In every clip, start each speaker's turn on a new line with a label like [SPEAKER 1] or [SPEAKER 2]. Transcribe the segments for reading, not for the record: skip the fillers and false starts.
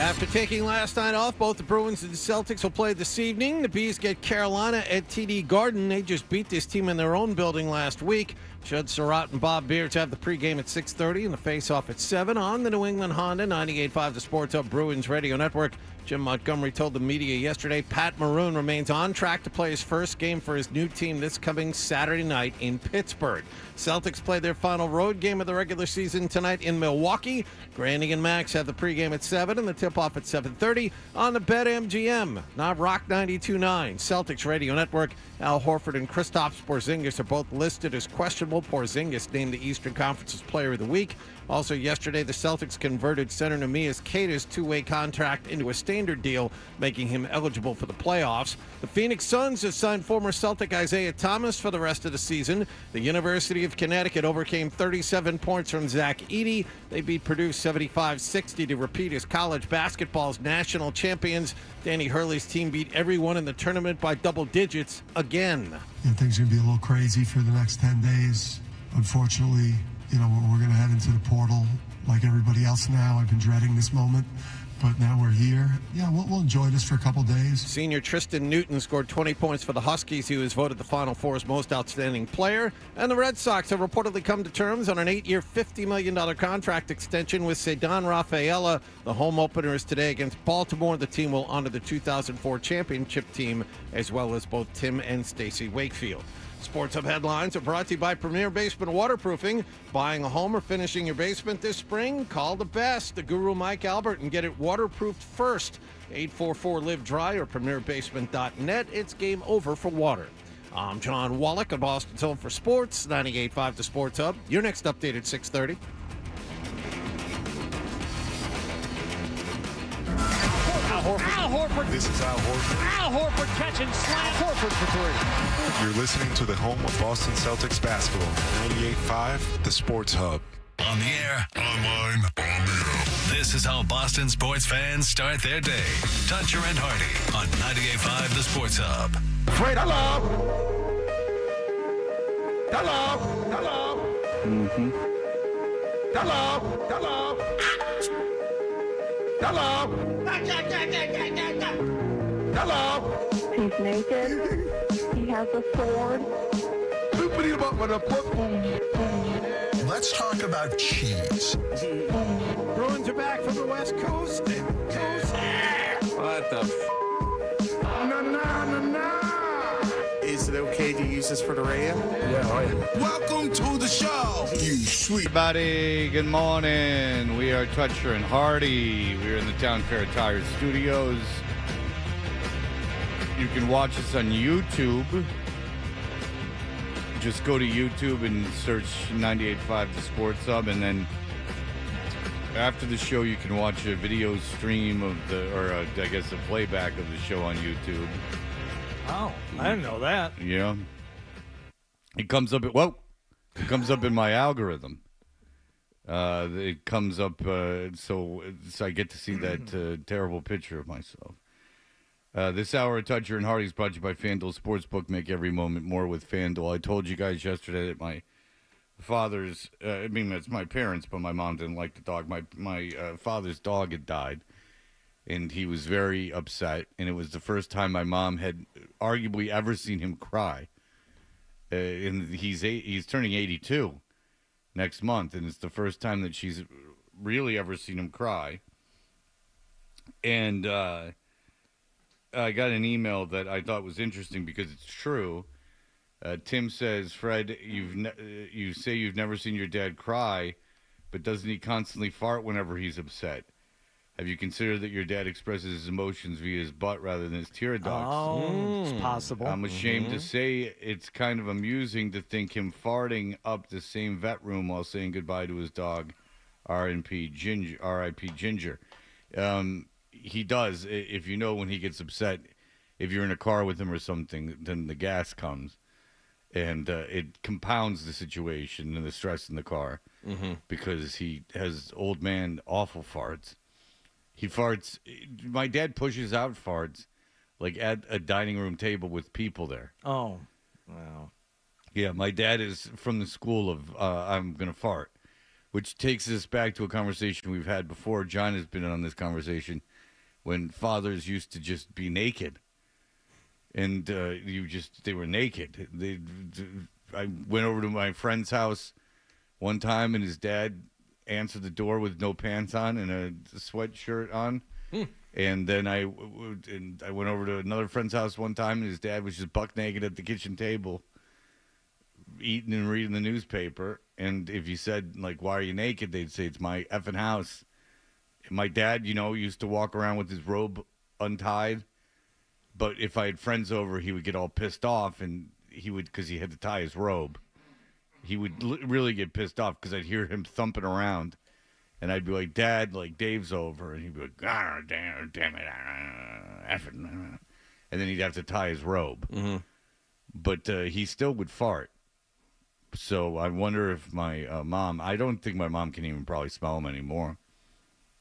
[SPEAKER 1] After taking last night off, both the Bruins and the Celtics will play this evening. The Bees get Carolina at TD Garden. They just beat this team in their own building last week. Judd Surratt and Bob Beards have the pregame at 6:30 and the face-off at 7 on the New England Honda 98.5 The Sports Hub Bruins Radio Network. Jim Montgomery told the media yesterday Pat Maroon remains on track to play his first game for his new team this coming Saturday night in Pittsburgh. Celtics play their final road game of the regular season tonight in Milwaukee. Grandy and Max have the pregame at 7 and the tip-off at 7:30 on the BetMGM. Now Rock 92.9, Celtics Radio Network. Al Horford and Kristaps Porzingis are both listed as questionable. Porzingis named the Eastern Conference's Player of the Week. Also yesterday, the Celtics converted center Neemias Queta's two-way contract into a standard deal, making him eligible for the playoffs. The Phoenix Suns have signed former Celtic Isaiah Thomas for the rest of the season. The University of Connecticut overcame 37 points from Zach Edey. They beat Purdue 75-60 to repeat as college basketball's national champions. Danny Hurley's team beat everyone in the tournament by double digits again.
[SPEAKER 2] Things are going to be a little crazy for the next 10 days. Unfortunately, we're going to head into the portal like everybody else now. I've been dreading this moment, but now we're here. Yeah, we'll enjoy this for a couple days.
[SPEAKER 1] Senior Tristan Newton scored 20 points for the Huskies. He was voted the Final Four's most outstanding player. And the Red Sox have reportedly come to terms on an 8-year, $50 million contract extension with Ceddanne Rafaela. The home opener is today against Baltimore. The team will honor the 2004 championship team, as well as both Tim and Stacey Wakefield. Sports Hub headlines are brought to you by Premier Basement Waterproofing. Buying a home or finishing your basement this spring? Call the best, the Guru Mike Albert, and get it waterproofed first. 844-LIVE-DRY or premierbasement.net. It's game over for water. I'm John Wallach of Boston's Home for Sports, 98.5 The Sports Hub. Your next update at 6:30.
[SPEAKER 3] Al Horford.
[SPEAKER 4] This is Al Horford.
[SPEAKER 3] Al Horford catching slam. Horford for three.
[SPEAKER 4] You're listening to the home of Boston Celtics basketball. 98.5 The Sports Hub.
[SPEAKER 5] On the air, online, on the app. This is how Boston sports fans start their day. Toucher and Hardy on 98.5 The Sports Hub.
[SPEAKER 6] Fred, hello. Hello. Hello. Mm-hmm. Hello. Hello. Hello. Hello.
[SPEAKER 7] He's naked. He has a sword.
[SPEAKER 5] Let's talk about cheese.
[SPEAKER 1] Bruins are back from the West Coast.
[SPEAKER 8] What the Is it okay to use this for the radio?
[SPEAKER 6] Yeah.
[SPEAKER 8] Welcome to the show, you sweet.
[SPEAKER 9] Everybody, good morning. We are Toucher and Hardy. We're in the Town Fair Tire Studios. You can watch us on YouTube. Just go to YouTube and search 98.5 The Sports Hub, and then after the show, you can watch a video stream of a playback of the show on YouTube.
[SPEAKER 3] Oh, I didn't know that.
[SPEAKER 9] Yeah. It comes up in my algorithm. It comes up, so I get to see that terrible picture of myself. This hour of Toucher and Hardy is brought to you by FanDuel Sportsbook. Make every moment more with FanDuel. I told you guys yesterday that my father's, it's my parents, but my mom didn't like the dog. My father's dog had died, and he was very upset, and it was the first time my mom had arguably ever seen him cry. And he's turning 82 next month, and it's the first time that she's really ever seen him cry. And I got an email that I thought was interesting because it's true. Tim says, Fred, you say you've never seen your dad cry, but doesn't he constantly fart whenever he's upset? Have you considered that your dad expresses his emotions via his butt rather than his tear ducts?
[SPEAKER 3] Oh, it's possible.
[SPEAKER 9] I'm ashamed to say it's kind of amusing to think him farting up the same vet room while saying goodbye to his dog, R.I.P. Ginger. He does. If you know when he gets upset, if you're in a car with him or something, then the gas comes. And it compounds the situation and the stress in the car because he has old man awful farts. He farts. My dad pushes out farts like at a dining room table with people there.
[SPEAKER 3] Oh, wow.
[SPEAKER 9] Yeah, my dad is from the school of I'm going to fart, which takes us back to a conversation we've had before. John has been on this conversation. when fathers used to just be naked. And they were naked. I went over to my friend's house one time, and his dad answered the door with no pants on and a sweatshirt on. And then I went over to another friend's house one time, and his dad was just buck naked at the kitchen table, eating and reading the newspaper. And if you said, like, why are you naked? They'd say, it's my effing house. And my dad, used to walk around with his robe untied. But if I had friends over, he would get all pissed off, and because he had to tie his robe. He would really get pissed off because I'd hear him thumping around, and I'd be like, Dad, like, Dave's over. And he'd be like, damn it, effing. And then he'd have to tie his robe. Mm-hmm. But he still would fart. So I wonder if my mom, I don't think my mom can even probably smell him anymore.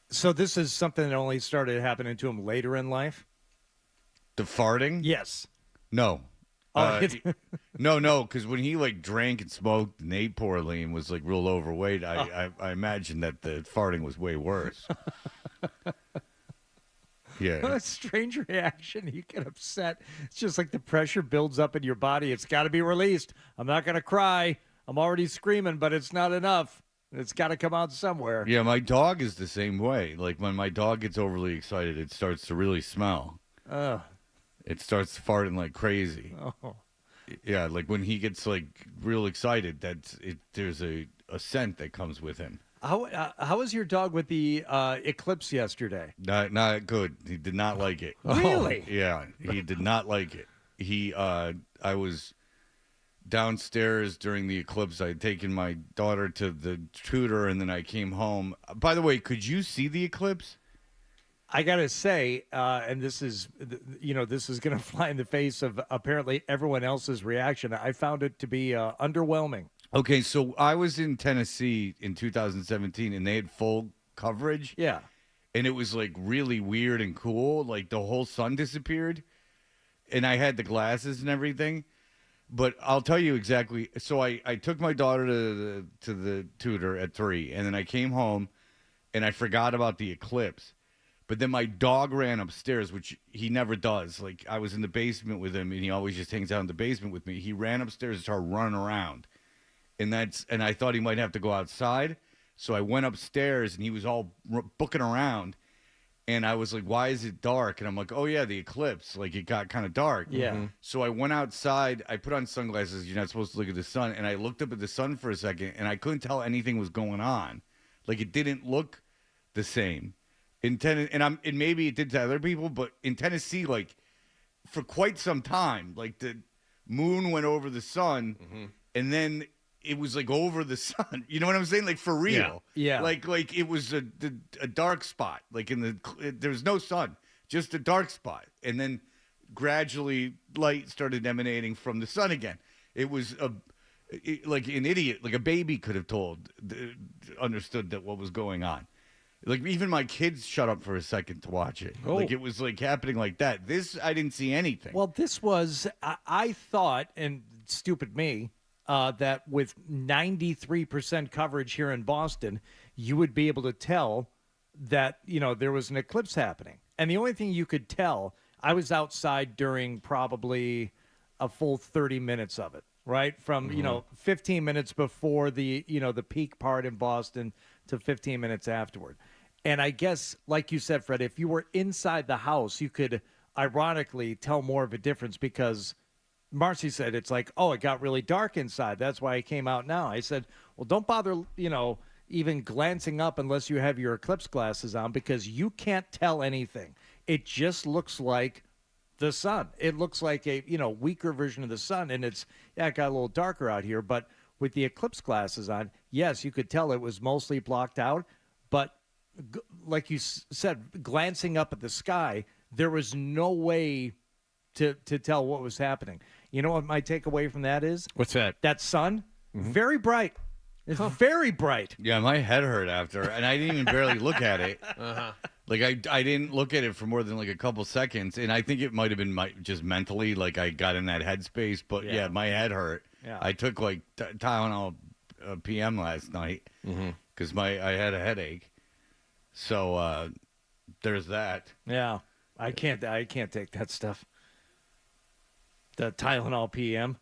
[SPEAKER 3] So this is something that only started happening to him later in life?
[SPEAKER 9] The farting?
[SPEAKER 3] Yes.
[SPEAKER 9] No.
[SPEAKER 3] Oh,
[SPEAKER 9] No, because when he, like, drank and smoked and ate poorly and was, like, real overweight, I imagine that the farting was way worse. Yeah.
[SPEAKER 3] What a strange reaction. You get upset. It's just like the pressure builds up in your body. It's got to be released. I'm not going to cry. I'm already screaming, but it's not enough. It's got to come out somewhere.
[SPEAKER 9] Yeah, my dog is the same way. Like, when my dog gets overly excited, it starts to really smell.
[SPEAKER 3] Oh.
[SPEAKER 9] It starts farting like crazy.
[SPEAKER 3] Oh.
[SPEAKER 9] Yeah, like when he gets like real excited, there's a scent that comes with him.
[SPEAKER 3] How was your dog with the Eclipse yesterday?
[SPEAKER 9] Not good. He did not like it.
[SPEAKER 3] Really?
[SPEAKER 9] Yeah, he did not like it. I was downstairs during the Eclipse. I had taken my daughter to the tutor, and then I came home. By the way, could you see the Eclipse?
[SPEAKER 3] I gotta say, and this is going to fly in the face of apparently everyone else's reaction. I found it to be underwhelming.
[SPEAKER 9] Okay, so I was in Tennessee in 2017, and they had full coverage.
[SPEAKER 3] Yeah,
[SPEAKER 9] and it was like really weird and cool. Like the whole sun disappeared, and I had the glasses and everything. But I'll tell you exactly. So I took my daughter to the tutor at 3, and then I came home, and I forgot about the Eclipse. But then my dog ran upstairs, which he never does. Like, I was in the basement with him, and he always just hangs out in the basement with me. He ran upstairs and started running around. And I thought he might have to go outside. So I went upstairs, and he was all booking around. And I was like, why is it dark? And I'm like, oh, yeah, the eclipse. Like, it got kind of dark.
[SPEAKER 3] Yeah. Mm-hmm.
[SPEAKER 9] So I went outside. I put on sunglasses. You're not supposed to look at the sun. And I looked up at the sun for a second, and I couldn't tell anything was going on. Like, it didn't look the same. And maybe it did to other people, but in Tennessee, like, for quite some time, like, the moon went over the sun, and then it was, like, over the sun. You know what I'm saying? Like, for real.
[SPEAKER 3] Yeah.
[SPEAKER 9] Like it was a dark spot. Like, there was no sun, just a dark spot. And then gradually light started emanating from the sun again. It was like an idiot, like a baby could have understood that what was going on. Like, even my kids shut up for a second to watch it.
[SPEAKER 3] Oh.
[SPEAKER 9] Like, it was, like, happening like that. This, I didn't see anything.
[SPEAKER 3] Well, this was, I thought, and stupid me, that with 93% coverage here in Boston, you would be able to tell that, there was an eclipse happening. And the only thing you could tell, I was outside during probably a full 30 minutes of it, right? From, 15 minutes before the peak part in Boston to 15 minutes afterward. And I guess, like you said, Fred, if you were inside the house, you could ironically tell more of a difference because Marcy said it's like, oh, it got really dark inside. That's why I came out now. I said, well, don't bother, even glancing up unless you have your eclipse glasses on because you can't tell anything. It just looks like the sun. It looks like a, weaker version of the sun. And it got a little darker out here. But with the eclipse glasses on, yes, you could tell it was mostly blocked out. But like you said, glancing up at the sky, there was no way to tell what was happening. You know what my takeaway from that is?
[SPEAKER 1] What's that?
[SPEAKER 3] That sun, very bright. It's very bright.
[SPEAKER 9] Yeah, my head hurt after, and I didn't even barely look at it. Like, I didn't look at it for more than, like, a couple seconds, and I think it might have been just mentally, like, I got in that headspace. But, yeah my head hurt. Yeah. I took, like, Tylenol PM last night because I had a headache. So, there's that.
[SPEAKER 3] Yeah, I can't take that stuff. The Tylenol PM.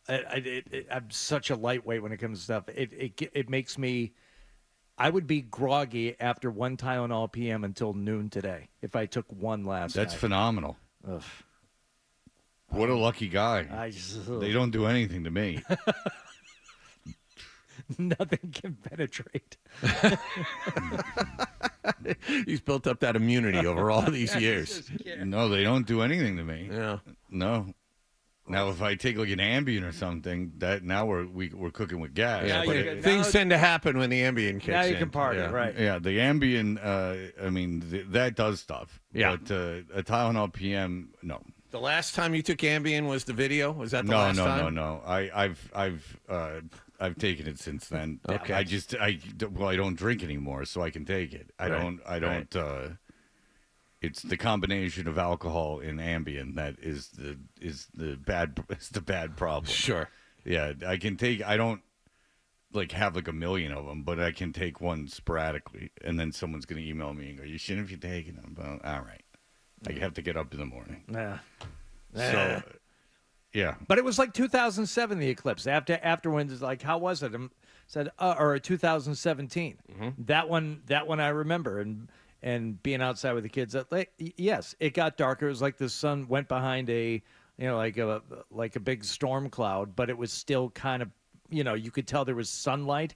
[SPEAKER 3] I'm such a lightweight when it comes to stuff. It makes me. I would be groggy after one Tylenol PM until noon today if I took one last night.
[SPEAKER 9] That's phenomenal.
[SPEAKER 3] Ugh.
[SPEAKER 9] What a lucky guy. They don't do anything to me.
[SPEAKER 3] Nothing can penetrate.
[SPEAKER 1] He's built up that immunity over all these years.
[SPEAKER 9] No, they don't do anything to me.
[SPEAKER 1] Yeah.
[SPEAKER 9] No. Now, if I take like an Ambien or something, that now we're cooking with gas.
[SPEAKER 1] Yeah,
[SPEAKER 3] Yeah,
[SPEAKER 1] things tend to happen when the Ambien kicks in.
[SPEAKER 3] Now you can party,
[SPEAKER 1] Yeah.
[SPEAKER 3] right?
[SPEAKER 9] Yeah, the Ambien, I mean, that does stuff.
[SPEAKER 1] Yeah.
[SPEAKER 9] But a Tylenol PM, no.
[SPEAKER 1] The last time you took Ambien was the video? Was that the last time?
[SPEAKER 9] No. I've taken it since then.
[SPEAKER 1] Okay.
[SPEAKER 9] I don't drink anymore, so I can take it. I don't. It's the combination of alcohol and Ambien that is the bad problem.
[SPEAKER 1] Sure.
[SPEAKER 9] Yeah, I can take. I don't like have like a million of them, but I can take one sporadically, and then someone's gonna email me and go, "You shouldn't have taken them." Well, all right, I have to get up in the morning.
[SPEAKER 3] Yeah.
[SPEAKER 9] So, yeah.
[SPEAKER 3] But it was like 2007, the eclipse. After when it's like, how was it? Said, or 2017. That one I remember, and being outside with the kids. Yes, it got darker. It was like the sun went behind like a big storm cloud, but it was still kind of, you could tell there was sunlight,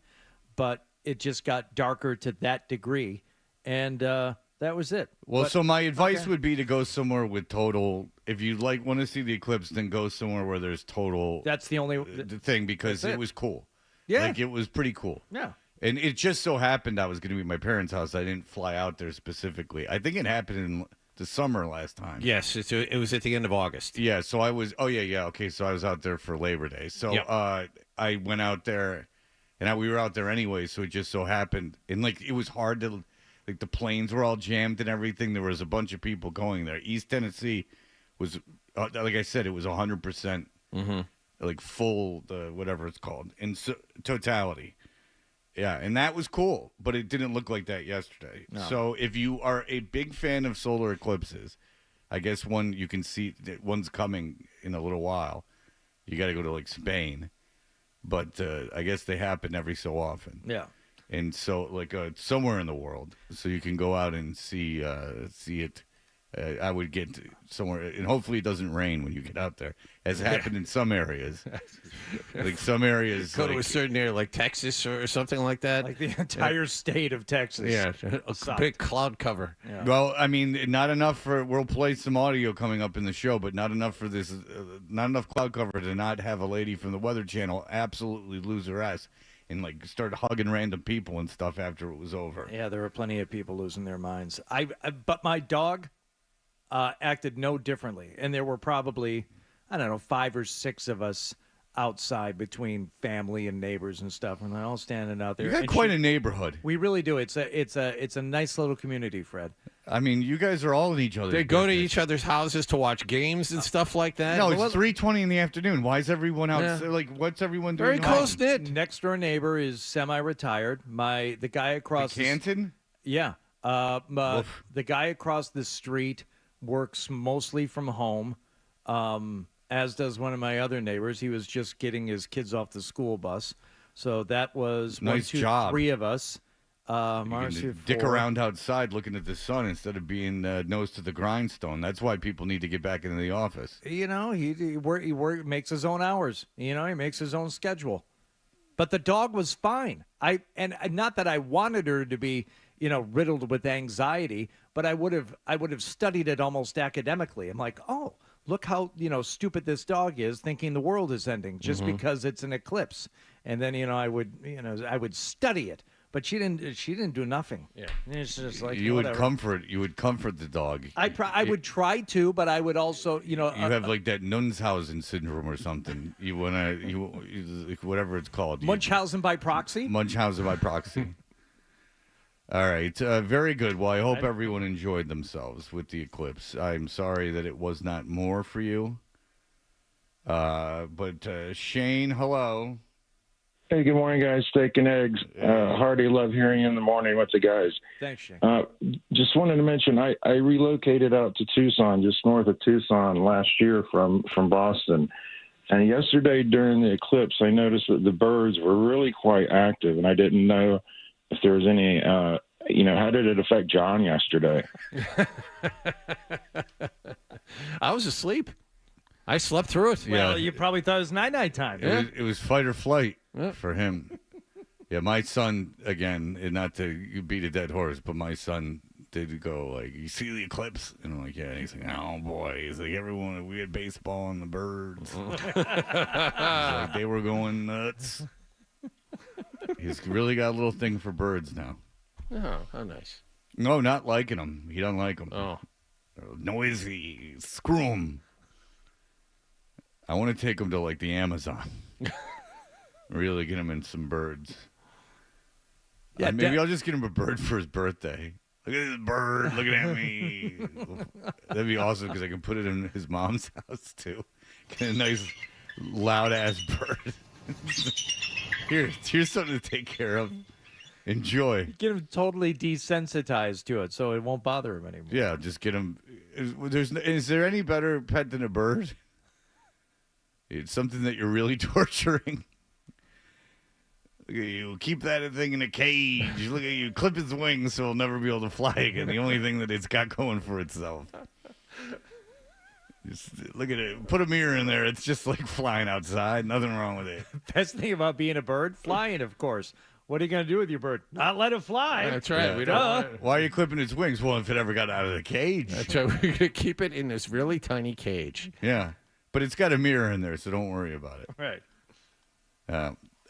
[SPEAKER 3] but it just got darker to that degree, and that was it.
[SPEAKER 9] Well,
[SPEAKER 3] But-
[SPEAKER 9] so my advice would be to go somewhere with total. If you want to see the eclipse, then go somewhere where there's total.
[SPEAKER 3] That's the only
[SPEAKER 9] thing because
[SPEAKER 3] That's it.
[SPEAKER 9] it was cool.
[SPEAKER 3] Yeah.
[SPEAKER 9] Like it was pretty cool.
[SPEAKER 3] Yeah.
[SPEAKER 9] And it just so happened I was going to be at my parents' house. I didn't fly out there specifically. I think it happened in the summer last time.
[SPEAKER 1] Yes, it was at the end of August.
[SPEAKER 9] Yeah, so I was. Oh yeah. Okay, so I was out there for Labor Day. So
[SPEAKER 1] Yep.
[SPEAKER 9] I went out there, and we were out there anyway. So it just so happened, and like it was hard to, like the planes were all jammed and everything. There was a bunch of people going there. East Tennessee was, like I said, it was 100%, like full, whatever it's called, in totality. Yeah, and that was cool, but it didn't look like that yesterday.
[SPEAKER 3] No.
[SPEAKER 9] So if you are a big fan of solar eclipses, I guess you can see one's coming in a little while. You got to go to like Spain, but I guess they happen every so often.
[SPEAKER 3] Yeah.
[SPEAKER 9] And so like somewhere in the world, so you can go out and see it. I would get somewhere, and hopefully it doesn't rain when you get out there, as happened in some areas. Like some areas,
[SPEAKER 1] Go to a certain area like Texas or something like that.
[SPEAKER 3] Like the entire state of Texas.
[SPEAKER 1] Yeah, a
[SPEAKER 3] Sucked.
[SPEAKER 1] big cloud cover.
[SPEAKER 3] Yeah.
[SPEAKER 9] Well, I mean, not enough for. We'll play some audio coming up in the show, but not enough for this. Not enough cloud cover to not have a lady from the Weather Channel absolutely lose her ass and like start hugging random people and stuff after it was over.
[SPEAKER 3] Yeah, there were plenty of people losing their minds. But my dog acted no differently, and there were probably, I don't know, 5 or 6 of us outside between family and neighbors and stuff, and they're all standing out there.
[SPEAKER 9] You got
[SPEAKER 3] And
[SPEAKER 9] quite a neighborhood.
[SPEAKER 3] We really do. It's a nice little community, Fred.
[SPEAKER 9] I mean, you guys are all in each other's
[SPEAKER 1] They go to
[SPEAKER 9] business.
[SPEAKER 1] each other's houses to watch games and stuff like that.
[SPEAKER 9] No, it's 3:20 in the afternoon. Why is everyone out?
[SPEAKER 1] Yeah.
[SPEAKER 9] Like, what's everyone doing?
[SPEAKER 1] Very
[SPEAKER 9] home?
[SPEAKER 1] close knit.
[SPEAKER 3] Next door neighbor is semi-retired. The guy across the
[SPEAKER 9] Canton?
[SPEAKER 3] Yeah. The guy across the street works mostly from home, as does one of my other neighbors. He was just getting his kids off the school bus. So that was
[SPEAKER 9] Nice job.
[SPEAKER 3] 3 of us.
[SPEAKER 9] You
[SPEAKER 3] Marcy,
[SPEAKER 9] can dick
[SPEAKER 3] 4.
[SPEAKER 9] around outside looking at the sun instead of being nose to the grindstone. That's why people need to get back into the office.
[SPEAKER 3] He makes his own hours. He makes his own schedule. But the dog was fine. And not that I wanted her to be, riddled with anxiety, but I would have studied it almost academically. I'm like, oh, look how stupid this dog is, thinking the world is ending just because it's an eclipse. And then I would study it. But she didn't do nothing. Yeah, it's just like
[SPEAKER 9] You
[SPEAKER 3] whatever.
[SPEAKER 9] would comfort the dog.
[SPEAKER 3] I would try to, but I would also
[SPEAKER 9] You have like that Munchausen syndrome or something. You whatever it's called.
[SPEAKER 3] Munchausen by proxy.
[SPEAKER 9] Munchausen by proxy. All right, very good. Well, I hope everyone enjoyed themselves with the eclipse. I'm sorry that it was not more for you. But Shane, hello.
[SPEAKER 10] Hey, good morning, guys. Steak and eggs. Hardy, love hearing you in the morning with the guys.
[SPEAKER 3] Thanks, Shane.
[SPEAKER 10] Just wanted to mention, I relocated out to Tucson, just north of Tucson, last year from Boston. And yesterday during the eclipse, I noticed that the birds were really quite active, and I didn't know if there was any, how did it affect John yesterday?
[SPEAKER 1] I was asleep. I slept through it.
[SPEAKER 3] Well, you probably thought it was night time.
[SPEAKER 9] It was fight or flight for him. Yeah, my son, again, and not to beat a dead horse, but my son did go like, "You see the eclipse?" And I'm like, "Yeah." And he's like, "Oh boy." He's like, "Everyone, we had baseball and the birds." He's like, they were going nuts. He's really got a little thing for birds now.
[SPEAKER 1] Oh, how nice.
[SPEAKER 9] No, not liking them. He doesn't like them.
[SPEAKER 1] Oh.
[SPEAKER 9] They're noisy. Screw them. I want to take him to, like, the Amazon. Really get him in some birds.
[SPEAKER 3] Yeah,
[SPEAKER 9] maybe I'll just get him a bird for his birthday. Look at this bird looking at me. That'd be awesome because I can put it in his mom's house, too. Get a nice, loud-ass bird. Here's something to take care of. Enjoy.
[SPEAKER 3] Get him totally desensitized to it so it won't bother him anymore.
[SPEAKER 9] Yeah, just get him. Is there any better pet than a bird? It's something that you're really torturing. Look at you. Keep that thing in a cage. Look at you. Clip its wings so it'll never be able to fly again. The only thing that it's got going for itself. Just look at it. Put a mirror in there. It's just like flying outside. Nothing wrong with it.
[SPEAKER 3] Best thing about being a bird, flying, of course. What are you going to do with your bird? Not let it fly.
[SPEAKER 1] That's right.
[SPEAKER 9] Yeah.
[SPEAKER 1] We don't.
[SPEAKER 9] Why are you clipping its wings? Well, if it ever got out of the cage.
[SPEAKER 1] That's right. We're going to keep it in this really tiny cage.
[SPEAKER 9] Yeah. But it's got a mirror in there, so don't worry about it.
[SPEAKER 3] Right.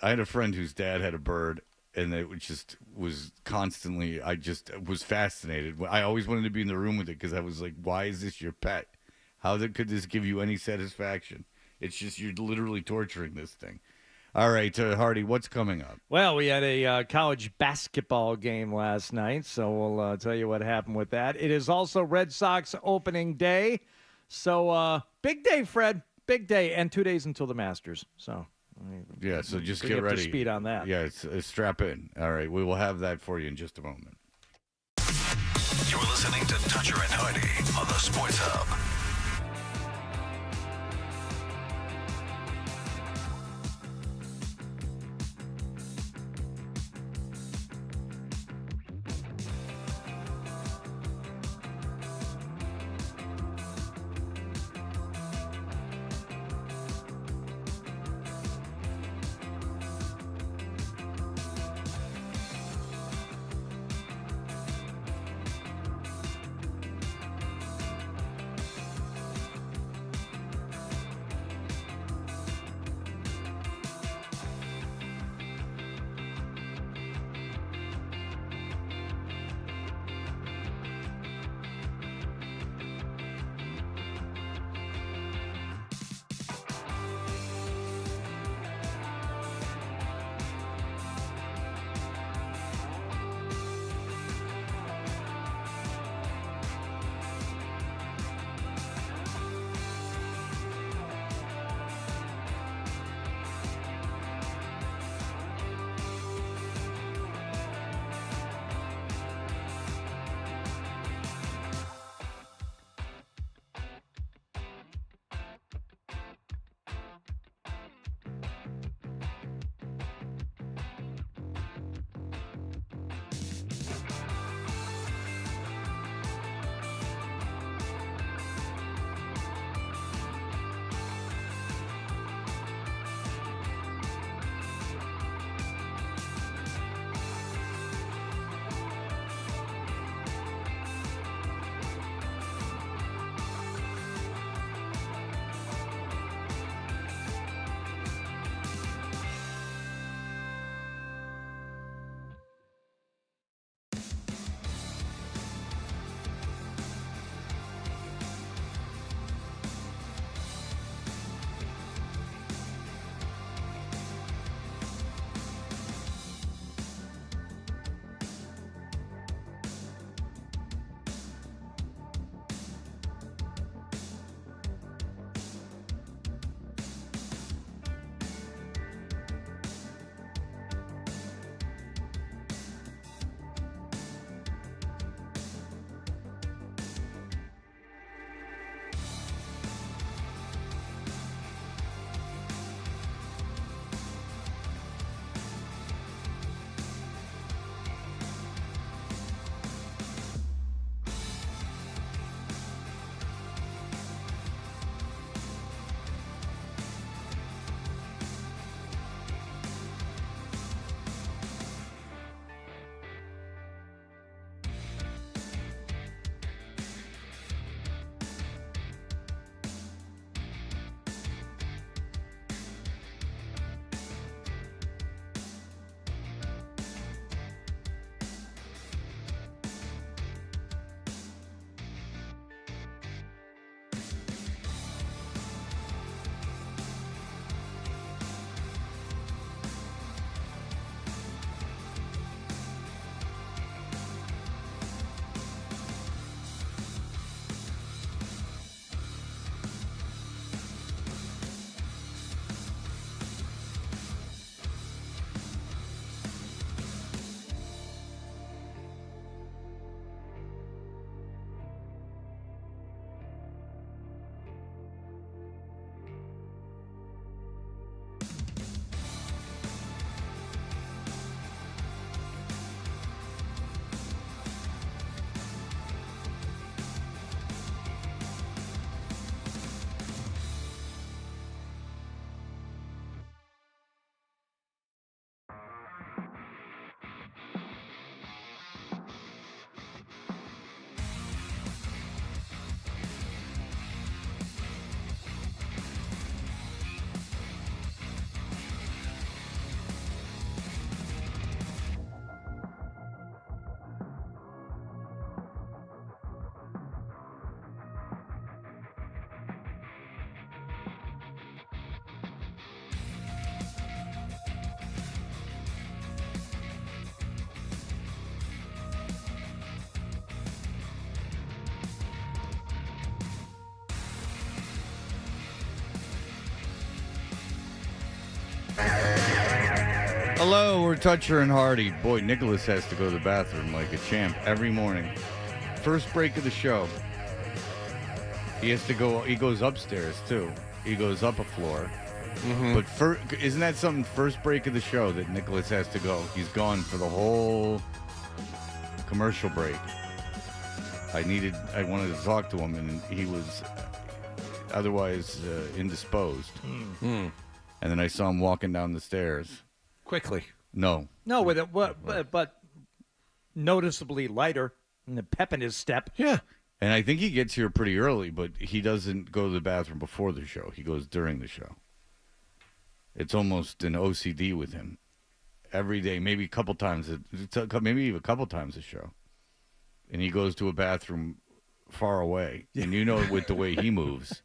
[SPEAKER 9] I had a friend whose dad had a bird, and it just was constantly, I just was fascinated. I always wanted to be in the room with it because I was like, why is this your pet? How could this give you any satisfaction? It's just, you're literally torturing this thing. All right, Hardy, what's coming up?
[SPEAKER 3] Well, we had a college basketball game last night, so we'll tell you what happened with that. It is also Red Sox opening day. So, big day, Fred. Big day. And 2 days until the Masters. So,
[SPEAKER 9] yeah, so just
[SPEAKER 3] bring
[SPEAKER 9] get
[SPEAKER 3] up to
[SPEAKER 9] ready.
[SPEAKER 3] Speed on that.
[SPEAKER 9] Yeah, it's strap in. All right, we will have that for you in just a moment.
[SPEAKER 5] You're listening to Toucher and Hardy on the Sports Hub.
[SPEAKER 9] Hello, we're Toucher and Hardy. Boy, Nicholas has to go to the bathroom like a champ every morning. First break of the show. He has to go. He goes upstairs too. He goes up a floor. But isn't that something? First break of the show that Nicholas has to go. He's gone for the whole commercial break. I wanted to talk to him, and he was otherwise indisposed. And then I saw him walking down the stairs
[SPEAKER 1] quickly.
[SPEAKER 3] No, with it, but noticeably lighter and the pep in his step.
[SPEAKER 1] Yeah.
[SPEAKER 9] And I think he gets here pretty early, but he doesn't go to the bathroom before the show. He goes during the show. It's almost an OCD with him. Every day, maybe a couple times, maybe even a couple times a show. And he goes to a bathroom far away. And you know, with the way he moves,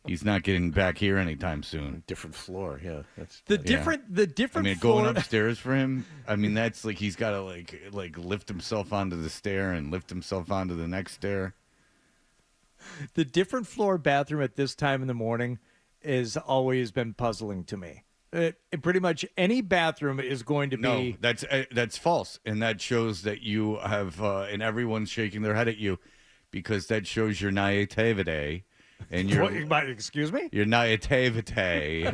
[SPEAKER 9] he's not getting back here anytime soon.
[SPEAKER 1] Different floor, yeah. That's
[SPEAKER 3] The different
[SPEAKER 9] I mean,
[SPEAKER 3] floor.
[SPEAKER 9] going upstairs for him, I mean, that's like he's got to like lift himself onto the stair and lift himself onto the next stair.
[SPEAKER 3] The different floor bathroom at this time in the morning has always been puzzling to me. Pretty much any bathroom is going to be.
[SPEAKER 9] No, that's false, and that shows that you have, and everyone's shaking their head at you, because that shows your naivete, and your.
[SPEAKER 3] Excuse me?
[SPEAKER 9] Your naivete.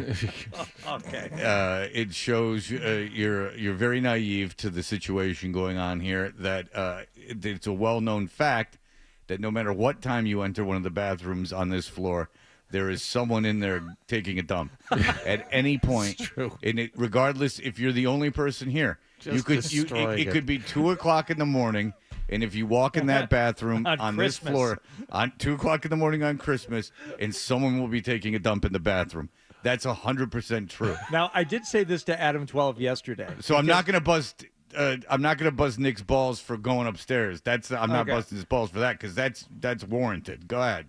[SPEAKER 3] Okay.
[SPEAKER 9] It shows you're very naive to the situation going on here. That it's a well-known fact that no matter what time you enter one of the bathrooms on this floor, there is someone in there taking a dump at any point.
[SPEAKER 1] It's true.
[SPEAKER 9] And regardless if you're the only person here, it could be 2:00 in the morning, and if you walk in that bathroom on this floor on 2:00 in the morning on Christmas, and someone will be taking a dump in the bathroom. That's 100% true.
[SPEAKER 3] Now, I did say this to Adam 12 yesterday.
[SPEAKER 9] So I'm not going to bust. I'm not going to bust Nick's balls for going upstairs. I'm not busting his balls for that, because that's warranted. Go ahead.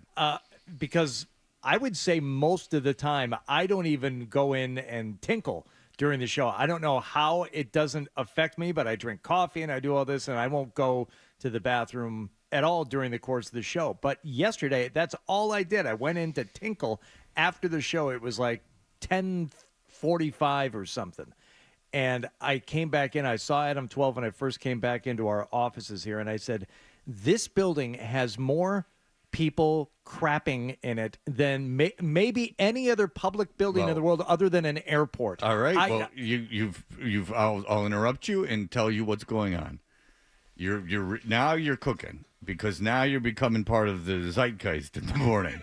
[SPEAKER 3] Because I would say most of the time I don't even go in and tinkle during the show. I don't know how it doesn't affect me, but I drink coffee and I do all this, and I won't go to the bathroom at all during the course of the show. But yesterday, that's all I did. I went in to tinkle after the show. It was like 10:45 or something. And I came back in. I saw Adam 12 when I first came back into our offices here, and I said, this building has more people crapping in it than maybe any other public building in the world other than an airport.
[SPEAKER 9] All right. I'll interrupt you and tell you what's going on. You're cooking, because now you're becoming part of the zeitgeist in the morning.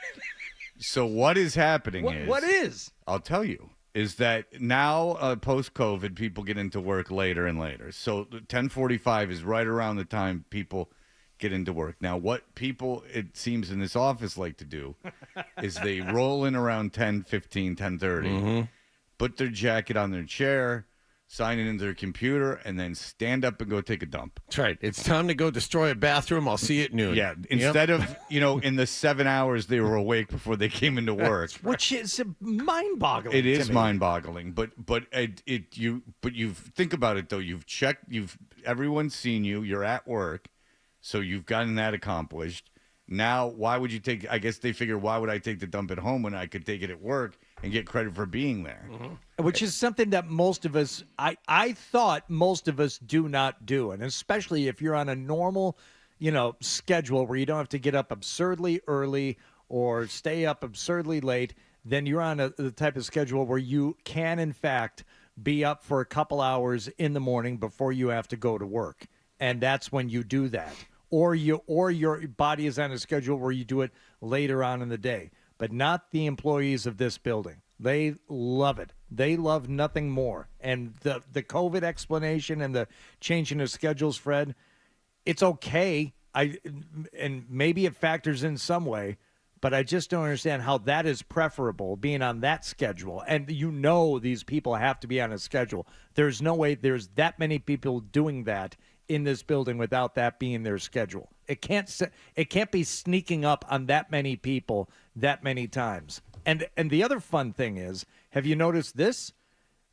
[SPEAKER 9] So what is happening
[SPEAKER 3] What is?
[SPEAKER 9] I'll tell you. Is that now post-COVID, people get into work later and later. So 10:45 is right around the time people get into work. Now, what people, it seems, in this office like to do is they roll in around 10:15, 10:30, put their jacket on their chair, sign in into their computer, and then stand up and go take a dump.
[SPEAKER 1] That's right. It's time to go destroy a bathroom. I'll see you at noon.
[SPEAKER 9] Yeah. Instead of, in the 7 hours they were awake before they came into work.
[SPEAKER 3] Which is mind-boggling.
[SPEAKER 9] It is mind-boggling, but you think about it though. Everyone's seen you. You're at work, so you've gotten that accomplished. Now, why would you take? I guess they figure, why would I take the dump at home when I could take it at work and get credit for being there?
[SPEAKER 3] Which is something that most of us, I thought most of us do not do, and especially if you're on a normal, schedule where you don't have to get up absurdly early or stay up absurdly late, then you're on the type of schedule where you can, in fact, be up for a couple hours in the morning before you have to go to work, and that's when you do that. Or your body is on a schedule where you do it later on in the day, but not the employees of this building. They love it. They love nothing more. And the COVID explanation and the changing of schedules, Fred, it's okay. And maybe it factors in some way, but I just don't understand how that is preferable, being on that schedule. And these people have to be on a schedule. There's no way there's that many people doing that in this building without that being their schedule. It can't be sneaking up on that many people that many times. And the other fun thing is, have you noticed this?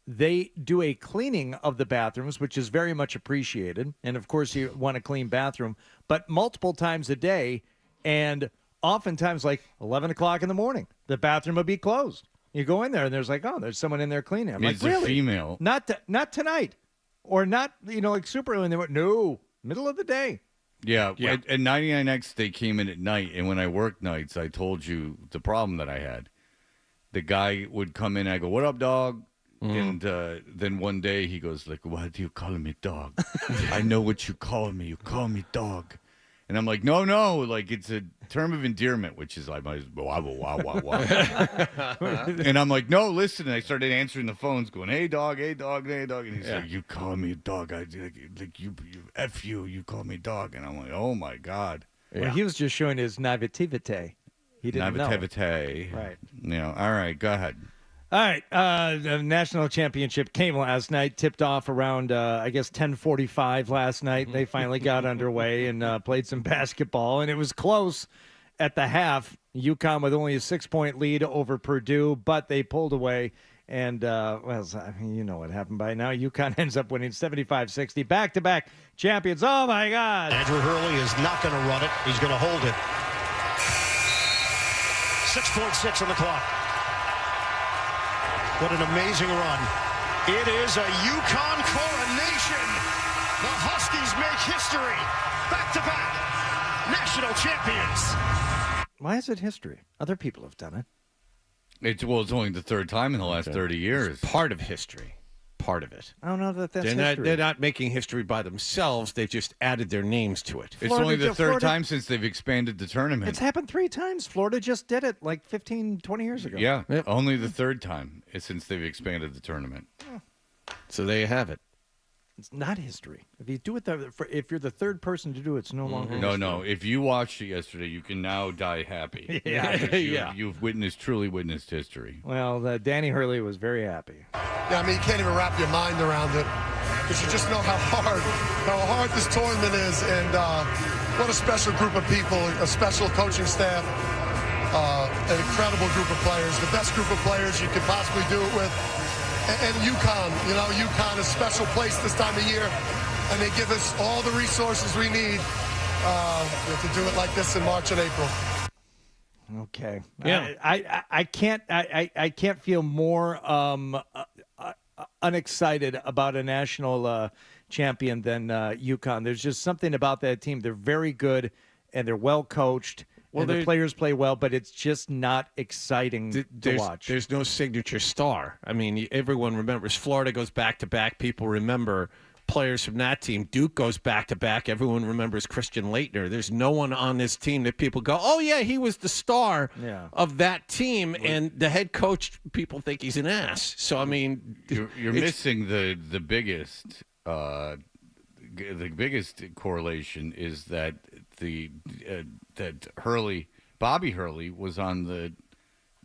[SPEAKER 3] They do a cleaning of the bathrooms, which is very much appreciated. And of course, you want a clean bathroom, but multiple times a day, and oftentimes like 11 o'clock in the morning, the bathroom will be closed. You go in there and there's like, oh, there's someone in there cleaning. I'm like,
[SPEAKER 9] It's
[SPEAKER 3] really?
[SPEAKER 9] a female.
[SPEAKER 3] Not tonight, or not, like super early. And they went, no, middle of the day.
[SPEAKER 9] Yeah. At 99X, they came in at night, and when I worked nights, I told you the problem that I had. The guy would come in, I go, what up, dog? And then one day he goes, like, why do you call me dog? I know what you call me. You call me dog. And I'm like, no, like, it's a term of endearment, which is like, wow. And I'm like, no, listen. And I started answering the phones going, hey, dog. And he's like, you call me dog. You F you call me dog. And I'm like, oh, my God.
[SPEAKER 3] Well, he was just showing his naivete. He didn't know.
[SPEAKER 9] Right. Yeah. All right. Go ahead.
[SPEAKER 3] All right. The national championship came last night, tipped off around, 10:45 last night. They finally got underway and played some basketball, and it was close at the half. UConn with only a 6-point lead over Purdue, but they pulled away. And, you know what happened by now. UConn ends up winning 75-60, back-to-back champions. Oh, my God.
[SPEAKER 11] Andrew Hurley is not going to run it. He's going to hold it. 6.6 on the clock. What an amazing run. It is a UConn coronation. The Huskies make history. Back-to-back national champions.
[SPEAKER 3] Why is it history? Other people have done it.
[SPEAKER 9] It's only the third time in the last 30 years.
[SPEAKER 1] It's part of history. Part of it.
[SPEAKER 3] I don't know that's
[SPEAKER 1] history. They're not making history by themselves. They've just added their names to it.
[SPEAKER 9] It's only the third time since they've expanded the tournament.
[SPEAKER 3] It's happened 3 times. Florida just did it like 15, 20 years ago.
[SPEAKER 9] Yeah, only the third time since they've expanded the tournament.
[SPEAKER 1] So there you have it.
[SPEAKER 3] It's not history. If you do it, if you're the third person to do it, it's no longer history.
[SPEAKER 9] No. If you watched it yesterday, you can now die happy. You've truly witnessed history.
[SPEAKER 3] Well, Danny Hurley was very happy.
[SPEAKER 2] Yeah, I mean, you can't even wrap your mind around it because you just know how hard this tournament is, and what a special group of people, a special coaching staff, an incredible group of players, the best group of players you could possibly do it with. And UConn, UConn is a special place this time of year, and they give us all the resources we need to do it like this in March and April.
[SPEAKER 3] Okay.
[SPEAKER 1] Yeah.
[SPEAKER 3] I can't feel more unexcited about a national champion than UConn. There's just something about that team. They're very good, and they're well coached. Well, the players play well, but it's just not exciting to watch.
[SPEAKER 1] There's no signature star. I mean, everyone remembers Florida goes back-to-back. People remember players from that team. Duke goes back-to-back. Everyone remembers Christian Laettner. There's no one on this team that people go, oh, yeah, he was the star of that team. And the head coach, people think he's an ass. So, I mean.
[SPEAKER 9] You're missing the biggest correlation is that that Bobby Hurley was on the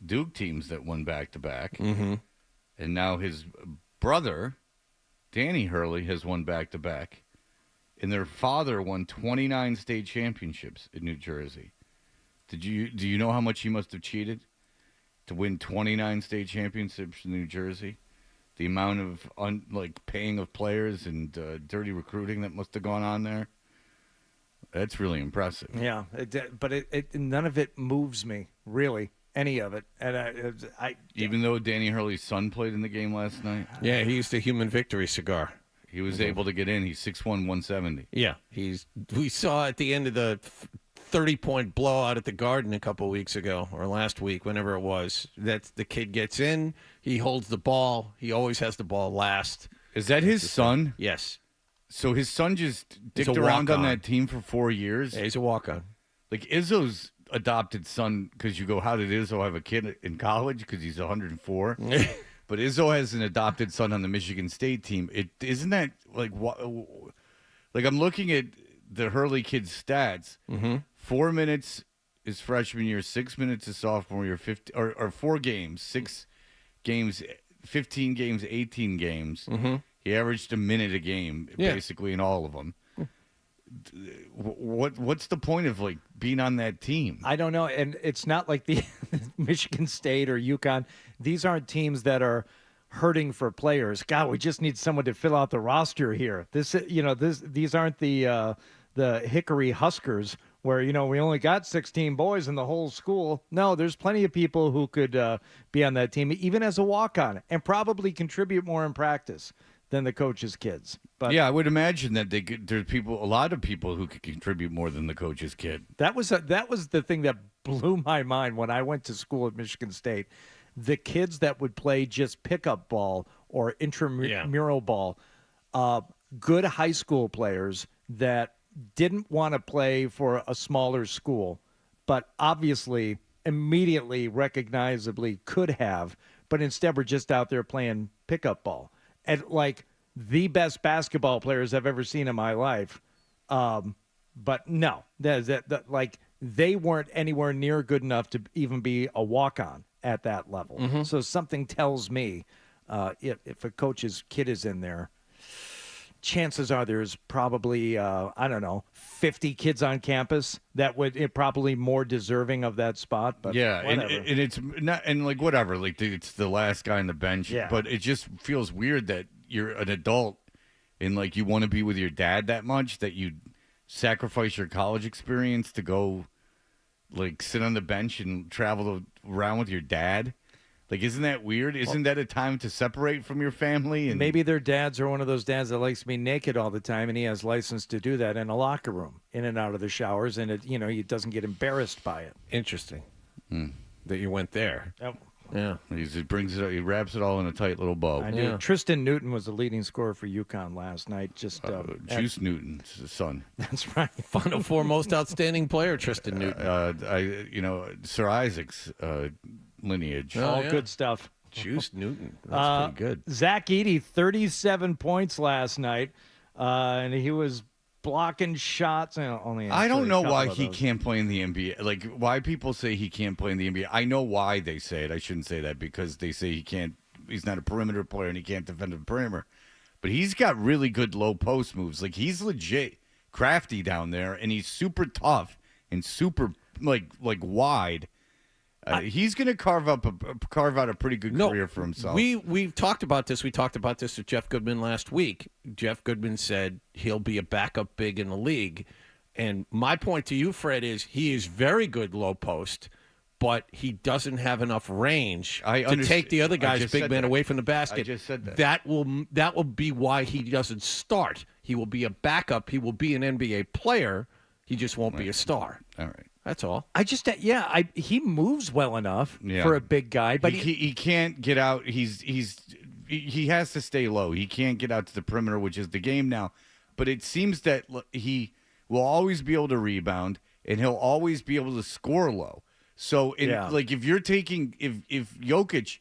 [SPEAKER 9] Duke teams that won back-to-back.
[SPEAKER 1] Mm-hmm.
[SPEAKER 9] And now his brother, Danny Hurley, has won back-to-back. And their father won 29 state championships in New Jersey. Do you know how much he must have cheated to win 29 state championships in New Jersey? The amount of paying of players and dirty recruiting that must have gone on there. That's really impressive.
[SPEAKER 3] Yeah, but none of it moves me, really, any of it. And
[SPEAKER 9] even though Danny Hurley's son played in the game last night.
[SPEAKER 1] Yeah, he used the human victory cigar.
[SPEAKER 9] He was able to get in. He's 6'1", 170.
[SPEAKER 1] Yeah, we saw at the end of the 30-point blowout at the Garden a couple weeks ago, or last week, whenever it was, that the kid gets in, he holds the ball, he always has the ball last.
[SPEAKER 9] Is that his son?
[SPEAKER 1] Yes.
[SPEAKER 9] So his son just dicked around on that team for 4 years?
[SPEAKER 1] Yeah, he's a walk-on.
[SPEAKER 9] Like Izzo's adopted son, because you go, how did Izzo have a kid in college? Because he's 104. But Izzo has an adopted son on the Michigan State team. Isn't that like I'm looking at the Hurley kid's stats.
[SPEAKER 1] Mm-hmm.
[SPEAKER 9] 4 minutes is freshman year, 6 minutes is sophomore year, 4 games, 6 games, 15 games, 18 games.
[SPEAKER 1] Mm-hmm.
[SPEAKER 9] He averaged a minute a game, basically, in all of them. What's the point of being on that team?
[SPEAKER 3] I don't know, and it's not like the Michigan State or UConn. These aren't teams that are hurting for players. God, we just need someone to fill out the roster here. These aren't the Hickory Huskers where, we only got 16 boys in the whole school. No, there's plenty of people who could be on that team, even as a walk-on, and probably contribute more in practice than the coach's kids. But
[SPEAKER 9] yeah, I would imagine that there's a lot of people who could contribute more than the coach's kid.
[SPEAKER 3] that was the thing that blew my mind when I went to school at Michigan State. The kids that would play just pickup ball or intramural ball, good high school players that didn't want to play for a smaller school, but obviously immediately recognizably could have, but instead were just out there playing pickup ball. And like the best basketball players I've ever seen in my life. But no, like they weren't anywhere near good enough to even be a walk-on at that level.
[SPEAKER 1] Mm-hmm.
[SPEAKER 3] So something tells me if a coach's kid is in there, chances are there's probably, 50 kids on campus that would probably more deserving of that spot. But
[SPEAKER 9] yeah, and
[SPEAKER 3] whatever.
[SPEAKER 9] it's not, and like whatever, like it's the last guy on the bench.
[SPEAKER 3] Yeah.
[SPEAKER 9] But it just feels weird that you're an adult and like you want to be with your dad that much that you sacrifice your college experience to go like sit on the bench and travel around with your dad. Like, isn't that weird? Isn't that a time to separate from your family? And
[SPEAKER 3] maybe their dads are one of those dads that likes to be naked all the time, and he has license to do that in a locker room, in and out of the showers, and he doesn't get embarrassed by it.
[SPEAKER 1] Interesting that you went there.
[SPEAKER 3] Yep.
[SPEAKER 1] Yeah.
[SPEAKER 9] He wraps it all in a tight little bow.
[SPEAKER 3] I do.
[SPEAKER 1] Yeah.
[SPEAKER 3] Tristan Newton was the leading scorer for UConn last night.
[SPEAKER 9] Juice Newton's son.
[SPEAKER 3] That's right.
[SPEAKER 1] Final four most outstanding player, Tristan Newton.
[SPEAKER 9] Sir Isaac's lineage.
[SPEAKER 3] All good stuff.
[SPEAKER 1] Juice Newton. That's pretty good.
[SPEAKER 3] Zach Edey, 37 points last night, and he was blocking shots.
[SPEAKER 9] I don't know why he can't play in the NBA. Like, why people say he can't play in the NBA. I know why they say it. I shouldn't say that because they say he can't. He's not a perimeter player and he can't defend the perimeter. But he's got really good low post moves. Like, he's legit crafty down there, and he's super tough and super like wide. He's going to carve out a pretty good career for himself.
[SPEAKER 1] We've talked about this. We talked about this with Jeff Goodman last week. Jeff Goodman said he'll be a backup big in the league. And my point to you, Fred, is he is very good low post, but he doesn't have enough range to take the other guy's big man away from the basket.
[SPEAKER 9] I just said that.
[SPEAKER 1] That will be why he doesn't start. He will be a backup. He will be an NBA player. He just won't be a star.
[SPEAKER 9] All right.
[SPEAKER 1] That's all.
[SPEAKER 3] He moves well enough for a big guy, but
[SPEAKER 9] he can't get out. He has to stay low. He can't get out to the perimeter, which is the game now. But it seems that he will always be able to rebound, and he'll always be able to score low. So, like if you're taking if Jokic,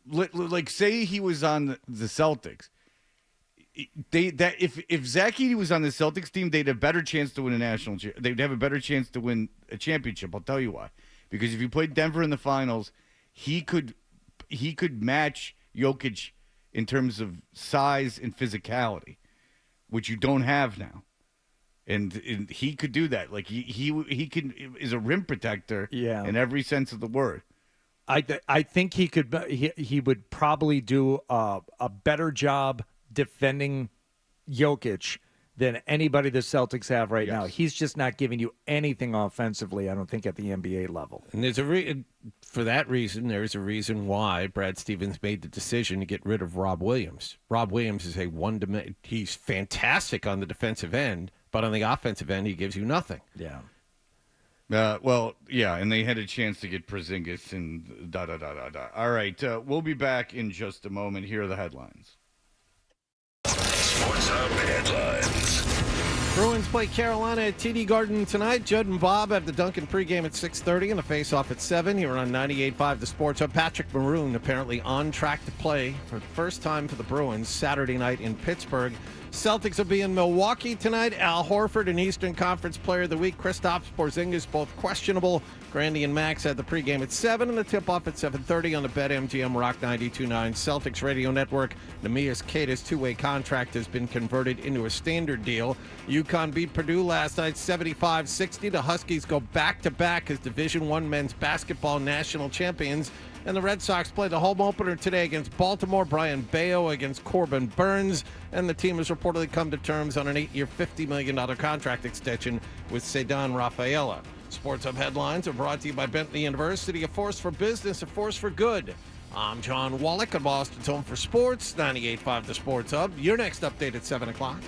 [SPEAKER 9] like say he was on the Celtics. If Zach Edey was on the Celtics team, they'd have a better chance to win a national. They'd have a better chance to win a championship. I'll tell you why. Because if you played Denver in the finals, he could match Jokic in terms of size and physicality, which you don't have now. And he could do that. Like he is a rim protector. In every sense of the word.
[SPEAKER 3] I think he could. He would probably do a better job defending Jokic than anybody the Celtics have right now. He's just not giving you anything offensively, I don't think, at the NBA level.
[SPEAKER 1] And there's for that reason, there's a reason why Brad Stevens made the decision to get rid of Rob Williams. Rob Williams is he's fantastic on the defensive end, but on the offensive end, he gives you nothing.
[SPEAKER 3] Yeah.
[SPEAKER 9] And they had a chance to get Porzingis and da-da-da-da-da. All right, we'll be back in just a moment. Here are the headlines.
[SPEAKER 5] Sports Hub headlines.
[SPEAKER 1] Bruins play Carolina at TD Garden tonight. Judd and Bob have the Duncan pregame at 6:30 and the face-off at 7 here on 98.5 The Sports Hub. Patrick Maroon apparently on track to play for the first time for the Bruins Saturday night in Pittsburgh. Celtics will be in Milwaukee tonight. Al Horford, an Eastern Conference Player of the Week. Kristaps Porzingis, both questionable. Grandy and Max had the pregame at 7 and the tip-off at 7:30 on the BetMGM Rock 92.9 Celtics Radio Network. Neemias Queta's two-way contract has been converted into a standard deal. UConn beat Purdue last night 75-60. The Huskies go back-to-back as Division I men's basketball national champions. And the Red Sox play the home opener today against Baltimore. Brian Bayo against Corbin Burns. And the team has reportedly come to terms on an 8-year, $50 million contract extension with Cedon Rafaela. Sports Hub headlines are brought to you by Bentley University, a force for business, a force for good. I'm John Wallach at Boston's Home for Sports, 98.5 The Sports Hub. Your next update at 7 o'clock.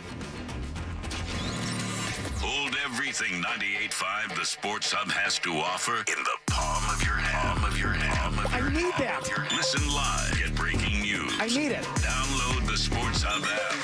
[SPEAKER 5] Hold everything 98.5 The Sports Hub has to offer in the palm of your hand.
[SPEAKER 11] I need that.
[SPEAKER 5] Listen live. Get breaking news.
[SPEAKER 11] I need it.
[SPEAKER 5] Download the Sports Hub app.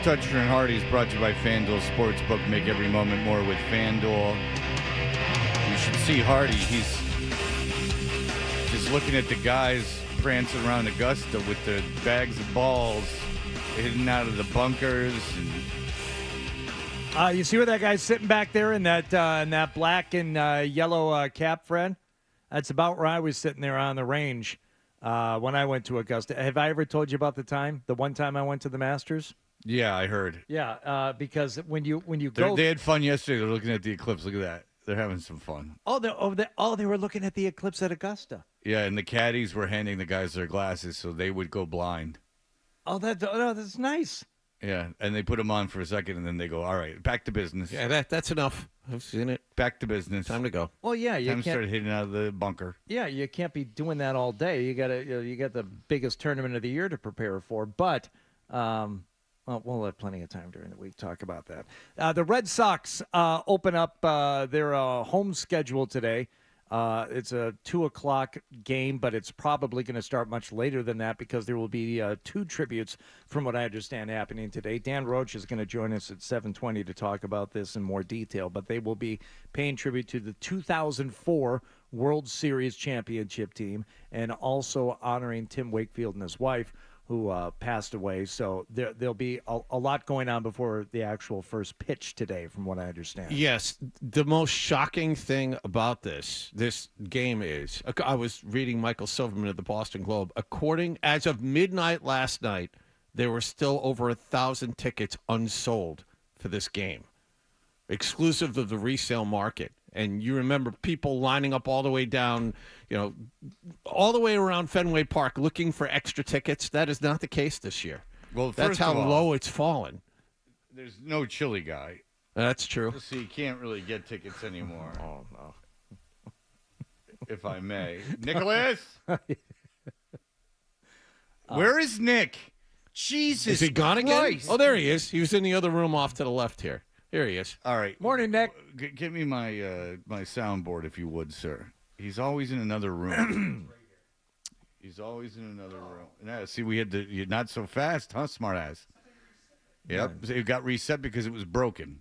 [SPEAKER 9] Toucher and Hardy is brought to you by FanDuel Sportsbook. Make every moment more with FanDuel. You should see Hardy. He's just looking at the guys prancing around Augusta with the bags of balls hidden out of the bunkers.
[SPEAKER 3] You see where that guy's sitting back there in that black and yellow cap, Fred? That's about where I was sitting there on the range when I went to Augusta. Have I ever told you about the one time I went to the Masters?
[SPEAKER 9] Yeah, I heard.
[SPEAKER 3] Yeah, because when you go,
[SPEAKER 9] they had fun yesterday. They're looking at the eclipse. Look at that. They're having some fun.
[SPEAKER 3] They were looking at the eclipse at Augusta.
[SPEAKER 9] Yeah, and the caddies were handing the guys their glasses so they would go blind.
[SPEAKER 3] That's nice.
[SPEAKER 9] Yeah, and they put them on for a second, and then they go, all right, back to business.
[SPEAKER 1] Yeah, that's enough. I've seen it.
[SPEAKER 9] Back to business.
[SPEAKER 1] Time to go.
[SPEAKER 3] Well, yeah, you
[SPEAKER 9] Time to start hitting out of the bunker.
[SPEAKER 3] Yeah, you can't be doing that all day. You got the biggest tournament of the year to prepare for. But we'll have plenty of time during the week to talk about that. The Red Sox open up their home schedule today. It's a 2:00 game, but it's probably going to start much later than that because there will be 2 tributes, from what I understand, happening today. Dan Roche is going to join us at 7:20 to talk about this in more detail, but they will be paying tribute to the 2004 World Series championship team and also honoring Tim Wakefield and his wife, who passed away. So there'll be a lot going on before the actual first pitch today, from what I understand.
[SPEAKER 1] Yes. The most shocking thing about this game is, I was reading Michael Silverman of the Boston Globe. As of midnight last night, there were still over 1,000 tickets unsold for this game, exclusive of the resale market. And you remember people lining up all the way down, all the way around Fenway Park looking for extra tickets. That is not the case this year.
[SPEAKER 9] Well,
[SPEAKER 1] that's how low it's fallen.
[SPEAKER 9] There's no chili guy.
[SPEAKER 1] That's true.
[SPEAKER 9] So you can't really get tickets anymore.
[SPEAKER 3] Oh, no.
[SPEAKER 9] If I may. Nicholas? Where is Nick? Jesus
[SPEAKER 1] Is he gone
[SPEAKER 9] Christ.
[SPEAKER 1] again? Oh, there he is. He was in the other room off to the left here. Here he is.
[SPEAKER 9] All right.
[SPEAKER 3] Morning, Nick.
[SPEAKER 9] Give me my my soundboard, if you would, sir. He's always in another room. He's always in another room. Yeah, see, we had you're not so fast, huh, smartass? Yep. So it got reset because it was broken.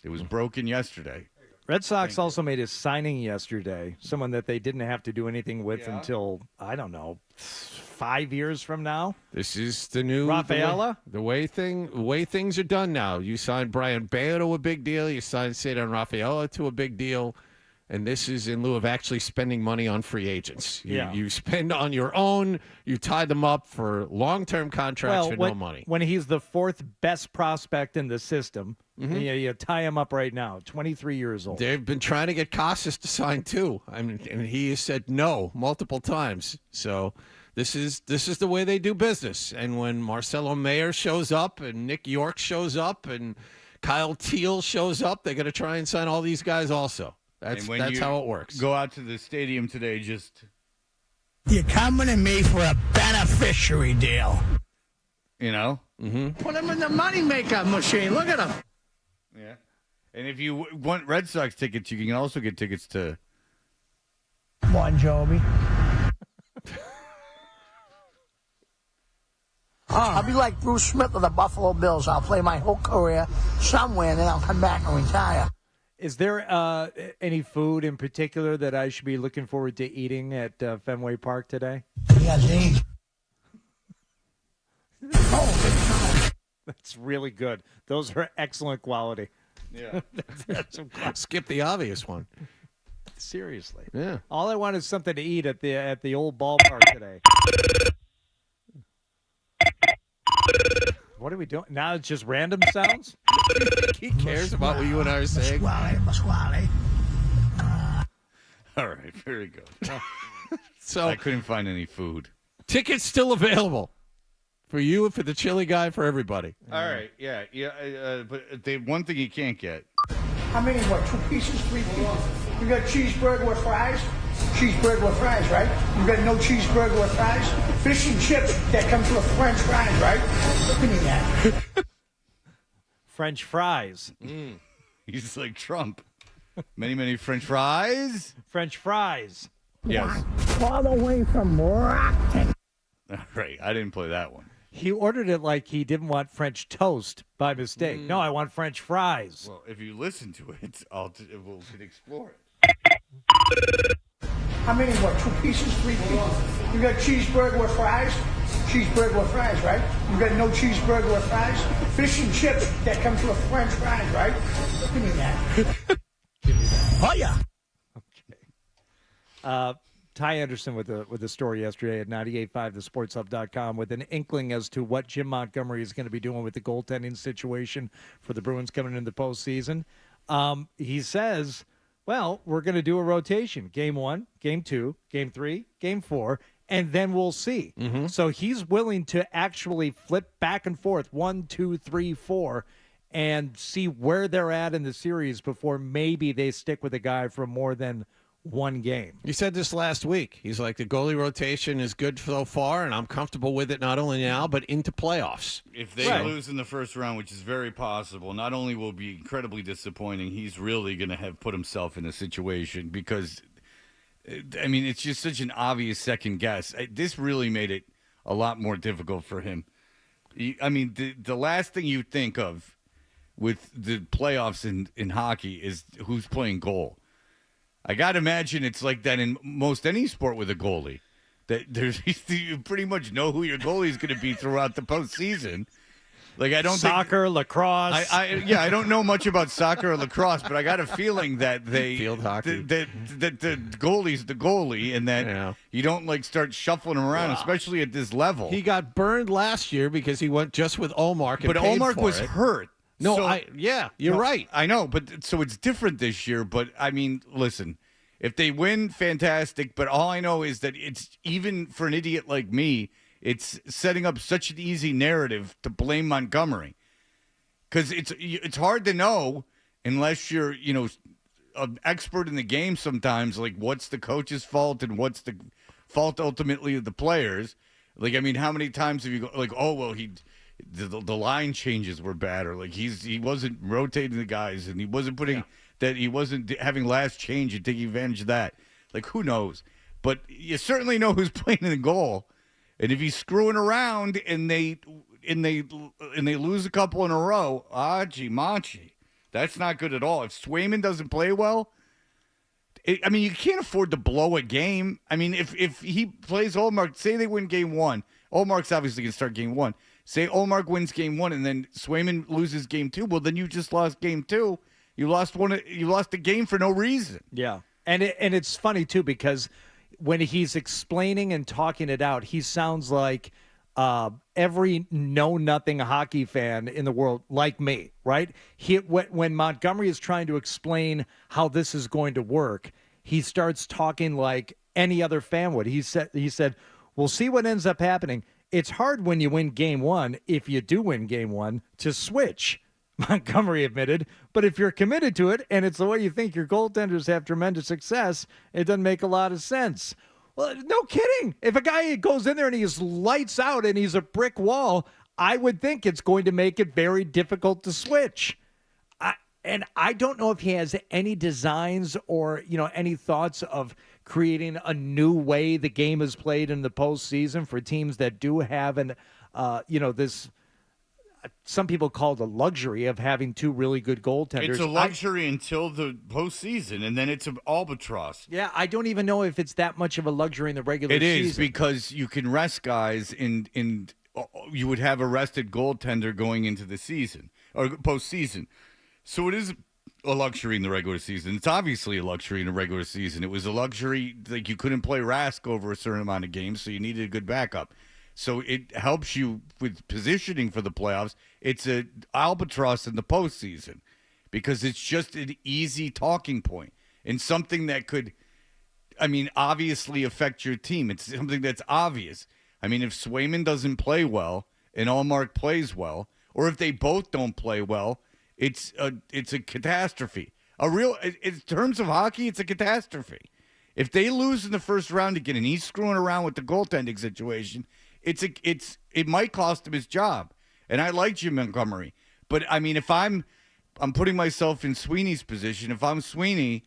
[SPEAKER 9] It was broken yesterday.
[SPEAKER 3] Red Sox also made a signing yesterday, someone that they didn't have to do anything with until, I don't know, 5 years from now.
[SPEAKER 1] This is the new
[SPEAKER 3] Rafaela.
[SPEAKER 1] The way things are done now. You signed Brian Bayo to a big deal. You signed Cedar Rafaela to a big deal. And this is in lieu of actually spending money on free agents. You spend on your own. You tie them up for long-term contracts for no money.
[SPEAKER 3] When he's the 4th best prospect in the system, you tie him up right now, 23 years old.
[SPEAKER 1] They've been trying to get Casas to sign too. And he has said no multiple times. So this is the way they do business. And when Marcelo Mayer shows up and Nick York shows up and Kyle Teal shows up, they're going to try and sign all these guys also. That's how it works.
[SPEAKER 9] Go out to the stadium today,
[SPEAKER 6] You're coming to me for a beneficiary deal.
[SPEAKER 1] Mm-hmm.
[SPEAKER 6] Put him in the moneymaker machine. Look at him.
[SPEAKER 9] Yeah. And if you want Red Sox tickets, you can also get tickets to
[SPEAKER 6] Bon Jovi. I'll be like Bruce Smith of the Buffalo Bills. I'll play my whole career somewhere, and then I'll come back and retire.
[SPEAKER 3] Is there any food in particular that I should be looking forward to eating at Fenway Park today?
[SPEAKER 6] Yeah, Dave.
[SPEAKER 3] That's really good. Those are excellent quality.
[SPEAKER 9] Yeah.
[SPEAKER 1] Skip the obvious one.
[SPEAKER 3] Seriously.
[SPEAKER 1] Yeah.
[SPEAKER 3] All I want is something to eat at the old ballpark today. What are we doing? Now it's just random sounds?
[SPEAKER 1] He cares about what you and I are saying.
[SPEAKER 6] Pasquale.
[SPEAKER 9] All right, very good.
[SPEAKER 1] So
[SPEAKER 9] I couldn't find any food.
[SPEAKER 1] Tickets still available for you, for the chili guy, for everybody.
[SPEAKER 9] All right, yeah. But one thing you can't get.
[SPEAKER 6] How many? What? 2 pieces? 3 pieces? You got cheeseburger with fries? Cheeseburger with fries, right? You got no cheeseburger with fries? Fish and chips that comes with French fries, right? Give me that.
[SPEAKER 3] French fries.
[SPEAKER 9] He's like Trump. Many French fries.
[SPEAKER 3] French fries.
[SPEAKER 9] Yes.
[SPEAKER 6] All the way from Rockton.
[SPEAKER 9] All right, I didn't play that one.
[SPEAKER 3] He ordered it like he didn't want French toast by mistake. No, I want French fries.
[SPEAKER 9] Well, if you listen to it, we'll explore it.
[SPEAKER 6] How many? What? 2 pieces? 3 pieces? You got cheeseburger with fries? Cheeseburger with fries, right? You got no cheeseburger with fries? Fish and chips that comes with French fries, right? Give me that. Oh yeah.
[SPEAKER 3] Ty Anderson with the story yesterday at 98.5thesportshub.com with an inkling as to what Jim Montgomery is going to be doing with the goaltending situation for the Bruins coming into the postseason. He says, well, we're going to do a rotation. Game 1, Game 2, Game 3, Game 4, and then we'll see.
[SPEAKER 1] Mm-hmm.
[SPEAKER 3] So he's willing to actually flip back and forth 1, 2, 3, 4 and see where they're at in the series before maybe they stick with a guy for more than one game.
[SPEAKER 1] You said this last week. He's like, the goalie rotation is good so far, and I'm comfortable with it not only now, but into playoffs.
[SPEAKER 9] If they lose in the first round, which is very possible, not only will it be incredibly disappointing, he's really going to have put himself in a situation because, I mean, it's just such an obvious second guess. This really made it a lot more difficult for him. I mean, the last thing you think of with the playoffs in hockey is who's playing goal. I got to imagine it's like that in most any sport with a goalie. That you pretty much know who your goalie is going to be throughout the postseason. Like I don't
[SPEAKER 3] soccer, lacrosse.
[SPEAKER 9] I don't know much about soccer or lacrosse, but I got a feeling that
[SPEAKER 1] field hockey
[SPEAKER 9] that the goalie's the goalie, and that you don't like start shuffling him around, especially at this level.
[SPEAKER 1] He got burned last year because he went just with Olmark, and
[SPEAKER 9] but
[SPEAKER 1] paid
[SPEAKER 9] Olmark
[SPEAKER 1] for
[SPEAKER 9] was
[SPEAKER 1] it.
[SPEAKER 9] hurt.
[SPEAKER 1] No,
[SPEAKER 9] so,
[SPEAKER 1] you're right.
[SPEAKER 9] I know, but so it's different this year. But I mean, listen, if they win, fantastic. But all I know is that it's even for an idiot like me, it's setting up such an easy narrative to blame Montgomery because it's hard to know unless you're an expert in the game. Sometimes, like what's the coach's fault and what's the fault ultimately of the players. Like I mean, how many times have you go like, oh well, the line changes were bad, or like he wasn't rotating the guys, and he wasn't putting that he wasn't having last change and taking advantage of that. Like who knows? But you certainly know who's playing in the goal, and if he's screwing around and they lose a couple in a row, machi, that's not good at all. If Swayman doesn't play well, I mean you can't afford to blow a game. I mean if he plays Olmark, say they win game 1, Olmark's obviously going to start game 1. Say Olmark wins game 1 and then Swayman loses game 2. Well, then you just lost game 2. You lost a game for no reason.
[SPEAKER 3] Yeah, and it's funny too because when he's explaining and talking it out, he sounds like every know-nothing hockey fan in the world, like me, right? When Montgomery is trying to explain how this is going to work, he starts talking like any other fan would. He said, "We'll see what ends up happening. It's hard when you win game 1, if you do win game 1, to switch," Montgomery admitted. "But if you're committed to it and it's the way you think your goaltenders have tremendous success, it doesn't make a lot of sense." Well, no kidding. If a guy goes in there and he's lights out and he's a brick wall, I would think it's going to make it very difficult to switch. And I don't know if he has any designs or, any thoughts of creating a new way the game is played in the postseason for teams that do have this, some people call it a luxury of having two really good goaltenders.
[SPEAKER 9] It's a luxury until the postseason, and then it's an albatross.
[SPEAKER 3] Yeah, I don't even know if it's that much of a luxury in the regular season.
[SPEAKER 9] It is because you can rest guys, and you would have a rested goaltender going into the season or postseason. So it is a luxury in the regular season. It's obviously a luxury in the regular season. It was a luxury, like you couldn't play Rask over a certain amount of games, so you needed a good backup. So it helps you with positioning for the playoffs. It's an albatross in the postseason because it's just an easy talking point and something that could, obviously affect your team. It's something that's obvious. If Swayman doesn't play well and Allmark plays well, or if they both don't play well, it's a catastrophe. In terms of hockey, it's a catastrophe. If they lose in the first round again and he's screwing around with the goaltending situation, it might cost him his job. And I like Jim Montgomery, but if I'm putting myself in Sweeney's position, if I'm Sweeney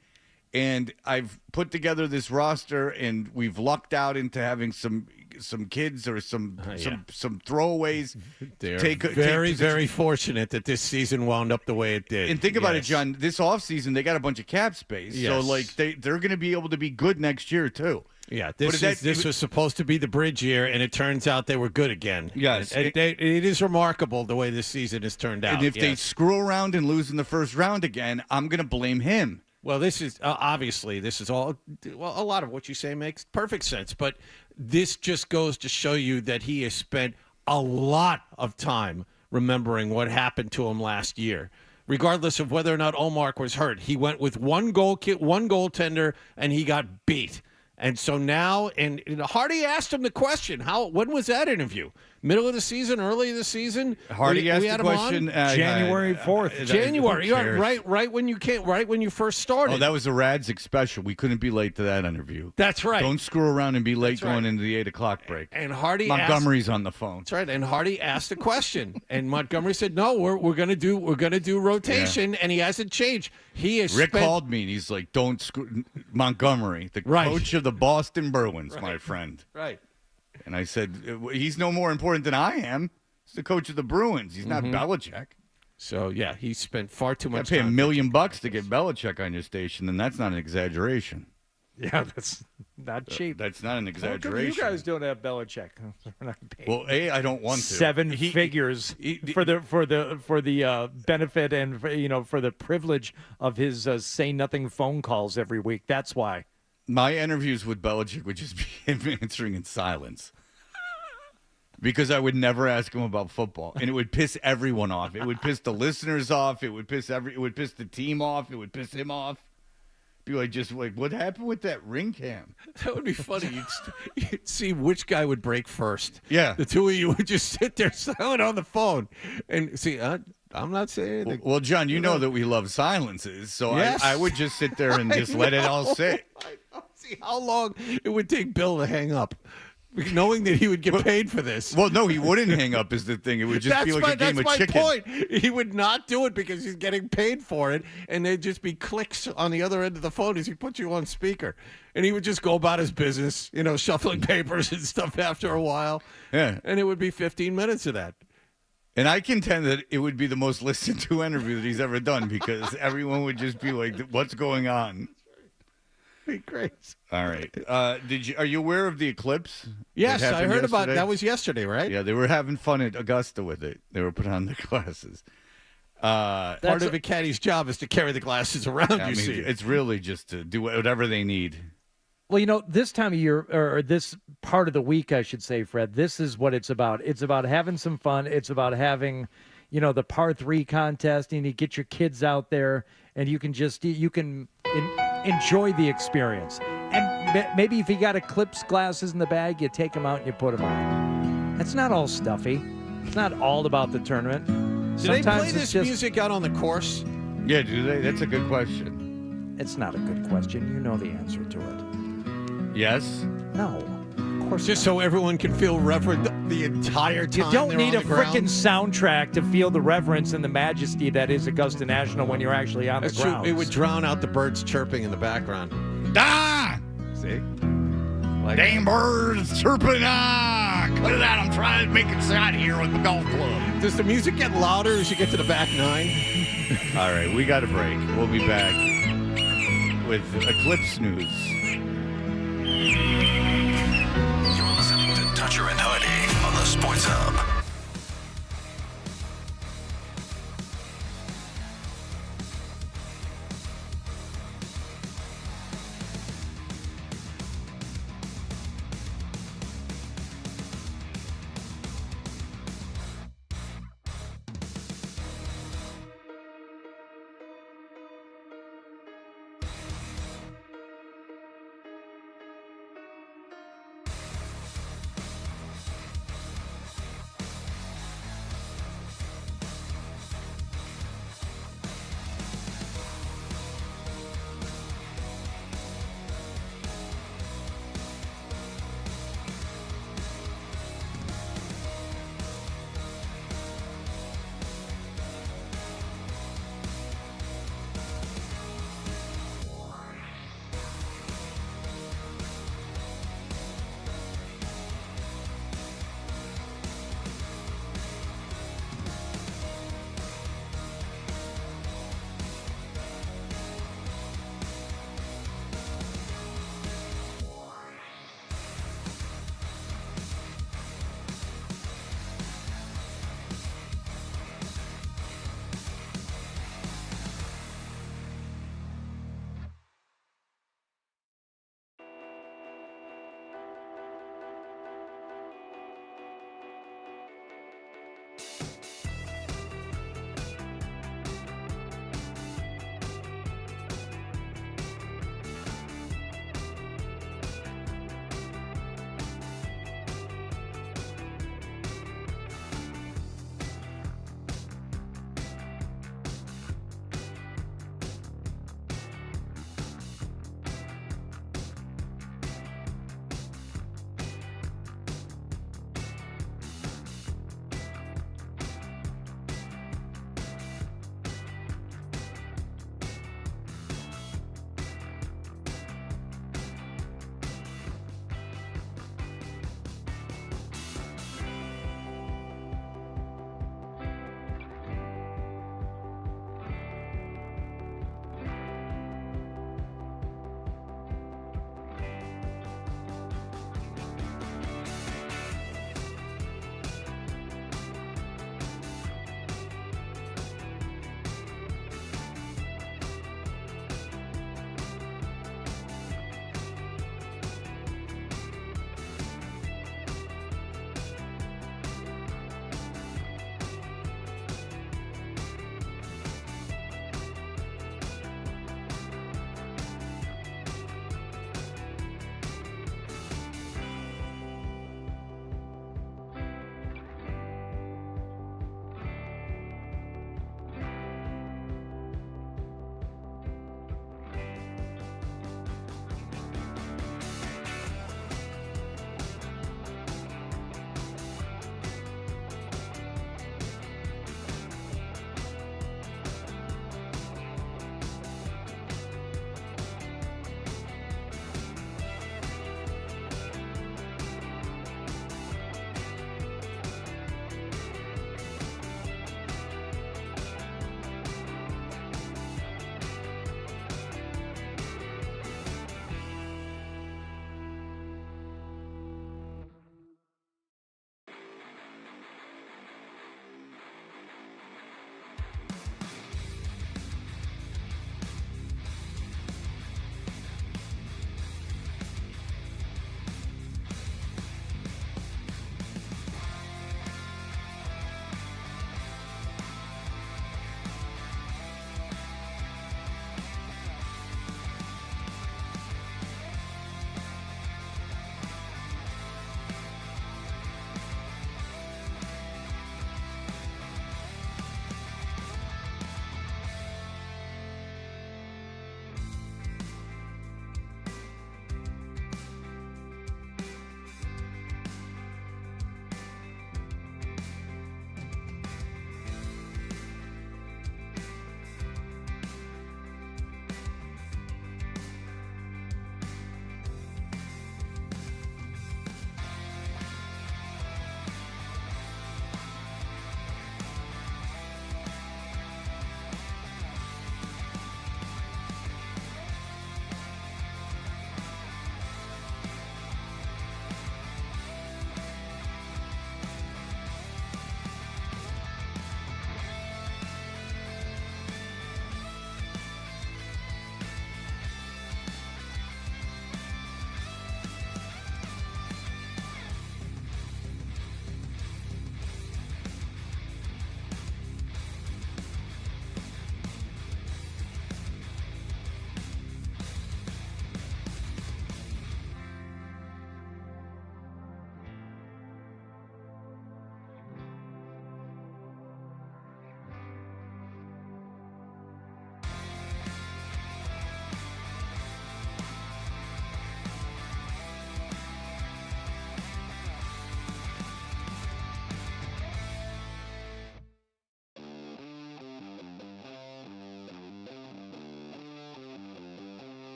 [SPEAKER 9] and I've put together this roster and we've lucked out into having some some kids or some throwaways.
[SPEAKER 1] They're very fortunate that this season wound up the way it did.
[SPEAKER 9] And think about it, John. This offseason, they got a bunch of cap space, so
[SPEAKER 1] Yes.
[SPEAKER 9] they're going to be able to be good next year too.
[SPEAKER 1] Yeah, this was supposed to be the bridge year, and it turns out they were good again.
[SPEAKER 9] Yes.
[SPEAKER 1] And it is remarkable the way this season has turned out.
[SPEAKER 9] And if they screw around and lose in the first round again, I'm going to blame him.
[SPEAKER 1] Well, this is obviously all. Well, a lot of what you say makes perfect sense, but this just goes to show you that he has spent a lot of time remembering what happened to him last year. Regardless of whether or not Omar was hurt, he went with one goaltender, and he got beat. And so now, and Hardy asked him the question, when was that interview? Middle of the season, early of the season?
[SPEAKER 9] Hardy asked the question.
[SPEAKER 3] January 4th.
[SPEAKER 1] January, right when you first started.
[SPEAKER 9] Oh, that was a Radzik special. We couldn't be late to that interview.
[SPEAKER 1] That's right.
[SPEAKER 9] Don't screw around and be late going into the 8 o'clock break.
[SPEAKER 1] And Hardy
[SPEAKER 9] Montgomery's on the phone.
[SPEAKER 1] That's right. And Hardy asked the question, and Montgomery said, "No, we're gonna do rotation," and he hasn't changed.
[SPEAKER 9] Rick called me and he's like, "Don't screw Montgomery, the coach of the Boston Bruins, my friend."
[SPEAKER 1] Right.
[SPEAKER 9] And I said, "He's no more important than I am. He's the coach of the Bruins. He's not Belichick."
[SPEAKER 1] So yeah, he spent far too much.
[SPEAKER 9] I pay
[SPEAKER 1] time
[SPEAKER 9] $1 million to get Belichick on your station, and that's not an exaggeration.
[SPEAKER 3] Yeah, that's not cheap.
[SPEAKER 9] That's not an exaggeration.
[SPEAKER 3] How come you guys don't have Belichick? We're not paying
[SPEAKER 9] Well, I don't want to.
[SPEAKER 3] 7 figures for the benefit and for the privilege of his say nothing phone calls every week. That's why.
[SPEAKER 9] My interviews with Belichick would just be him answering in silence. Because I would never ask him about football, and it would piss everyone off. It would piss the listeners off. It would piss the team off. It would piss him off. Be like, what happened with that ring cam?
[SPEAKER 1] That would be funny. You'd see which guy would break first.
[SPEAKER 9] Yeah,
[SPEAKER 1] the two of you would just sit there silent on the phone and see. I'm not saying anything.
[SPEAKER 9] Well, John, you know that we love silences, so
[SPEAKER 1] yes.
[SPEAKER 9] I would just sit there and just let it all sit.
[SPEAKER 1] I see how long it would take Bill to hang up. Knowing that he would get paid for this.
[SPEAKER 9] Well, no, he wouldn't hang up is the thing. It would just be like a game of chicken.
[SPEAKER 1] That's my point. He would not do it because he's getting paid for it, and there'd just be clicks on the other end of the phone as he put you on speaker. And he would just go about his business, shuffling papers and stuff after a while.
[SPEAKER 9] Yeah.
[SPEAKER 1] And it would be 15 minutes of that.
[SPEAKER 9] And I contend that it would be the most listened to interview that he's ever done because everyone would just be like, what's going on?
[SPEAKER 1] Great.
[SPEAKER 9] All right. Are you aware of the Eclipse?
[SPEAKER 1] Yes, I heard about
[SPEAKER 9] yesterday?
[SPEAKER 1] that. Was yesterday, right?
[SPEAKER 9] Yeah, they were having fun at Augusta with it. They were putting on the glasses.
[SPEAKER 1] Part of a caddy's job is to carry the glasses around. See,
[SPEAKER 9] it's really just to do whatever they need.
[SPEAKER 3] Well, this time of year, or this part of the week, I should say, Fred, this is what it's about. It's about having some fun. It's about having, the par 3 contest, and you get your kids out there, and you can enjoy the experience. And maybe if you got Eclipse glasses in the bag, you take them out and you put them on. It's not all stuffy. It's not all about the tournament.
[SPEAKER 1] Do they play this music out on the course?
[SPEAKER 9] Yeah, do they? That's a good question.
[SPEAKER 3] It's not a good question. You know the answer to it.
[SPEAKER 9] Yes?
[SPEAKER 3] No. Of course
[SPEAKER 1] Just
[SPEAKER 3] not.
[SPEAKER 1] so everyone can feel reverent the entire time.
[SPEAKER 3] You don't need a freaking soundtrack to feel the reverence and the majesty that is Augusta National when you're actually on the ground.
[SPEAKER 1] It would drown out the birds chirping in the background.
[SPEAKER 9] Ah!
[SPEAKER 1] See?
[SPEAKER 9] Dang birds chirping. Ah! Cut it out. I'm trying to make it sound here with the golf club.
[SPEAKER 1] Does the music get louder as you get to the back 9?
[SPEAKER 9] All right, we got a break. We'll be back with Eclipse News.
[SPEAKER 5] You're listening to Toucher and Hardy on the Sports Hub.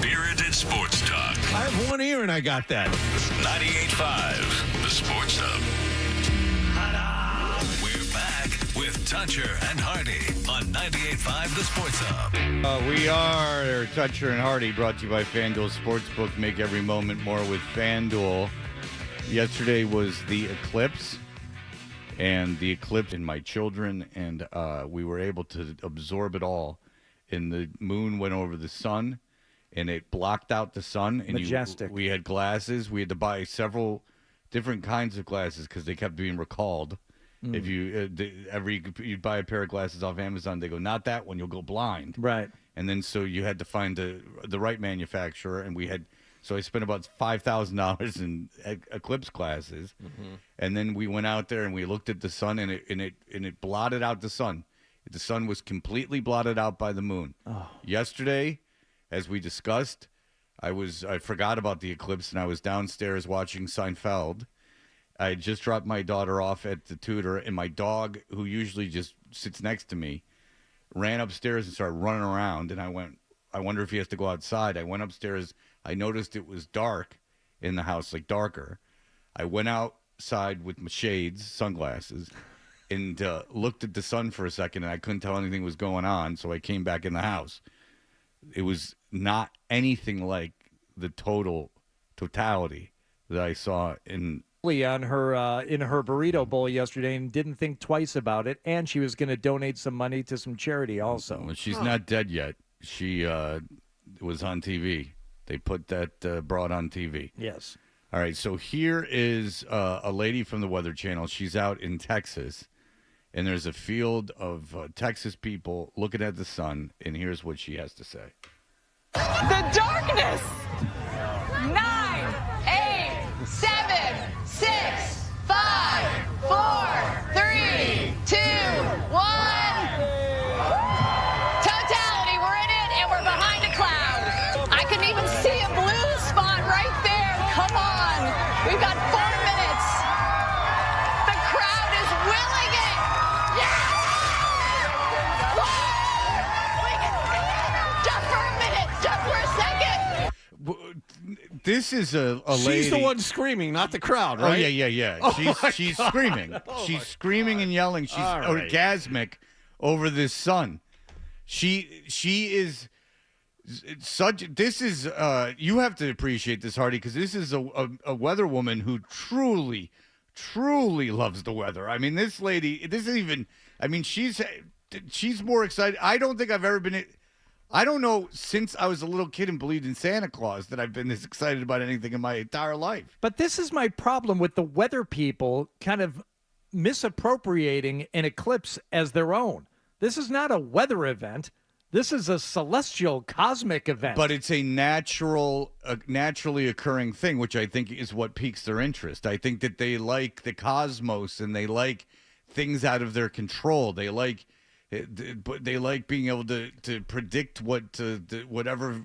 [SPEAKER 5] Spirited Sports Talk.
[SPEAKER 1] I have one ear and I got that.
[SPEAKER 5] 98.5, the Sports Hub. We're back with Toucher and Hardy on 98.5, the Sports Hub.
[SPEAKER 9] We are Toucher and Hardy, brought to you by FanDuel Sportsbook. Make every moment more with FanDuel. Yesterday was the Eclipse, and the eclipse in my children, and we were able to absorb it all. And the moon went over the sun, and it blocked out the sun. And
[SPEAKER 3] Majestic.
[SPEAKER 9] we had glasses. We had to buy several different kinds of glasses because they kept being recalled. If you you buy a pair of glasses off Amazon, they go, not that one, you'll go blind.
[SPEAKER 3] Right.
[SPEAKER 9] And then so you had to find the right manufacturer, and so I spent about $5,000 in Eclipse glasses, and then we went out there and we looked at the sun, and it blotted out the sun. The sun was completely blotted out by the moon.
[SPEAKER 3] Oh.
[SPEAKER 9] Yesterday, as we discussed, I forgot about the eclipse, and I was downstairs watching Seinfeld. I had just dropped my daughter off at the tutor, and my dog, who usually just sits next to me, ran upstairs and started running around. And I went, I wonder if he has to go outside. I went upstairs. I noticed it was dark in the house, like darker. I went outside with my shades, sunglasses, and looked at the sun for a second, and I couldn't tell anything was going on, so I came back in the house. It was not anything like the totality that I saw
[SPEAKER 3] on her in her burrito bowl yesterday, and didn't think twice about it, and she was going to donate some money to some charity also.
[SPEAKER 9] Well, she's not dead yet. She was on TV. They put that broad on TV.
[SPEAKER 3] Yes.
[SPEAKER 9] All right, so here is a lady from the Weather Channel. She's out in Texas, and there's a field of Texas people looking at the sun, and here's what she has to say.
[SPEAKER 12] The darkness. 9, 8, 7, 6, 5, 4, 3, 2, 1. Totality, we're in it, and we're behind a cloud. I can even see a blue spot right there. Come on. We've got 4 minutes. The crowd is willing it. Yes! We can see it. Just for a minute. Just for a second.
[SPEAKER 9] This is a lady.
[SPEAKER 1] She's the one screaming, not the crowd, right?
[SPEAKER 9] Oh, yeah.
[SPEAKER 1] Oh
[SPEAKER 9] she's screaming. She's screaming and yelling. She's orgasmic over this sun. She is such. This is you have to appreciate this, Hardy, because this is a weather woman who truly loves the weather. I mean, this lady. This is even. I mean, she's more excited. I don't think I've ever been. I don't know since I was a little kid and believed in Santa Claus that I've been this excited about anything in my entire life.
[SPEAKER 3] But this is my problem with the weather people kind of misappropriating an eclipse as their own. This is not a weather event. This is a celestial cosmic event.
[SPEAKER 9] But it's a naturally occurring thing, which I think is what piques their interest. I think that they like the cosmos and they like things out of their control. They like being able to predict whatever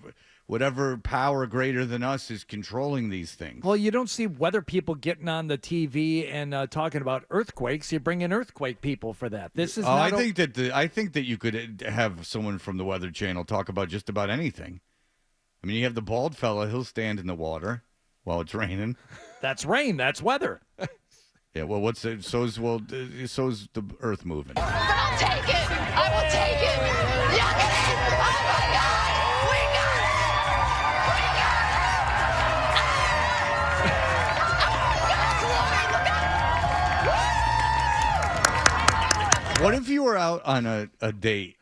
[SPEAKER 9] power greater than us is controlling these things.
[SPEAKER 3] Well, you don't see weather people getting on the TV and talking about earthquakes. You bring in earthquake people for that. This is.
[SPEAKER 9] I think that you could have someone from the Weather Channel talk about just about anything. I mean, you have the bald fella; he'll stand in the water while it's raining.
[SPEAKER 3] That's rain. That's weather.
[SPEAKER 9] Yeah. Well, so's the earth moving.
[SPEAKER 12] But I'll take it. I will take it. Look at it. Oh, my God. We got it. We got it. Oh, my gosh, Lori, look at it.
[SPEAKER 9] What if you were out on a date?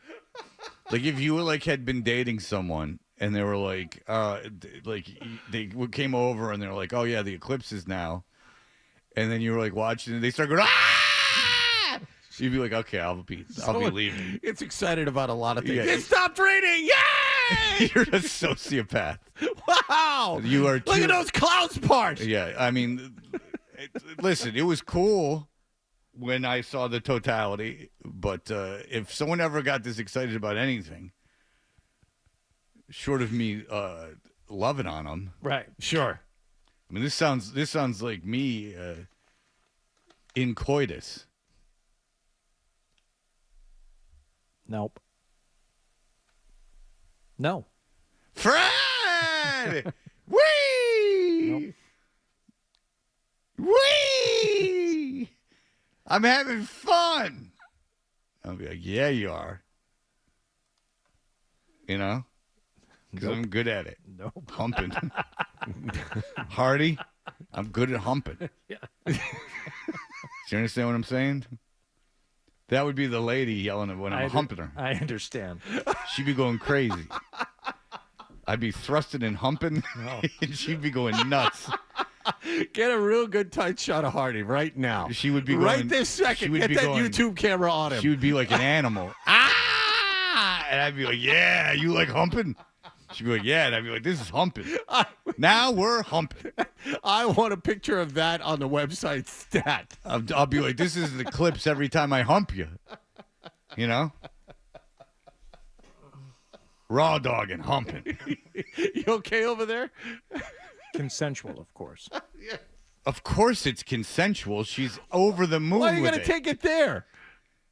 [SPEAKER 9] Like if you had been dating someone and they were they came over and they're like, oh yeah, the eclipse is now. And then you were watching and they start going, ah! You'd be like, okay, I'll be leaving.
[SPEAKER 1] It's excited about a lot of things.
[SPEAKER 9] Yeah.
[SPEAKER 1] It stopped raining! Yay!
[SPEAKER 9] You're a sociopath.
[SPEAKER 1] Wow!
[SPEAKER 9] You are.
[SPEAKER 1] Look at those clouds part.
[SPEAKER 9] Yeah, I mean, listen, it was cool when I saw the totality, but if someone ever got this excited about anything, short of me loving on them,
[SPEAKER 3] right? Sure.
[SPEAKER 9] I mean, this sounds like me in coitus.
[SPEAKER 3] Nope. No.
[SPEAKER 9] Friends! God! Whee! Whee! I'm having fun. I'll be like, yeah, you are. You know? Because I'm good at it.
[SPEAKER 3] Nope.
[SPEAKER 9] Humping. Hardy, I'm good at humping.
[SPEAKER 3] Yeah.
[SPEAKER 9] Do you understand what I'm saying? That would be the lady yelling at when I'm humping her.
[SPEAKER 3] I understand.
[SPEAKER 9] She'd be going crazy. I'd be thrusting and humping, and she'd be going nuts.
[SPEAKER 1] Get a real good tight shot of Hardy right now.
[SPEAKER 9] She would be going,
[SPEAKER 1] right this second. Get that YouTube camera on him.
[SPEAKER 9] She would be like an animal. And I'd be like, yeah, you like humping? She'd be like, yeah. And I'd be like, this is humping. Now we're humping.
[SPEAKER 1] I want a picture of that on the website stat.
[SPEAKER 9] I'll be like, this is the Eclipse every time I hump you. You know? Raw dog and humping.
[SPEAKER 1] You okay over there?
[SPEAKER 3] Consensual, of course.
[SPEAKER 1] Yeah.
[SPEAKER 9] Of course it's consensual. She's over the moon.
[SPEAKER 1] Why are you
[SPEAKER 9] going
[SPEAKER 1] to take it there?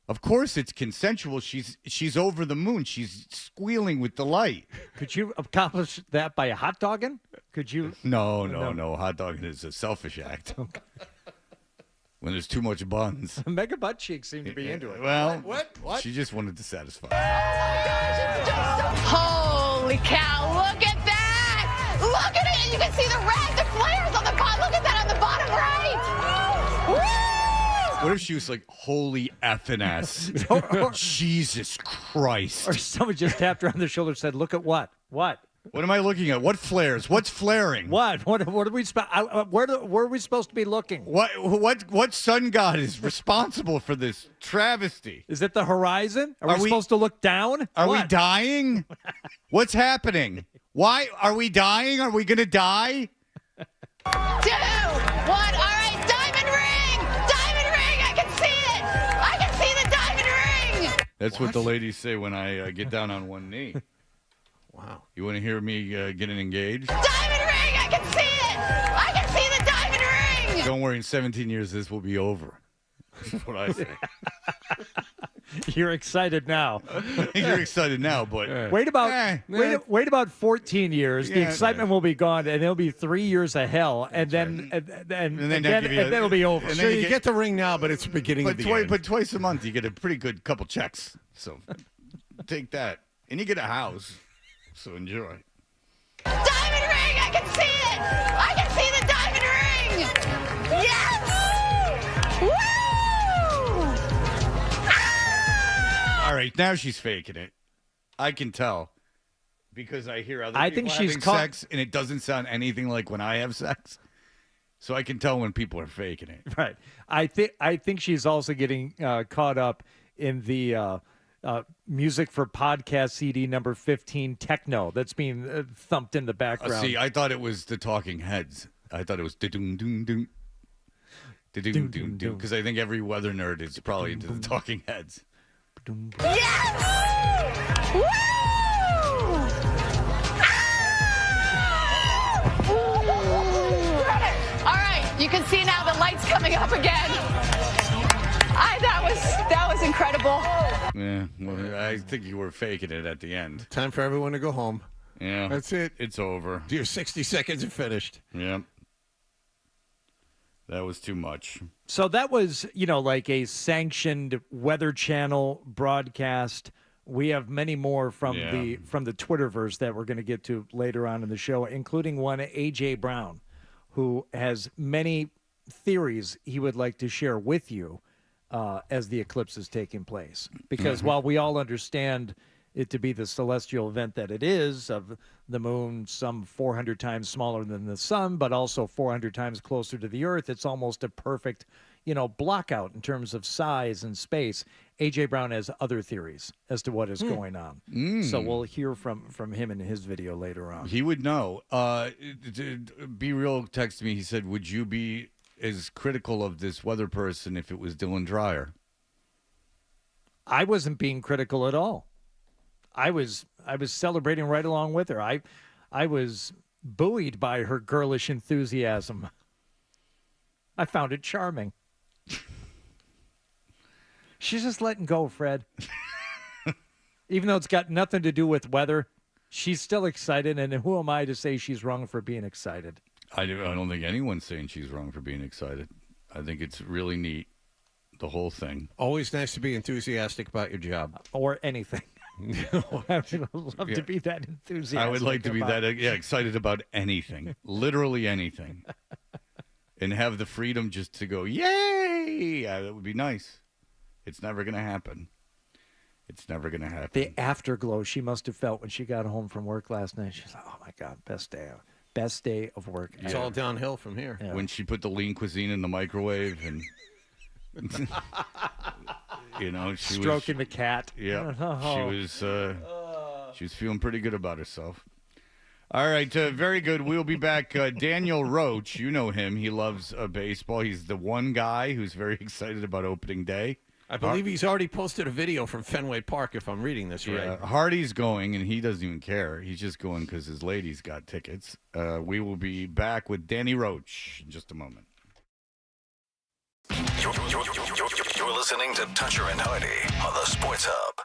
[SPEAKER 9] Of course it's consensual. She's over the moon. She's squealing with delight.
[SPEAKER 3] Could you accomplish that by hot dogging? Could you?
[SPEAKER 9] No. Hot dogging is a selfish act. Okay. When there's too much buns.
[SPEAKER 3] Mega butt cheeks seem to be into it.
[SPEAKER 9] Well,
[SPEAKER 1] what?
[SPEAKER 9] She just wanted to satisfy.
[SPEAKER 12] Holy cow, look at that! Look at it! You can see the red, the flares on the bottom. Look at that on the bottom right! Woo!
[SPEAKER 9] What if she was like, holy effing S? Jesus Christ.
[SPEAKER 3] Or someone just tapped her on the shoulder and said, look at what? What?
[SPEAKER 9] What am I looking at? What flares? What's flaring?
[SPEAKER 3] What are we where are we supposed to be looking?
[SPEAKER 9] What sun god is responsible for this travesty?
[SPEAKER 3] Is it the horizon? Are we supposed to look down?
[SPEAKER 9] Are we dying? What's happening? Why are we dying? Are we going to die?
[SPEAKER 12] 2, 1. All right, diamond ring! Diamond ring! I can see it! I can see the diamond ring!
[SPEAKER 9] That's what the ladies say when I get down on one knee.
[SPEAKER 1] Wow.
[SPEAKER 9] You want to hear me getting engaged?
[SPEAKER 12] Diamond ring! I can see it! I can see the diamond ring!
[SPEAKER 9] Don't worry, in 17 years this will be over. That's what I say.
[SPEAKER 3] You're excited now.
[SPEAKER 9] You're excited now, but
[SPEAKER 3] wait about 14 years. The excitement will be gone, and it'll be 3 years of hell, and then it'll be over.
[SPEAKER 1] And then you get the ring now, but it's the beginning of the end.
[SPEAKER 9] But twice a month you get a pretty good couple checks. So take that, and you get a house. So enjoy.
[SPEAKER 12] Diamond ring! I can see it! I can see the diamond ring! Yes! Woo! Ah!
[SPEAKER 9] All right, now she's faking it. I can tell because I hear other people having sex, and it doesn't sound anything like when I have sex. So I can tell when people are faking it.
[SPEAKER 3] Right. I think she's also getting caught up in the music for podcast CD number 15 techno that's being thumped in the background.
[SPEAKER 9] See, I thought it was the Talking Heads. I thought it was da-doom-doom-doom. Da-doom-doom-doom. Because I think every weather nerd is probably into the Talking Heads.
[SPEAKER 12] Yes! Woo! All right, you can see now the lights coming up again. That was incredible.
[SPEAKER 9] Yeah, well, I think you were faking it at the end.
[SPEAKER 1] Time for everyone to go home.
[SPEAKER 9] Yeah.
[SPEAKER 1] That's it.
[SPEAKER 9] It's over.
[SPEAKER 1] Your 60 seconds are finished.
[SPEAKER 9] Yep. That was too much.
[SPEAKER 3] So that was, like a sanctioned Weather Channel broadcast. We have many more from the Twitterverse that we're going to get to later on in the show, including one AJ Brown, who has many theories he would like to share with you as the eclipse is taking place. Because while we all understand it to be the celestial event that it is, of the moon some 400 times smaller than the sun, but also 400 times closer to the earth, it's almost a perfect, block out in terms of size and space. AJ Brown has other theories as to what is going on. So we'll hear from him in his video later on.
[SPEAKER 9] He would know. Be Real texted me. He said, would you be as critical of this weather person if it was Dylan Dreyer?
[SPEAKER 3] I wasn't being critical at all. I was celebrating right along with her. I was buoyed by her girlish enthusiasm. I found it charming. She's just letting go, Fred. Even though it's got nothing to do with weather, She's still excited, and who am I to say she's wrong for being excited?
[SPEAKER 9] I don't think anyone's saying she's wrong for being excited. I think it's really neat, the whole thing.
[SPEAKER 1] Always nice to be enthusiastic about your job.
[SPEAKER 3] Or anything. I would love to be that enthusiastic.
[SPEAKER 9] I would like to be excited about anything, literally anything, and have the freedom just to go, yay! That would be nice. It's never going to happen. It's never going to happen.
[SPEAKER 3] The afterglow she must have felt when she got home from work last night. She's like, oh, my God, best day of work.
[SPEAKER 1] It's all downhill from here.
[SPEAKER 3] Yeah.
[SPEAKER 9] When she put the lean cuisine in the microwave and... You know, she
[SPEAKER 3] stroking the cat.
[SPEAKER 9] Yeah, she was feeling pretty good about herself. All right, very good. We'll be back. Daniel Roche, you know him. He loves baseball. He's the one guy who's very excited about opening day.
[SPEAKER 1] I believe he's already posted a video from Fenway Park, if I'm reading this right.
[SPEAKER 9] Yeah, Hardy's going, and he doesn't even care. He's just going because his lady's got tickets. We will be back with Danny Roche in just a moment.
[SPEAKER 5] You're listening to Toucher and Hardy on the Sports Hub.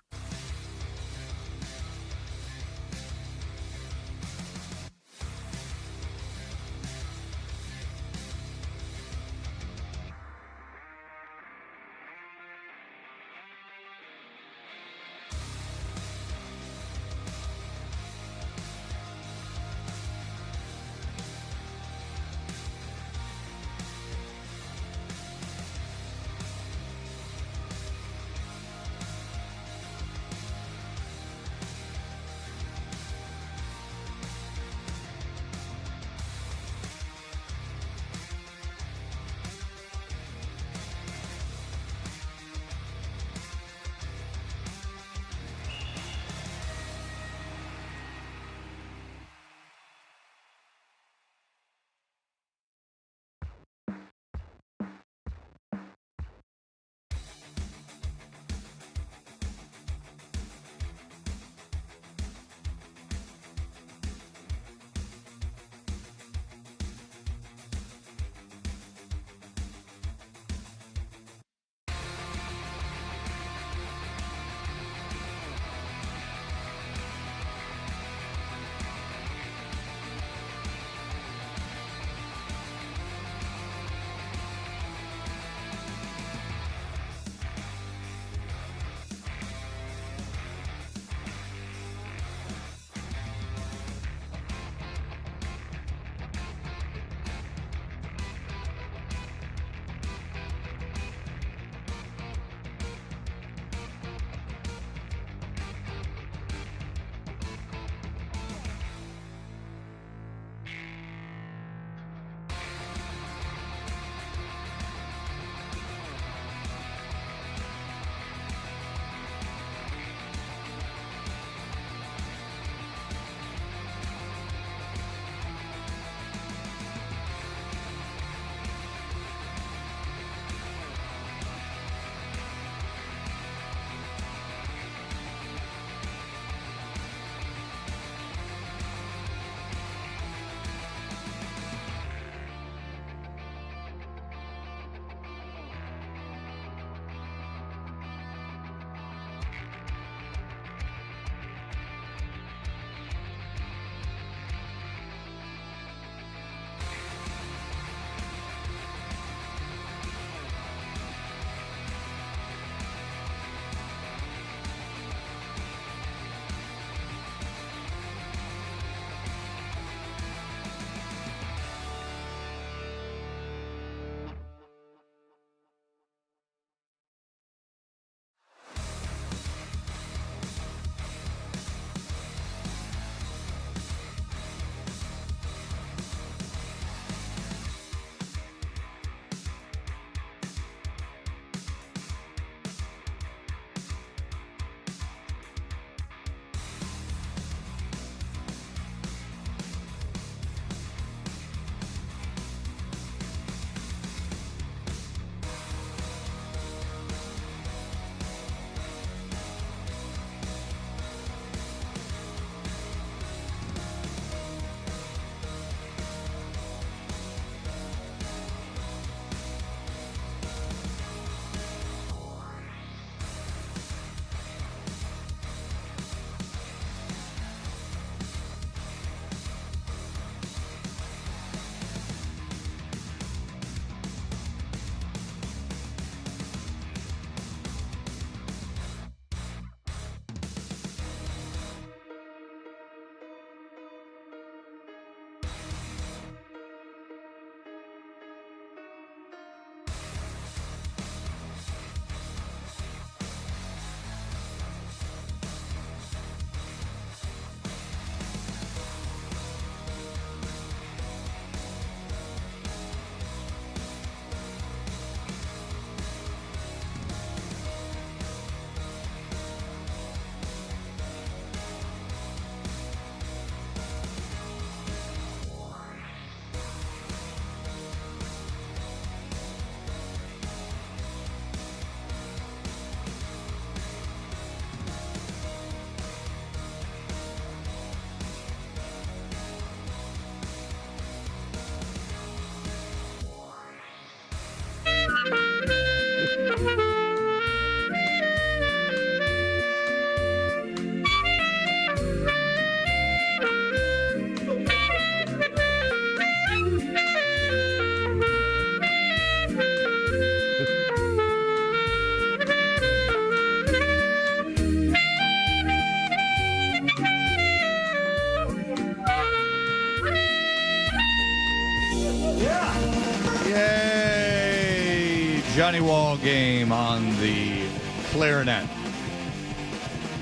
[SPEAKER 9] Johnny Wall game on the clarinet,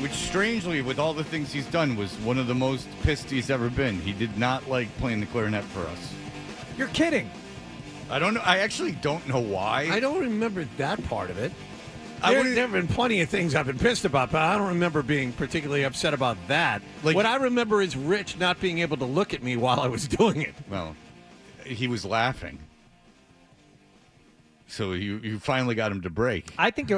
[SPEAKER 9] which strangely, with all the things he's done, was one of the most pissed he's ever been. He did not like playing the clarinet for us.
[SPEAKER 3] You're kidding.
[SPEAKER 9] I don't know. I actually don't know why.
[SPEAKER 1] I don't remember that part of it. There have been plenty of things I've been pissed about, but I don't remember being particularly upset about that.
[SPEAKER 9] Like,
[SPEAKER 1] what I remember is Rich not being able to look at me while I was doing it.
[SPEAKER 9] Well, he was laughing. So you finally got him to break.
[SPEAKER 3] I think,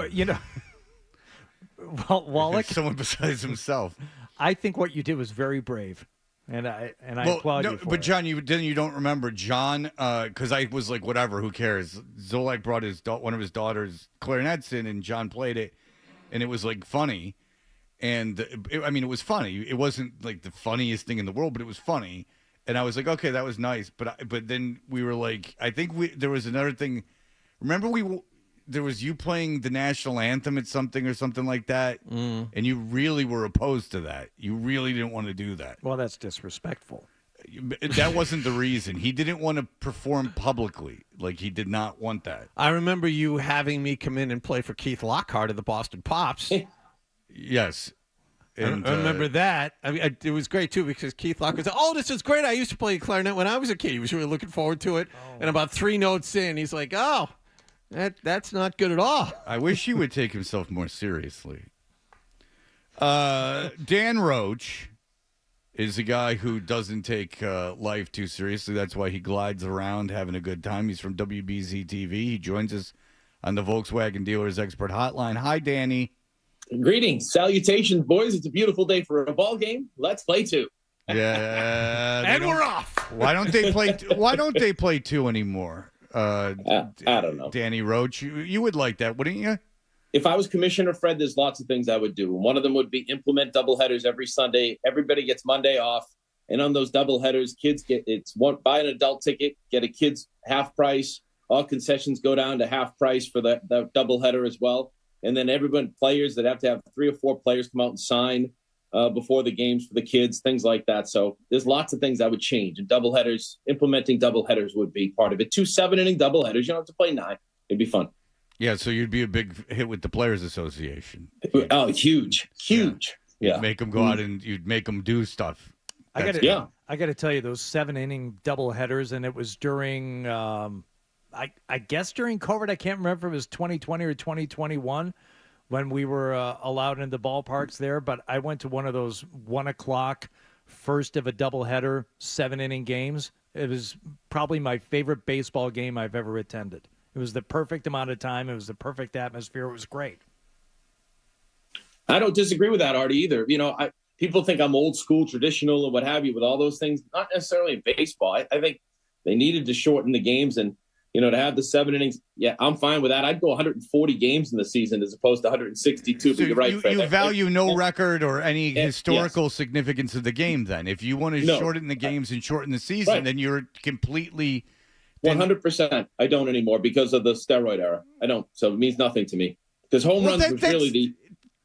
[SPEAKER 3] Wallach.
[SPEAKER 9] Someone besides himself.
[SPEAKER 3] I think what you did was very brave. And I applaud you for
[SPEAKER 9] but
[SPEAKER 3] it.
[SPEAKER 9] John, you don't remember John, because I was like, whatever, who cares? Zolak brought one of his daughter's clarinets in, and John played it, and it was like funny, and it was funny. It wasn't like the funniest thing in the world, but it was funny, and I was like, okay, that was nice. But then we were like, I think there was another thing. Remember there was you playing the national anthem at something or something like that, and you really were opposed to that. You really didn't want to do that.
[SPEAKER 3] Well, that's disrespectful.
[SPEAKER 9] That wasn't the reason. He didn't want to perform publicly. Like, he did not want that.
[SPEAKER 1] I remember you having me come in and play for Keith Lockhart of the Boston Pops.
[SPEAKER 9] Yes.
[SPEAKER 1] And, I remember that. I mean, it was great, too, because Keith Lockhart said, oh, this is great. I used to play clarinet when I was a kid. He was really looking forward to it. And about 3 notes in, he's like, oh, that's not good at all.
[SPEAKER 9] I wish he would take himself more seriously. Dan Roche is a guy who doesn't take life too seriously. That's why he glides around having a good time. He's from WBZ TV. He joins us on the Volkswagen Dealers Expert Hotline. Hi, Danny.
[SPEAKER 13] Greetings. Salutations, boys. It's a beautiful day for a ball game. Let's play 2.
[SPEAKER 9] Yeah.
[SPEAKER 1] And we're off.
[SPEAKER 9] Why don't they play 2 anymore?
[SPEAKER 13] I don't know.
[SPEAKER 9] Danny Roche, you would like that, wouldn't you?
[SPEAKER 13] If I was Commissioner Fred, there's lots of things I would do. One of them would be implement doubleheaders every Sunday. Everybody gets Monday off. And on those doubleheaders, kids buy an adult ticket, get a kid's half price. All concessions go down to half price for the doubleheader as well. And then players that have to have 3 or 4 players come out and sign before the games for the kids, things like that. So there's lots of things I would change. And implementing doubleheaders would be part of it. 2 7-inning doubleheaders. You don't have to play 9. It'd be fun.
[SPEAKER 9] Yeah, so you'd be a big hit with the Players Association.
[SPEAKER 13] Oh, huge. Yeah.
[SPEAKER 9] You'd make them go out and you'd make them do stuff.
[SPEAKER 3] I got to tell you, those 7-inning doubleheaders, and it was during, I guess during COVID. I can't remember if it was 2020 or 2021 when we were allowed in the ballparks there. But I went to one of those 1 o'clock first of a doubleheader 7-inning games. It was probably my favorite baseball game I've ever attended. It was the perfect amount of time. It was the perfect atmosphere. It was great.
[SPEAKER 13] I don't disagree with that, Artie, either. People think I'm old school, traditional, or what have you with all those things. Not necessarily in baseball. I think they needed to shorten the games and, to have the 7 innings. Yeah, I'm fine with that. I'd go 140 games in the season as opposed to 162.
[SPEAKER 9] So
[SPEAKER 13] you're right, Fred.
[SPEAKER 9] You value no record or any historical significance of the game then. If you want to shorten the games and shorten the season, then you're completely...
[SPEAKER 13] 100%. I don't anymore because of the steroid era. I don't. So it means nothing to me. Because home runs was really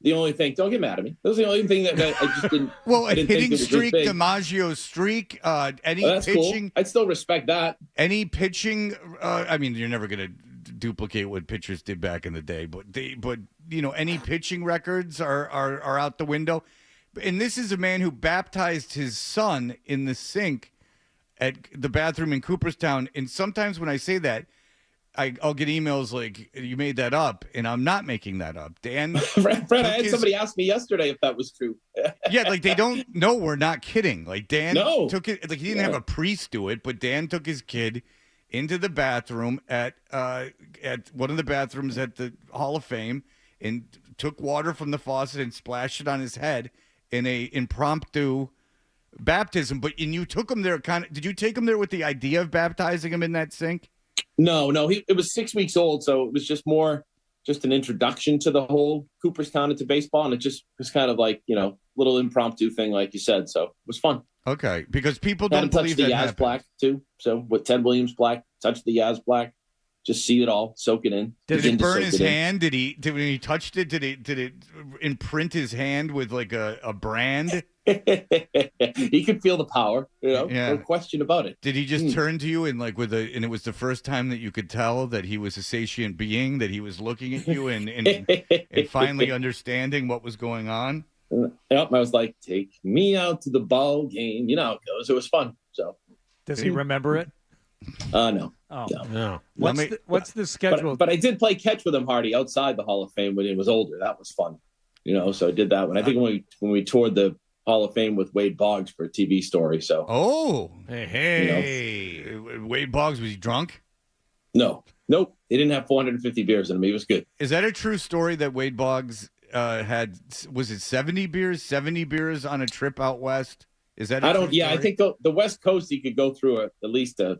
[SPEAKER 13] the only thing. Don't get mad at me. That was the only thing that I just didn't.
[SPEAKER 9] Well,
[SPEAKER 13] a
[SPEAKER 9] hitting streak, DiMaggio's streak, any
[SPEAKER 13] that's
[SPEAKER 9] pitching.
[SPEAKER 13] Cool. I'd still respect that.
[SPEAKER 9] Any pitching. You're never going to duplicate what pitchers did back in the day, but any pitching records are out the window. And this is a man who baptized his son in the sink at the bathroom in Cooperstown. And sometimes when I say that, I'll get emails like, you made that up, and I'm not making that up. Dan,
[SPEAKER 13] Fred, I had somebody ask me yesterday if that was true.
[SPEAKER 9] Yeah, like they don't know we're not kidding. Like Dan took it, like he didn't have a priest do it, but Dan took his kid into the bathroom at one of the bathrooms at the Hall of Fame and took water from the faucet and splashed it on his head in a impromptu baptism. And you took him there did you take him there with the idea of baptizing him in that sink?
[SPEAKER 13] No, it was 6 weeks old, so it was just an introduction to the whole Cooperstown into baseball, and it just was kind of like, little impromptu thing, like you said, so it was fun.
[SPEAKER 9] Okay, because people don't believe that
[SPEAKER 13] touch the Yaz Black too, so with Ted Williams Black, touch the Yaz Black, just see it all, soak it in.
[SPEAKER 9] Did it burn his hand? Did when he touched it, did it imprint his hand with like a brand?
[SPEAKER 13] He could feel the power, no question about it.
[SPEAKER 9] Did he just turn to you and and it was the first time that you could tell that he was a sentient being, that he was looking at you and finally understanding what was going on?
[SPEAKER 13] Yep, I was like, take me out to the ball game. You know how it goes. It was fun. So,
[SPEAKER 3] does he remember it?
[SPEAKER 13] No.
[SPEAKER 3] Oh,
[SPEAKER 1] no.
[SPEAKER 3] What's the schedule?
[SPEAKER 13] But I did play catch with him, Hardy, outside the Hall of Fame when he was older. That was fun. So I did that one. I think when we toured the Hall of Fame with Wade Boggs for a TV story. So,
[SPEAKER 9] hey, Wade Boggs, was he drunk?
[SPEAKER 13] Nope. He didn't have 450 beers in him. He was good.
[SPEAKER 9] Is that a true story that Wade Boggs had? Was it 70 beers on a trip out west? Is that?
[SPEAKER 13] I think the West Coast he could go through at least a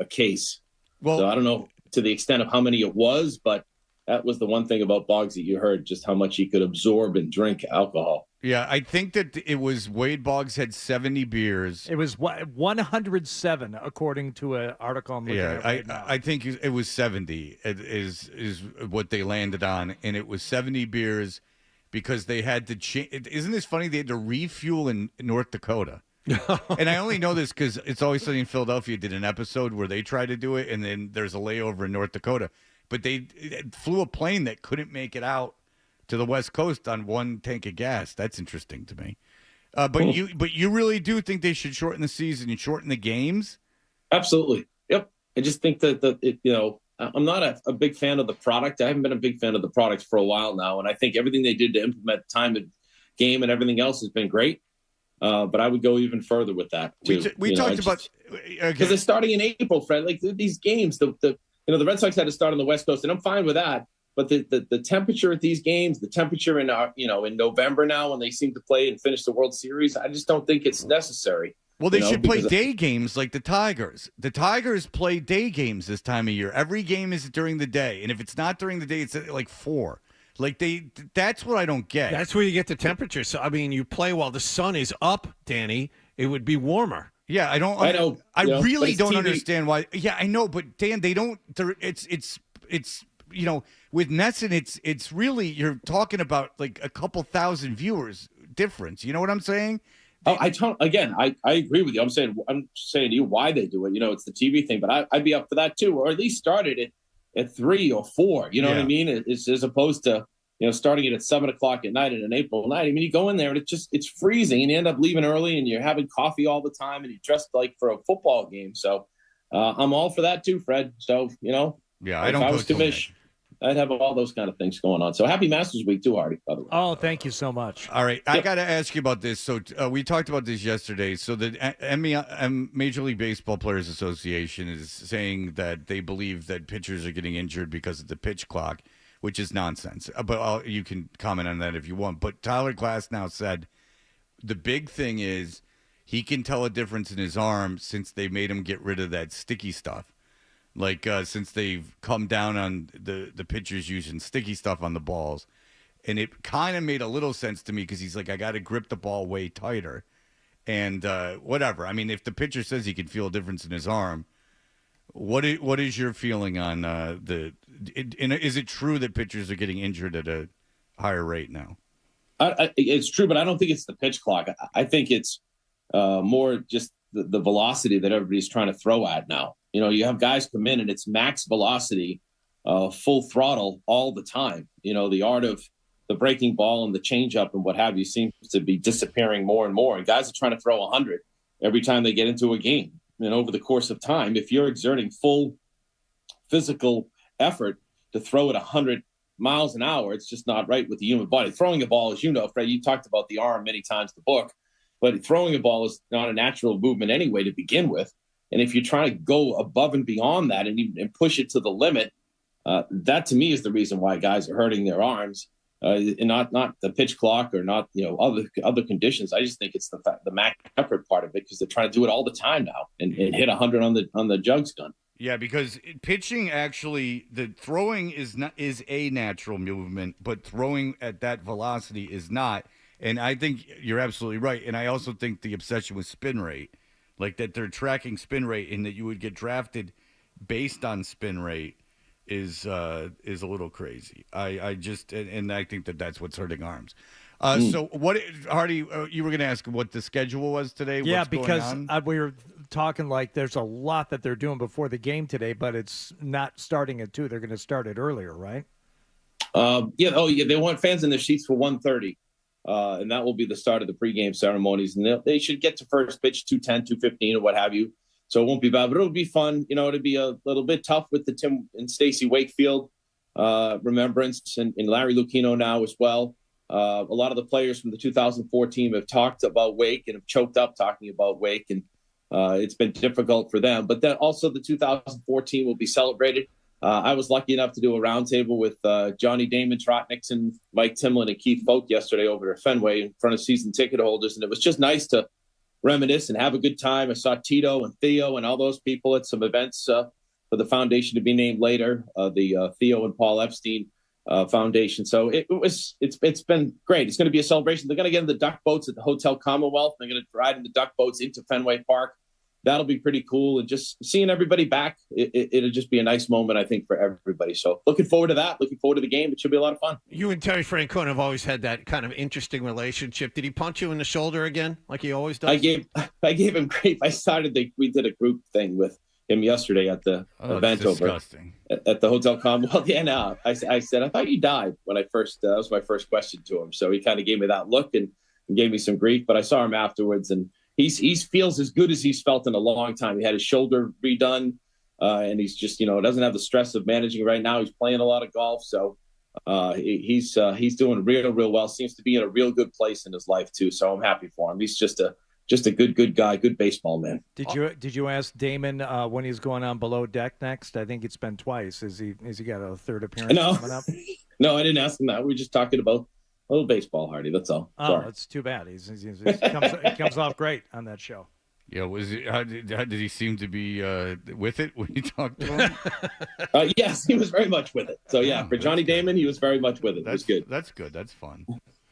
[SPEAKER 13] case. Well, so I don't know to the extent of how many it was, but that was the one thing about Boggs that you heard, just how much he could absorb and drink alcohol.
[SPEAKER 9] Yeah, I think that it was Wade Boggs had 70 beers.
[SPEAKER 3] It was 107, according to an article I'm looking at right now.
[SPEAKER 9] I think it was 70 is what they landed on, and it was 70 beers because they had to change. Isn't this funny? They had to refuel in North Dakota. And I only know this because It's Always Sunny in Philadelphia did an episode where they tried to do it, and then there's a layover in North Dakota. But they flew a plane that couldn't make it out to the West Coast on one tank of gas. That's interesting to me. But you really do think they should shorten the season and shorten the games?
[SPEAKER 13] Absolutely. Yep. I just think that I'm not a big fan of the product. I haven't been a big fan of the product for a while now, and I think everything they did to implement time and game and everything else has been great. But I would go even further with that too.
[SPEAKER 9] We talked about
[SPEAKER 13] because it's starting in April, Fred. Like these games, the Red Sox had to start on the West Coast, and I'm fine with that. But the temperature at these games, the temperature in in November now when they seem to play and finish the World Series, I just don't think it's necessary.
[SPEAKER 9] Well, they should play day games like the Tigers. The Tigers play day games this time of year. Every game is during the day, and if it's not during the day, it's at like 4. Like that's what I don't get.
[SPEAKER 1] That's where you get the temperature. So I mean, you play while the sun is up, Danny. It would be warmer.
[SPEAKER 9] Yeah, I don't.
[SPEAKER 13] I know.
[SPEAKER 9] I really don't
[SPEAKER 13] TV.
[SPEAKER 9] understand why. Yeah, I know, but Dan, they don't. It's with NESN, it's really you're talking about like a couple thousand viewers difference. You know what I'm saying?
[SPEAKER 13] I agree with you. I'm saying to you why they do it. It's the TV thing, but I'd be up for that too, or at least started it at 3 or 4. You know what I mean? It's as opposed to starting it at 7 o'clock at night in an April night. I mean, you go in there and it's freezing, and you end up leaving early, and you're having coffee all the time, and you're dressed like for a football game. So I'm all for that too, Fred. So
[SPEAKER 9] yeah, I don't.
[SPEAKER 13] If I was commish, I'd have all those kind of things going on. So happy Masters Week too, Hardy, by the way.
[SPEAKER 3] Oh, thank you so much.
[SPEAKER 9] All right. I got to ask you about this. So we talked about this yesterday. So the Major League Baseball Players Association is saying that they believe that pitchers are getting injured because of the pitch clock, which is nonsense. But you can comment on that if you want. But Tyler Glass now said the big thing is he can tell a difference in his arm since they made him get rid of that sticky stuff. Like since they've come down on the pitchers using sticky stuff on the balls. And it kind of made a little sense to me because he's like, I got to grip the ball way tighter. And whatever. I mean, if the pitcher says he can feel a difference in his arm, what is your feeling on is it true that pitchers are getting injured at a higher rate now?
[SPEAKER 13] It's true, but I don't think it's the pitch clock. I think it's more just the velocity that everybody's trying to throw at now. You have guys come in and it's max velocity, full throttle all the time. The art of the breaking ball and the changeup and what have you seems to be disappearing more and more. And guys are trying to throw 100 every time they get into a game. And over the course of time, if you're exerting full physical effort to throw at 100 miles an hour, it's just not right with the human body. Throwing a ball, as you know, Fred, you talked about the arm many times in the book, but throwing a ball is not a natural movement anyway to begin with. And if you're trying to go above and beyond that and push it to the limit, that to me is the reason why guys are hurting their arms, and not the pitch clock or not other conditions. I just think it's the max effort part of it because they're trying to do it all the time now and hit 100 on the jugs gun.
[SPEAKER 9] Yeah, because pitching actually, the throwing is a natural movement, but throwing at that velocity is not. And I think you're absolutely right. And I also think the obsession with spin rate. Like that they're tracking spin rate and that you would get drafted based on spin rate is a little crazy. I think that's what's hurting arms. So what, Hardy, you were going to ask what the schedule was today?
[SPEAKER 3] Yeah,
[SPEAKER 9] What's
[SPEAKER 3] because
[SPEAKER 9] going on?
[SPEAKER 3] we were talking like there's a lot that they're doing before the game today, but it's not starting at 2. They're going to start it earlier, right?
[SPEAKER 13] They want fans in their seats for 1:30. And that will be the start of the pregame ceremonies. And they should get to first pitch 2:10, 2:15, or what have you. So it won't be bad, but it'll be fun. It'll be a little bit tough with the Tim and Stacy Wakefield remembrance and Larry Lucchino now as well. A lot of the players from the 2004 team have talked about Wake and have choked up talking about Wake, and it's been difficult for them. But then also the 2004 team will be celebrated. I was lucky enough to do a roundtable with Johnny Damon, Trot Nixon, Mike Timlin, and Keith Folk yesterday over at Fenway in front of season ticket holders, and it was just nice to reminisce and have a good time. I saw Tito and Theo and all those people at some events for the foundation to be named later, the Theo and Paul Epstein Foundation. So it's been great. It's going to be a celebration. They're going to get in the duck boats at the Hotel Commonwealth. They're going to ride in the duck boats into Fenway Park. That'll be pretty cool. And just seeing everybody back, it'll just be a nice moment, I think, for everybody. So looking forward to that. Looking forward to the game. It should be a lot of fun.
[SPEAKER 1] You and Terry Francona have always had that kind of interesting relationship. Did he punch you in the shoulder again, like he always does?
[SPEAKER 13] I gave him grief. We did a group thing with him yesterday at the event over at the Hotel Commonwealth. Yeah, no, I said, I thought you died when I first, that was my first question to him. So he kind of gave me that look and gave me some grief, but I saw him afterwards, and he feels as good as he's felt in a long time. He had his shoulder redone, and he's just, doesn't have the stress of managing right now. He's playing a lot of golf. So he's doing real well. Seems to be in a real good place in his life too. So I'm happy for him. He's just a good guy, good baseball man.
[SPEAKER 3] Did you ask Damon when he's going on Below Deck next? I think it's been twice. Has he got a third appearance coming up?
[SPEAKER 13] No, I didn't ask him that. We were just talking about a little baseball, Hardy. That's all.
[SPEAKER 3] Oh,
[SPEAKER 13] Sorry.
[SPEAKER 3] that's too bad. He comes off great on that show.
[SPEAKER 9] Yeah, how did he seem to be with it when you talked to him?
[SPEAKER 13] Yes, he was very much with it. So yeah, for Johnny Damon, he was very much with it. It was good.
[SPEAKER 9] That's good. That's fun.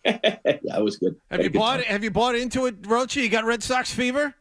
[SPEAKER 13] Yeah, it was good.
[SPEAKER 1] Have you bought into it, Roche? You got Red Sox fever?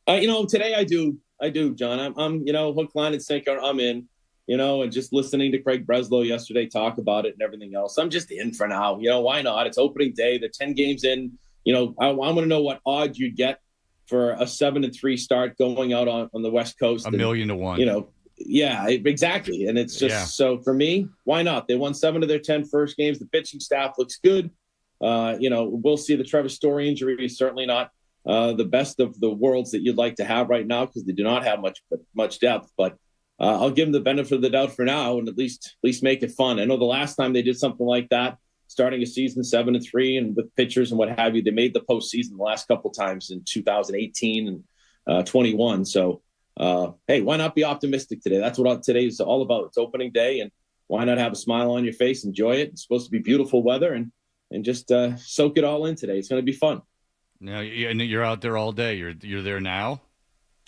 [SPEAKER 13] Today I do, John. I'm hook, line, and sinker. I'm in. And just listening to Craig Breslow yesterday talk about it and everything else. I'm just in for now. Why not? It's opening day. They're 10 games in. I want to know what odds you get for a 7-3 start going out on the West Coast.
[SPEAKER 9] 1,000,000 to 1.
[SPEAKER 13] Yeah, exactly. And it's just so for me, why not? They won 7 of their 10 first games. The pitching staff looks good. We'll see. The Trevor Story injury is certainly not the best of the worlds that you'd like to have right now because they do not have much depth. But I'll give them the benefit of the doubt for now and at least make it fun. I know the last time they did something like that, starting a season 7-3 and with pitchers and what have you, they made the postseason the last couple times in 2018 and 21. So, hey, why not be optimistic today? That's what today is all about. It's opening day, and why not have a smile on your face, enjoy it. It's supposed to be beautiful weather, and just soak it all in today. It's going to be fun.
[SPEAKER 9] Now, you're out there all day. You're there now?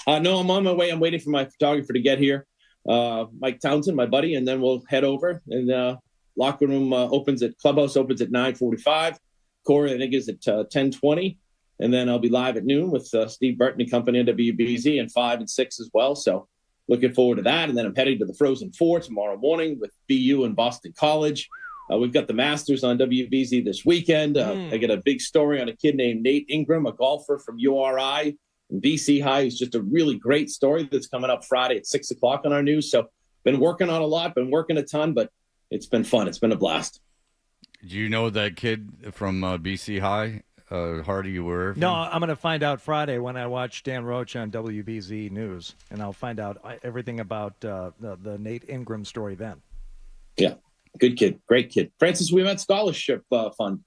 [SPEAKER 13] No, I'm on my way. I'm waiting for my photographer to get here. Mike Townsend, my buddy, and then we'll head over. And locker room clubhouse opens at 9:45. Corey, I think, is at 10:20. And then I'll be live at noon with Steve Burton and company on WBZ and 5 and 6 as well. So looking forward to that. And then I'm heading to the Frozen Four tomorrow morning with BU and Boston College. We've got the Masters on WBZ this weekend. I get a big story on a kid named Nate Ingram, a golfer from URI. And BC High is just a really great story that's coming up Friday at 6 o'clock on our news. So been working on a lot, been working a ton, but it's been fun. It's been a blast.
[SPEAKER 9] Do you know that kid from BC High? Hardy, you were?
[SPEAKER 3] No, I'm going to find out Friday when I watch Dan Roche on WBZ News, and I'll find out everything about the Nate Ingram story then. Yeah,
[SPEAKER 13] good kid. Great kid. Francis, we met Scholarship Fund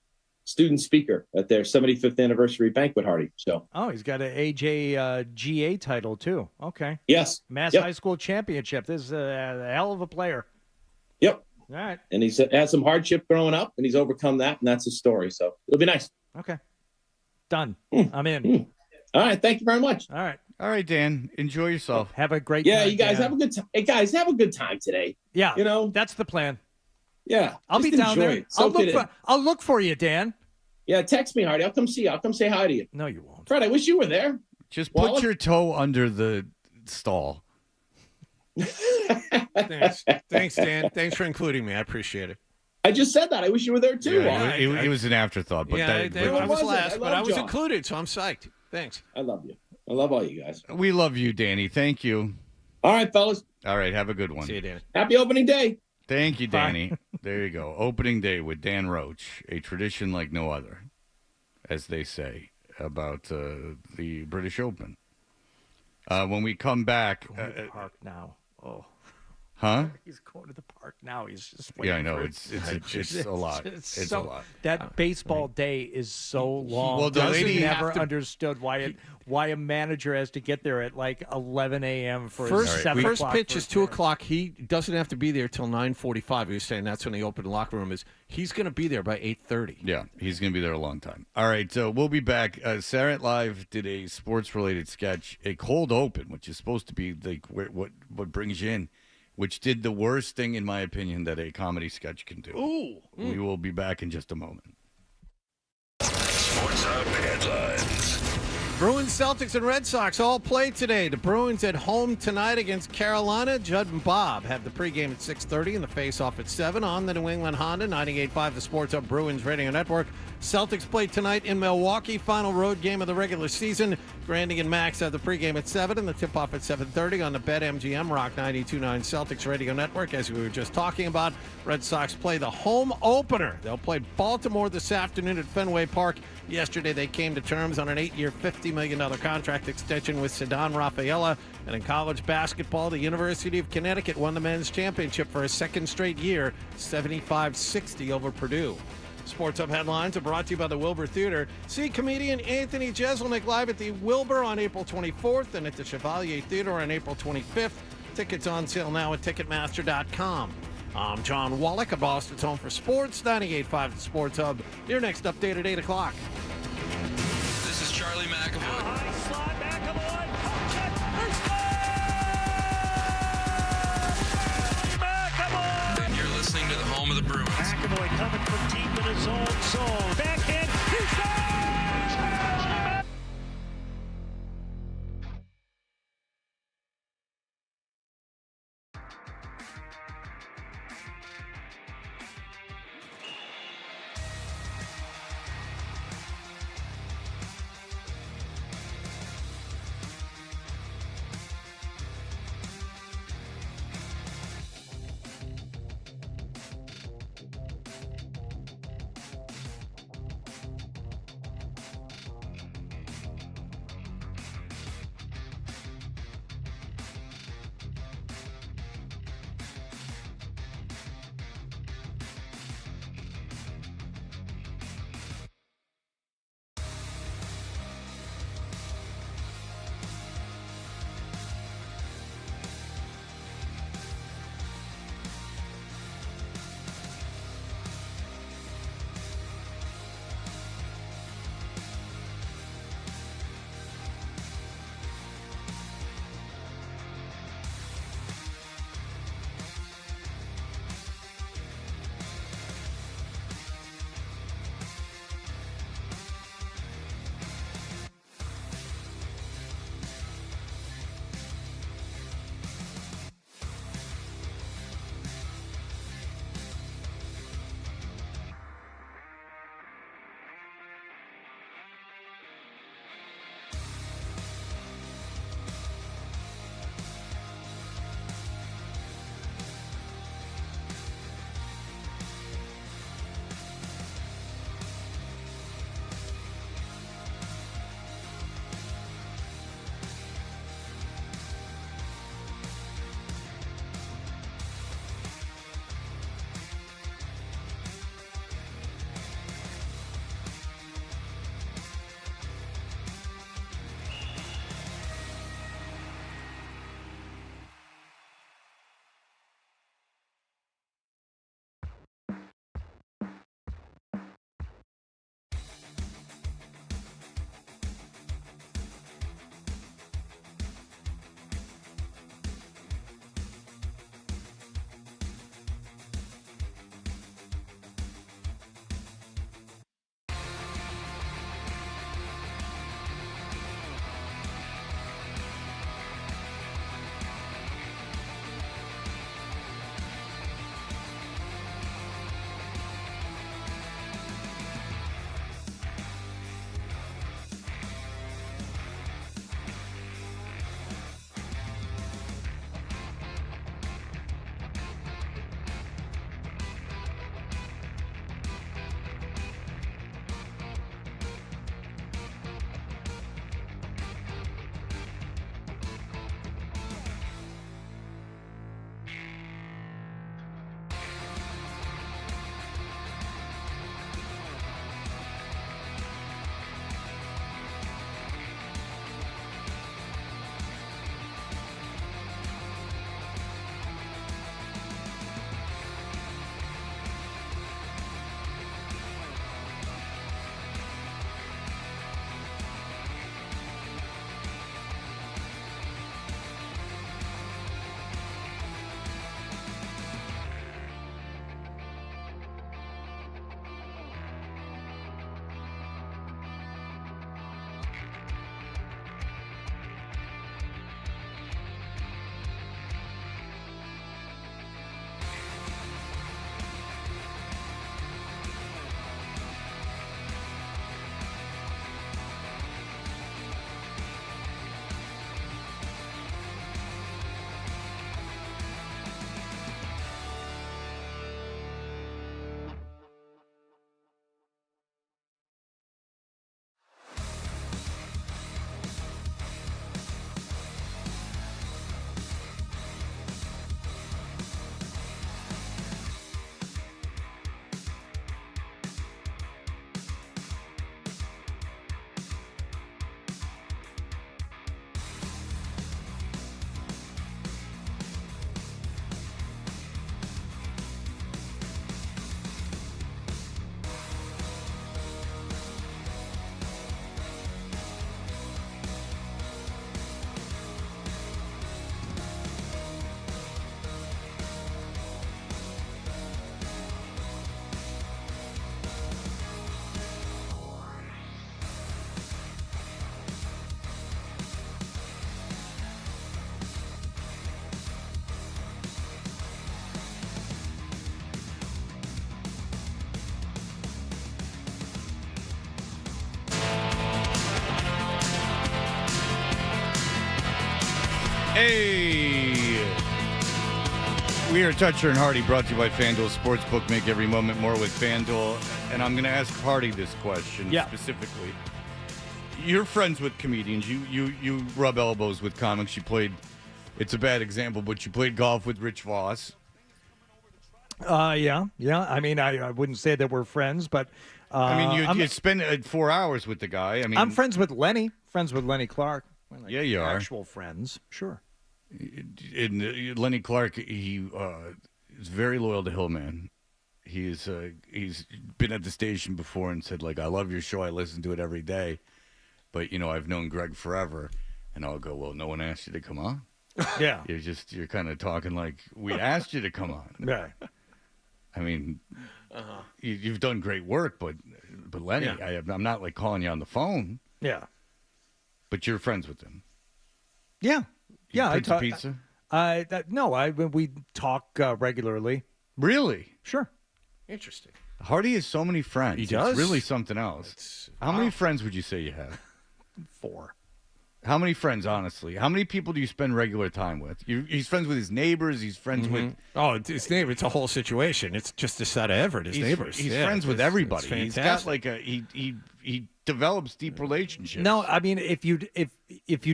[SPEAKER 13] student speaker at their 75th anniversary banquet, Hardy. So,
[SPEAKER 3] he's got an AJGA title too. Okay.
[SPEAKER 13] Yes.
[SPEAKER 3] Mass High School Championship. This is a hell of a player.
[SPEAKER 13] Yep.
[SPEAKER 3] All right.
[SPEAKER 13] And he's had some hardship growing up, and he's overcome that, and that's his story. So it'll be nice.
[SPEAKER 3] Okay. Done. I'm in.
[SPEAKER 13] All right. Thank you very much.
[SPEAKER 3] All
[SPEAKER 9] right, Dan. Enjoy yourself.
[SPEAKER 3] Have a great
[SPEAKER 13] time. Yeah,
[SPEAKER 3] time,
[SPEAKER 13] you guys
[SPEAKER 3] Dan.
[SPEAKER 13] have a good time. Hey, guys, have a good time today.
[SPEAKER 3] Yeah.
[SPEAKER 13] You know,
[SPEAKER 3] that's the plan.
[SPEAKER 13] Yeah.
[SPEAKER 3] I'll be down there. I'll look for you, Dan.
[SPEAKER 13] Yeah, text me, Hardy. I'll come see you. I'll come say hi to you.
[SPEAKER 3] No, you won't.
[SPEAKER 13] Fred, I wish you were there.
[SPEAKER 9] Just put your toe under the stall.
[SPEAKER 1] Thanks, Dan. Thanks for including me. I appreciate it.
[SPEAKER 13] I just said that. I wish you were there too.
[SPEAKER 9] Yeah, it was an afterthought, but
[SPEAKER 1] I was last, but I was
[SPEAKER 13] John.
[SPEAKER 1] included, so I'm psyched. Thanks.
[SPEAKER 13] I love you. I love all you guys.
[SPEAKER 9] We love you, Danny. Thank you.
[SPEAKER 13] All right, fellas.
[SPEAKER 9] All right, have a good one.
[SPEAKER 1] See you, Danny.
[SPEAKER 13] Happy opening day.
[SPEAKER 9] Thank you, Danny. There you go. Opening day with Dan Roche, a tradition like no other, as they say about the British Open. When we come back,
[SPEAKER 3] Going to the park now. Oh,
[SPEAKER 9] huh?
[SPEAKER 3] He's going to the park now. He's just waiting.
[SPEAKER 9] Yeah, I know.
[SPEAKER 3] for
[SPEAKER 9] It's a lot. It's a lot.
[SPEAKER 3] That baseball day is so long.
[SPEAKER 9] Well, the lady
[SPEAKER 3] never understood why a manager has to get there at like 11 a.m. for his 7
[SPEAKER 1] First
[SPEAKER 3] o'clock
[SPEAKER 1] pitch is 2 o'clock. He doesn't have to be there till 9:45. He was saying that's when the open locker room is. He's going to be there by 8:30.
[SPEAKER 9] Yeah, he's going to be there a long time. All right, so we'll be back. Saturday Night Live did a sports-related sketch, a cold open, which is supposed to be like what brings you in, which did the worst thing, in my opinion, that a comedy sketch can do.
[SPEAKER 1] Ooh.
[SPEAKER 9] We will be back in just a moment.
[SPEAKER 5] Sports Hub headlines.
[SPEAKER 1] Bruins, Celtics, and Red Sox all play today. The Bruins at home tonight against Carolina. Judd and Bob have the pregame at 6:30 and the face-off at 7 on the New England Honda 98.5, the Sports Hub Bruins Radio Network. Celtics play tonight in Milwaukee, final road game of the regular season. Grandy and Max have the pregame at 7 and the tip-off at 7:30 on the BetMGM Rock 92.9 Celtics Radio Network. As we were just talking about, Red Sox play the home opener. They'll play Baltimore this afternoon at Fenway Park. Yesterday, they came to terms on an 8-year, $50 million contract extension with Ceddanne Rafaela. And in college basketball, the University of Connecticut won the men's championship for a second straight year, 75-60 over Purdue. Sports Hub headlines are brought to you by the Wilbur Theater. See comedian Anthony Jeselnik live at the Wilbur on April 24th and at the Chevalier Theater on April 25th. Tickets on sale now at Ticketmaster.com. I'm John Wallach of Boston's Home for Sports, 98.5 The Sports Hub. Your next update at 8 o'clock.
[SPEAKER 14] This is Charlie McAvoy. And you're listening to the home of the Bruins.
[SPEAKER 11] McAvoy coming from deep in his own zone. Backhand. He scores!
[SPEAKER 9] Hey! We are Toucher and Hardy, brought to you by FanDuel Sportsbook. Make every moment more with FanDuel. And I'm going to ask Hardy this question specifically. You're friends with comedians. You rub elbows with comics. You played, it's a bad example, but you played golf with Rich Voss.
[SPEAKER 3] Yeah. I mean, I wouldn't say that we're friends, but
[SPEAKER 9] I mean, you spend 4 hours with the guy. I mean,
[SPEAKER 3] I'm friends with Lenny Clark.
[SPEAKER 9] Yeah, you are.
[SPEAKER 3] Actual friends, sure.
[SPEAKER 9] And Lenny Clark, he is very loyal to Hillman. He's been at the station before and said, like, I love your show. I listen to it every day. But, you know, I've known Greg forever. And I'll go, well, no one asked you to come on?
[SPEAKER 3] Yeah.
[SPEAKER 9] You're kind of talking like we asked you to come on.
[SPEAKER 3] Right.
[SPEAKER 9] I mean, you've done great work, but Lenny, I'm not like calling you on the phone.
[SPEAKER 3] Yeah.
[SPEAKER 9] But you're friends with him.
[SPEAKER 3] Yeah. Yeah.
[SPEAKER 9] Pizza?
[SPEAKER 3] We talk regularly.
[SPEAKER 9] Really?
[SPEAKER 3] Sure.
[SPEAKER 1] Interesting.
[SPEAKER 9] Hardy has so many friends.
[SPEAKER 1] He does?
[SPEAKER 9] It's really something else. How many friends would you say you have?
[SPEAKER 3] 4.
[SPEAKER 9] How many friends, honestly? How many people do you spend regular time with? He's friends with his neighbors. He's friends with...
[SPEAKER 1] Oh, his neighbor. It's a whole situation. It's just a set of Everett, his neighbors.
[SPEAKER 9] He's friends with everybody. He's got like he develops deep relationships.
[SPEAKER 3] No, I mean, if you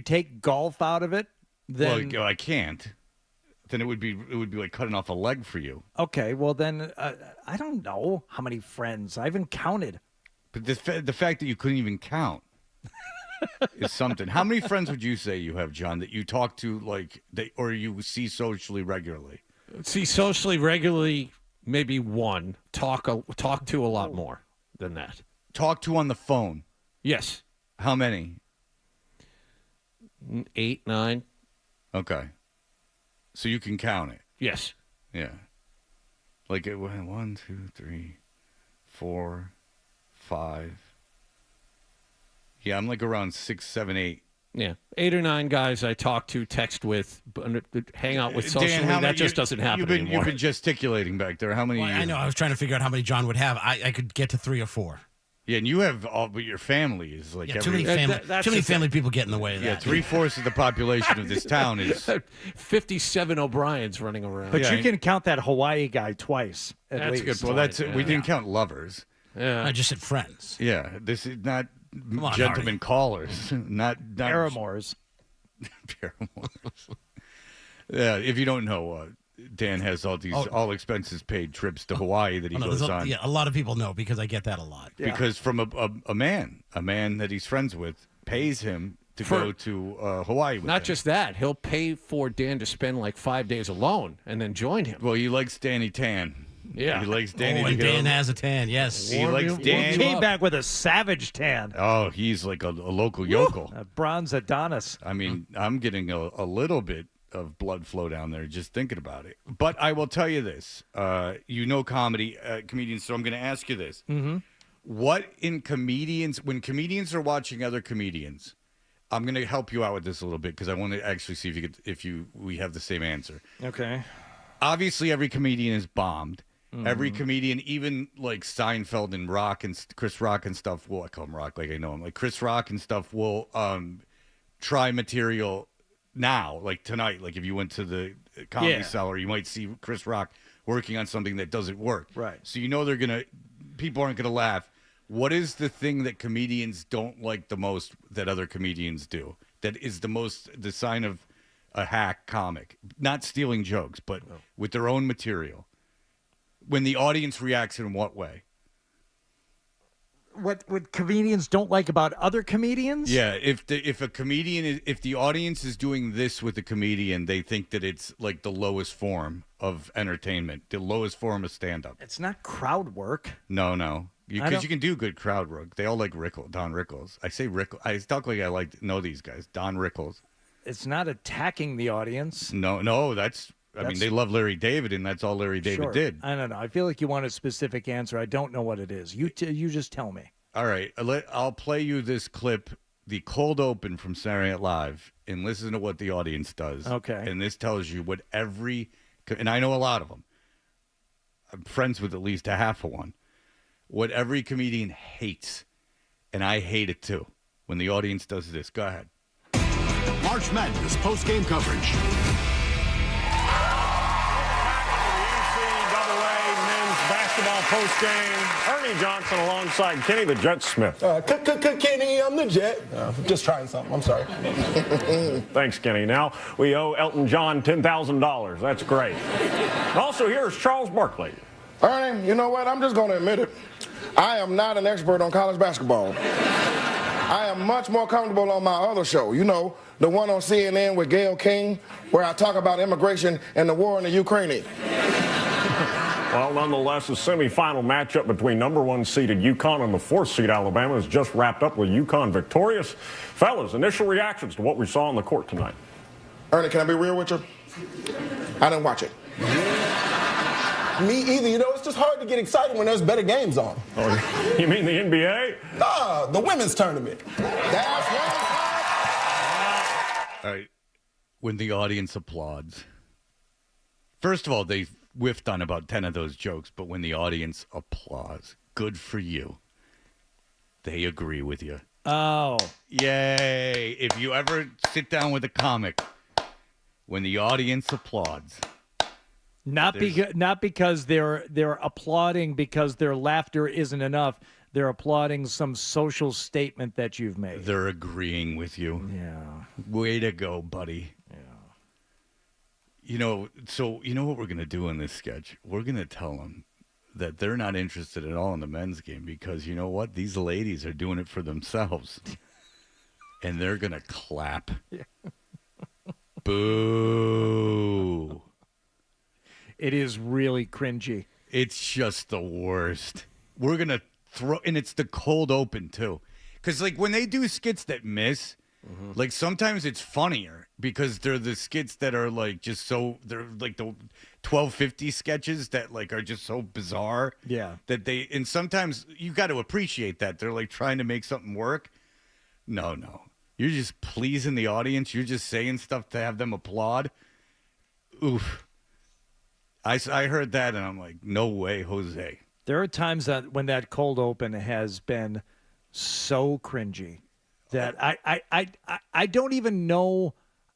[SPEAKER 3] take golf out of it, then...
[SPEAKER 9] Well, I can't. Then it would be like cutting off a leg for you.
[SPEAKER 3] Okay, well then, I don't know how many friends. I haven't counted.
[SPEAKER 9] But the fact that you couldn't even count is something. How many friends would you say you have, John, that you talk to or you see socially regularly?
[SPEAKER 1] See socially regularly, maybe 1. Talk to a lot more than that.
[SPEAKER 9] Talk to on the phone?
[SPEAKER 1] Yes.
[SPEAKER 9] How many?
[SPEAKER 1] 8, 9.
[SPEAKER 9] Okay. So you can count it?
[SPEAKER 1] Yes.
[SPEAKER 9] Yeah. Like 1, 2, 3, 4, 5. Yeah, I'm like around 6, 7, 8.
[SPEAKER 1] Yeah, 8 or 9 guys I talk to, text with, hang out with socially.
[SPEAKER 9] Dan,
[SPEAKER 1] that just doesn't happen anymore.
[SPEAKER 9] You've been gesticulating back there. How many?
[SPEAKER 15] Well, I know. I was trying to figure out how many John would have. I could get to 3 or 4.
[SPEAKER 9] Yeah, and you have all, but your family is like
[SPEAKER 15] too many family people get in the way of that.
[SPEAKER 9] Yeah, 3/4 of the population of this town is
[SPEAKER 1] 57 O'Briens running around.
[SPEAKER 3] But you can count that Hawaii guy twice at least.
[SPEAKER 1] Good.
[SPEAKER 9] Well, we didn't count lovers.
[SPEAKER 1] Yeah,
[SPEAKER 15] I just said friends.
[SPEAKER 9] Yeah, this is not
[SPEAKER 15] on,
[SPEAKER 9] gentlemen callers, not
[SPEAKER 3] paramours.
[SPEAKER 9] Paramours. Yeah, if you don't know, Dan has all these all expenses paid trips to Hawaii that he goes on.
[SPEAKER 15] Yeah, a lot of people know because I get that a lot.
[SPEAKER 9] Yeah. Because from a man that he's friends with pays him to go to Hawaii with
[SPEAKER 1] Not
[SPEAKER 9] him.
[SPEAKER 1] just that, he'll pay for Dan to spend like 5 days alone and then join him.
[SPEAKER 9] Well, he likes Danny Tan.
[SPEAKER 1] Yeah.
[SPEAKER 9] He likes Danny
[SPEAKER 15] and Dan has a tan, yes.
[SPEAKER 9] He likes Dan.
[SPEAKER 3] He came back with a savage tan.
[SPEAKER 9] Oh, he's like a local yokel.
[SPEAKER 3] A bronze Adonis.
[SPEAKER 9] I mean, I'm getting a little bit of blood flow down there just thinking about it. But I will tell you this. Comedians, so I'm going to ask you this.
[SPEAKER 3] Mm-hmm.
[SPEAKER 9] What when comedians are watching other comedians, I'm going to help you out with this a little bit because I want to actually see if we have the same answer.
[SPEAKER 3] Okay.
[SPEAKER 9] Obviously, every comedian is bombed.
[SPEAKER 3] Mm-hmm.
[SPEAKER 9] Every comedian, even like Seinfeld and Rock and Chris Rock and stuff, I call him Rock like I know him. Like Chris Rock and stuff will try material now, like tonight. Like if you went to the Comedy Cellar, you might see Chris Rock working on something that doesn't work.
[SPEAKER 3] Right.
[SPEAKER 9] So you know people aren't gonna laugh. What is the thing that comedians don't like the most that other comedians do? That is the sign of a hack comic, not stealing jokes, but with their own material. When the audience reacts in what way?
[SPEAKER 3] What comedians don't like about other comedians?
[SPEAKER 9] Yeah, if the audience is doing this with the comedian, they think that it's like the lowest form of entertainment, the lowest form of stand-up.
[SPEAKER 3] It's not crowd work.
[SPEAKER 9] No. Because you can do good crowd work. They all like Don Rickles. I say Rickles. I talk like I know these guys. Don Rickles.
[SPEAKER 3] It's not attacking the audience.
[SPEAKER 9] No, I mean, they love Larry David, and that's all Larry David did.
[SPEAKER 3] I don't know. I feel like you want a specific answer. I don't know what it is. You just tell me.
[SPEAKER 9] All right. I'll play you this clip, the cold open from Saturday Night Live, and listen to what the audience does.
[SPEAKER 3] Okay.
[SPEAKER 9] And this tells you what and I know a lot of them. I'm friends with at least a half of one. What every comedian hates, and I hate it too, when the audience does this. Go ahead.
[SPEAKER 16] March Madness post-game coverage.
[SPEAKER 17] Basketball postgame. Ernie Johnson alongside Kenny the Jet Smith.
[SPEAKER 18] Kenny, I'm the Jet. Just trying something. I'm sorry.
[SPEAKER 17] Thanks, Kenny. Now we owe Elton John $10,000. That's great. Also, here's Charles Barkley.
[SPEAKER 18] Ernie, you know what? I'm just going to admit it. I am not an expert on college basketball. I am much more comfortable on my other show. You know, the one on CNN with Gayle King, where I talk about immigration and the war in the Ukraine.
[SPEAKER 17] Well, nonetheless, the semifinal matchup between number 1 seeded UConn and the 4th seed Alabama has just wrapped up with UConn victorious. Fellas, initial reactions to what we saw on the court tonight.
[SPEAKER 18] Ernie, can I be real with you? I didn't watch it. Me either. You know, it's just hard to get excited when there's better games on.
[SPEAKER 17] Oh, you mean the NBA?
[SPEAKER 18] Nah, the women's tournament. That's what.
[SPEAKER 9] All right. When the audience applauds. First of all, they whiffed on about 10 of those jokes, but when the audience applauds, good for you. They agree with you.
[SPEAKER 3] Oh.
[SPEAKER 9] Yay. If you ever sit down with a comic, when the audience applauds.
[SPEAKER 3] Not because they're applauding because their laughter isn't enough. They're applauding some social statement that you've made.
[SPEAKER 9] They're agreeing with you.
[SPEAKER 3] Yeah.
[SPEAKER 9] Way to go, buddy. You know, so you know what we're going to do in this sketch? We're going to tell them that they're not interested at all in the men's game because you know what? These ladies are doing it for themselves. And they're going to clap.
[SPEAKER 3] Yeah.
[SPEAKER 9] Boo.
[SPEAKER 3] It is really cringy.
[SPEAKER 9] It's just the worst. We're going to throw, and it's the cold open too. Because like when they do skits that miss, like sometimes it's funnier because they're the skits that are like just so they're like the 1250 sketches that like are just so bizarre.
[SPEAKER 3] Yeah.
[SPEAKER 9] That they and sometimes you got to appreciate that they're like trying to make something work. No. You're just pleasing the audience. You're just saying stuff to have them applaud. Oof. I heard that and I'm like, no way, Jose.
[SPEAKER 3] There are times that when that cold open has been so cringy that I don't even know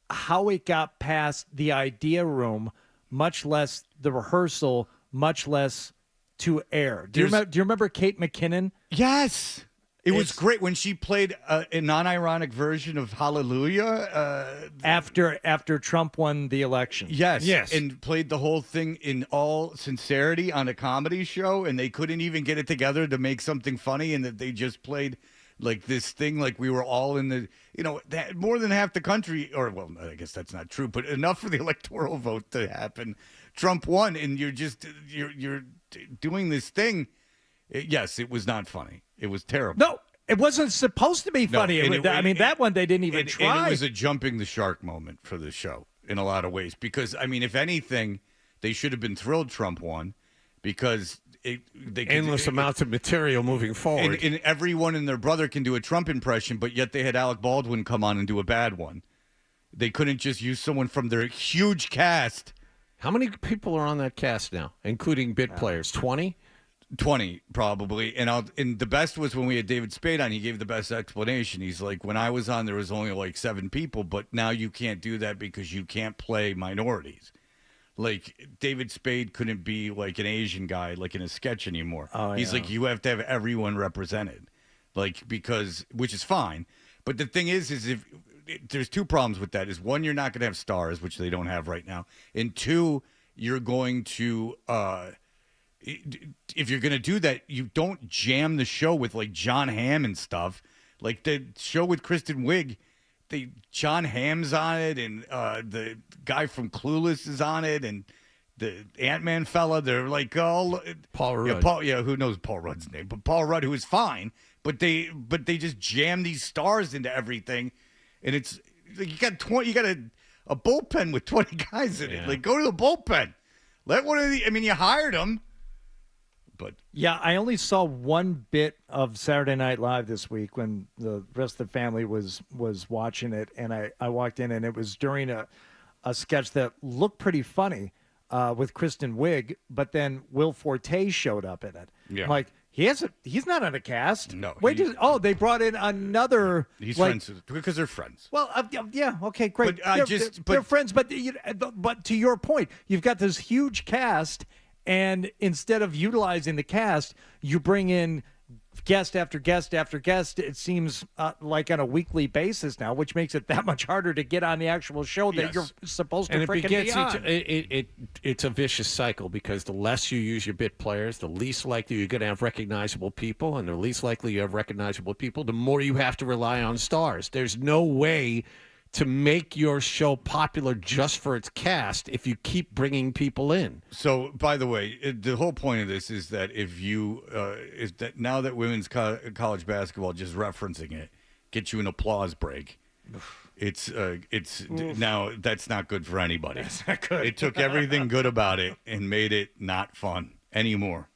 [SPEAKER 3] how it got past the idea room, much less the rehearsal, much less to air. Do you remember Kate McKinnon?
[SPEAKER 9] Yes. It was great when she played a non-ironic version of Hallelujah.
[SPEAKER 3] After Trump won the election.
[SPEAKER 9] Yes. And played the whole thing in all sincerity on a comedy show, and they couldn't even get it together to make something funny, and that they just played like this thing like we were all in the, you know, that more than half the country, or well, I guess that's not true, but enough for the electoral vote to happen. Trump won, and you're doing this thing. Yes, it was not funny. It was terrible.
[SPEAKER 3] No, it wasn't supposed to be funny. That one they didn't even try.
[SPEAKER 9] And it was a jumping the shark moment for the show in a lot of ways. Because, I mean, if anything, they should have been thrilled Trump won because
[SPEAKER 1] endless amounts of material moving forward.
[SPEAKER 9] And everyone and their brother can do a Trump impression, but yet they had Alec Baldwin come on and do a bad one. They couldn't just use someone from their huge cast.
[SPEAKER 1] How many people are on that cast now, including bit players? 20?
[SPEAKER 9] 20 probably, and the best was when we had David Spade on. He gave the best explanation. He's like, when I was on, there was only like 7 people, but now you can't do that because you can't play minorities. Like David Spade couldn't be like an Asian guy like in a sketch anymore. He's like, you have to have everyone represented, like because which is fine. But the thing is if there's 2 problems with that. Is one, you're not going to have stars, which they don't have right now, and 2, you're going to. If you're going to do that, you don't jam the show with like John Hamm and stuff. Like the show with Kristen Wiig, John Hamm's on it, and the guy from Clueless is on it, and the Ant-Man fella. They're like all
[SPEAKER 1] Paul Rudd.
[SPEAKER 9] Who knows Paul Rudd's name? But Paul Rudd, who is fine, but they just jam these stars into everything, and it's like you got a bullpen with 20 guys in it. Like go to the bullpen. Let one of the. I mean, you hired them. But
[SPEAKER 3] yeah, I only saw one bit of Saturday Night Live this week when the rest of the family was watching it, and I walked in, and it was during a sketch that looked pretty funny with Kristen Wiig, but then Will Forte showed up in it.
[SPEAKER 9] Yeah.
[SPEAKER 3] I'm like, He's not on a cast.
[SPEAKER 9] No.
[SPEAKER 3] They brought in another.
[SPEAKER 9] He's
[SPEAKER 3] like,
[SPEAKER 9] friends because they're friends.
[SPEAKER 3] Well, yeah, okay, great.
[SPEAKER 9] But,
[SPEAKER 3] they're friends, but to your point, you've got this huge cast, and instead of utilizing the cast, you bring in guest after guest after guest. It seems like on a weekly basis now, which makes it that much harder to get on the actual show that you're supposed to freaking be on.
[SPEAKER 1] It's a vicious cycle because the less you use your bit players, the least likely you're going to have recognizable people, and the least likely you have recognizable people, the more you have to rely on stars. There's no way to make your show popular just for its cast if you keep bringing people in.
[SPEAKER 9] So, by the way, the whole point of this is that is that now that women's college basketball, just referencing it, gets you an applause break. It's now that's not good for anybody.
[SPEAKER 3] That's not good.
[SPEAKER 9] It took everything good about it and made it not fun anymore.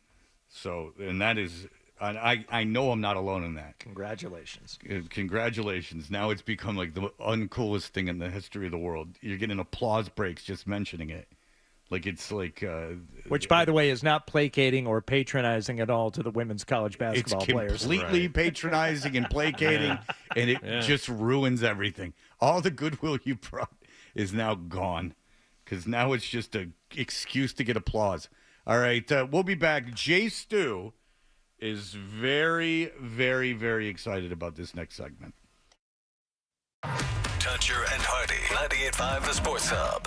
[SPEAKER 9] So, and that is. I know I'm not alone in that.
[SPEAKER 3] Congratulations.
[SPEAKER 9] Congratulations. Now it's become like the uncoolest thing in the history of the world. You're getting applause breaks just mentioning it. Like it's like...
[SPEAKER 3] which, by the way, is not placating or patronizing at all to the women's college basketball players.
[SPEAKER 9] It's completely patronizing and placating, and it just ruins everything. All the goodwill you brought is now gone because now it's just an excuse to get applause. All right, we'll be back. Jay Stu is very, very, very excited about this next segment.
[SPEAKER 5] Toucher and Hardy, 98.5 The Sports Hub.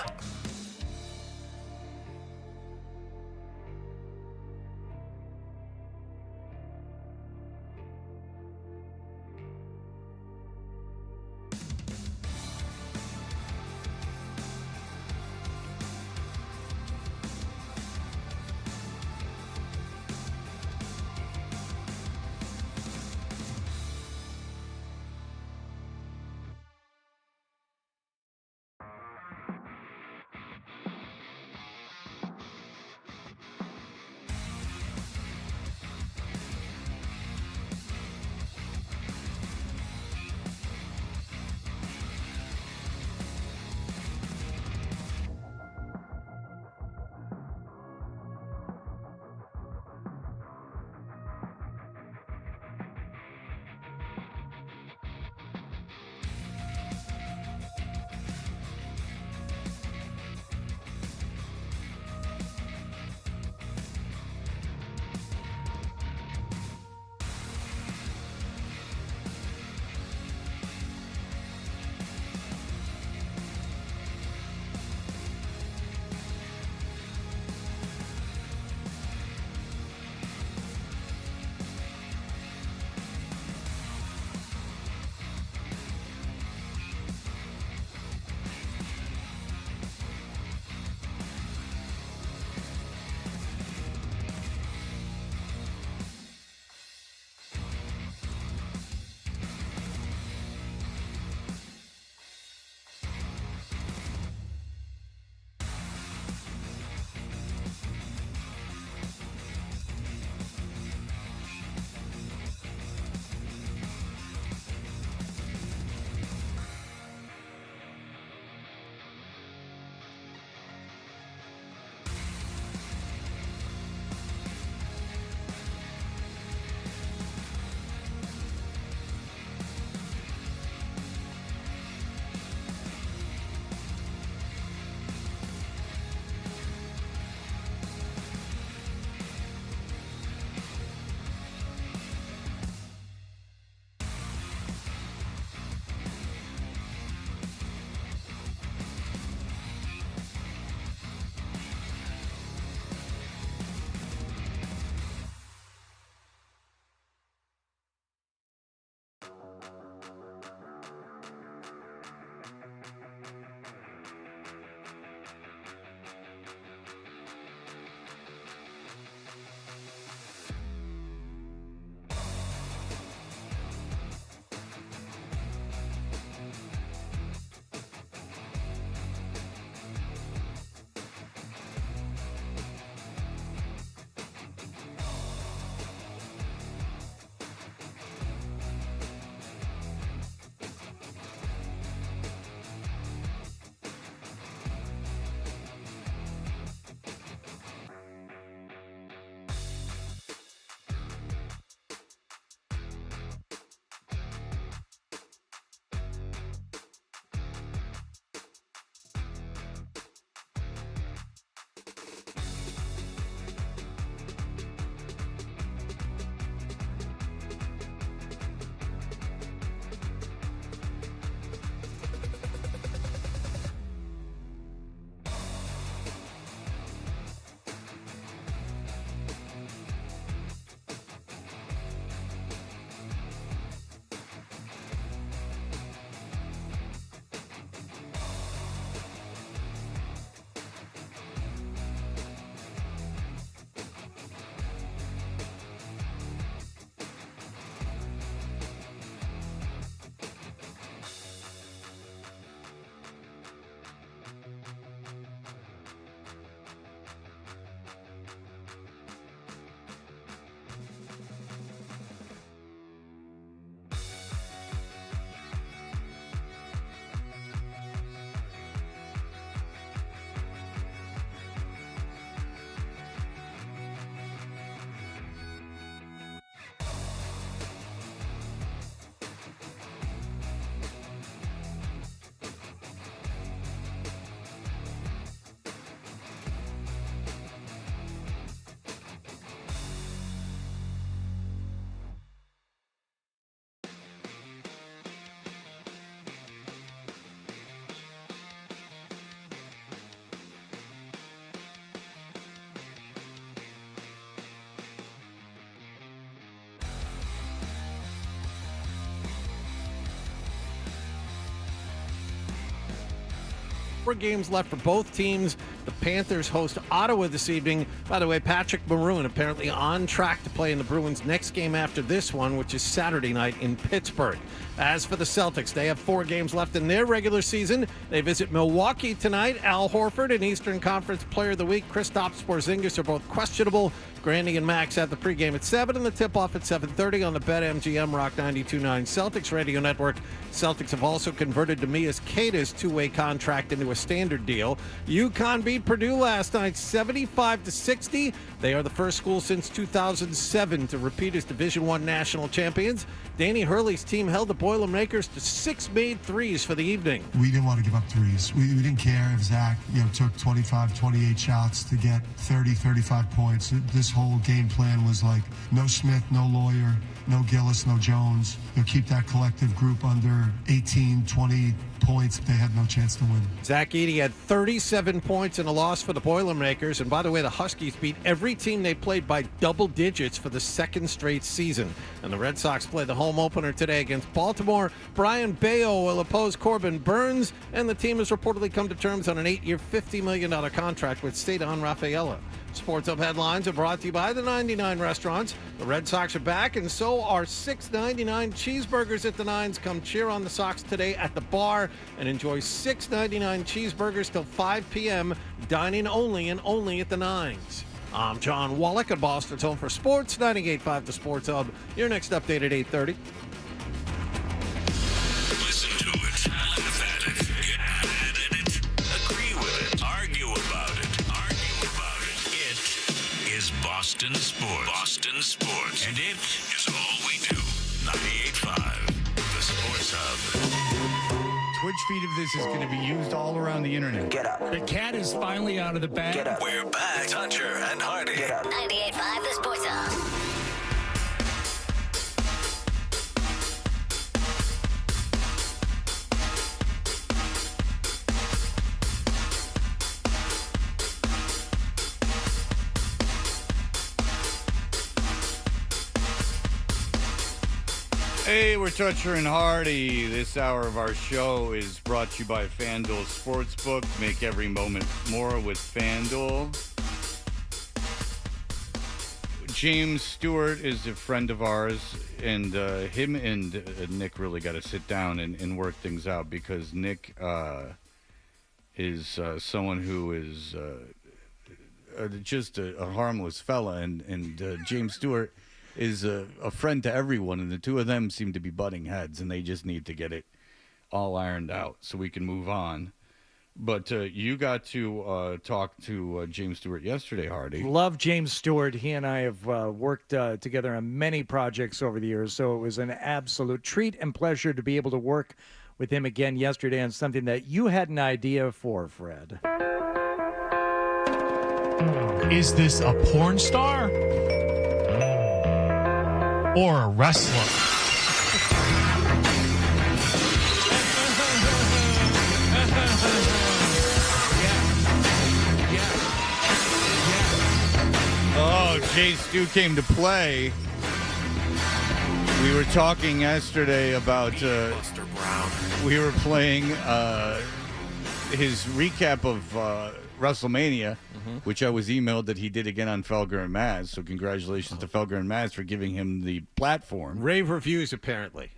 [SPEAKER 1] 4 games left for both teams. The Panthers host Ottawa this evening. By the way, Patrick Maroon apparently on track to play in the Bruins' next game after this one, which is Saturday night in Pittsburgh. As for the Celtics, they have 4 games left in their regular season. They visit Milwaukee tonight. Al Horford and Eastern Conference Player of the Week Kristaps Porzingis are both questionable. Grandy and Max have the pregame at 7 and the tip-off at 7:30 on the BetMGM Rock 92.9 Celtics Radio Network. Celtics have also converted Demias Queta's 2-way contract into a standard deal. UConn beat Purdue last night 75-60. They are the first school since 2007 to repeat as Division I national champions. Danny Hurley's team held the Boilermakers to 6 made threes for the evening.
[SPEAKER 2] We didn't want to give up threes. We didn't care if Zach took 25, 28 shots to get 30, 35 points. This whole game plan was like no Smith, no Lawyer, no Gillis, no Jones. Keep that collective group under 18, 20 points. They had no chance to win.
[SPEAKER 1] Zach Edey had 37 points in a loss for the Boilermakers. And by the way, the Huskies beat every team they played by double digits for the second straight season. And the Red Sox play the home opener today against Baltimore. Brian Bayo will oppose Corbin Burns, and the team has reportedly come to terms on an 8-year, $50 million contract with Cedon Rafaela. Sports Hub headlines are brought to you by the 99 Restaurants. The Red Sox are back, and so are $6.99 cheeseburgers at the Nines. Come cheer on the Sox today at the bar and enjoy $6.99 cheeseburgers till 5 p.m. Dining only and only at the Nines. I'm John Wallach at Boston's Home for Sports, 98.5 The Sports Hub. Your next update at 8:30.
[SPEAKER 5] Listen to it, laugh at it, get mad at it, agree with it, argue about it. It is Boston Sports. Boston Sports. And it is all we do. 98.5 The Sports Hub.
[SPEAKER 9] Twitch feed of this is going to be used all around the internet.
[SPEAKER 19] Get up.
[SPEAKER 16] The cat is finally out of the bag.
[SPEAKER 19] Get up.
[SPEAKER 5] We're back. Toucher and Hardy.
[SPEAKER 19] Get up.
[SPEAKER 12] 98.5 The Sports Hub.
[SPEAKER 9] Hey, we're Toucher and Hardy. This hour of our show is brought to you by FanDuel Sportsbook. Make every moment more with FanDuel. James Stewart is a friend of ours, and him and Nick really got to sit down and work things out, because Nick is someone who is just a harmless fella, and James Stewart is a friend to everyone, and the two of them seem to be butting heads, and they just need to get it all ironed out so we can move on. But you got to talk to James Stewart yesterday, Hardy.
[SPEAKER 3] Love James Stewart. He and I have worked together on many projects over the years, so it was an absolute treat and pleasure to be able to work with him again yesterday on something that you had an idea for, Fred.
[SPEAKER 20] Is this a porn star? Or a wrestler?
[SPEAKER 9] Oh, Jay Stu came to play. We were talking yesterday about
[SPEAKER 8] Buster Brown.
[SPEAKER 9] we were playing his recap of WrestleMania, which I was emailed that he did again on Felger and Maz. So congratulations to Felger and Maz for giving him the platform.
[SPEAKER 1] Rave reviews, apparently.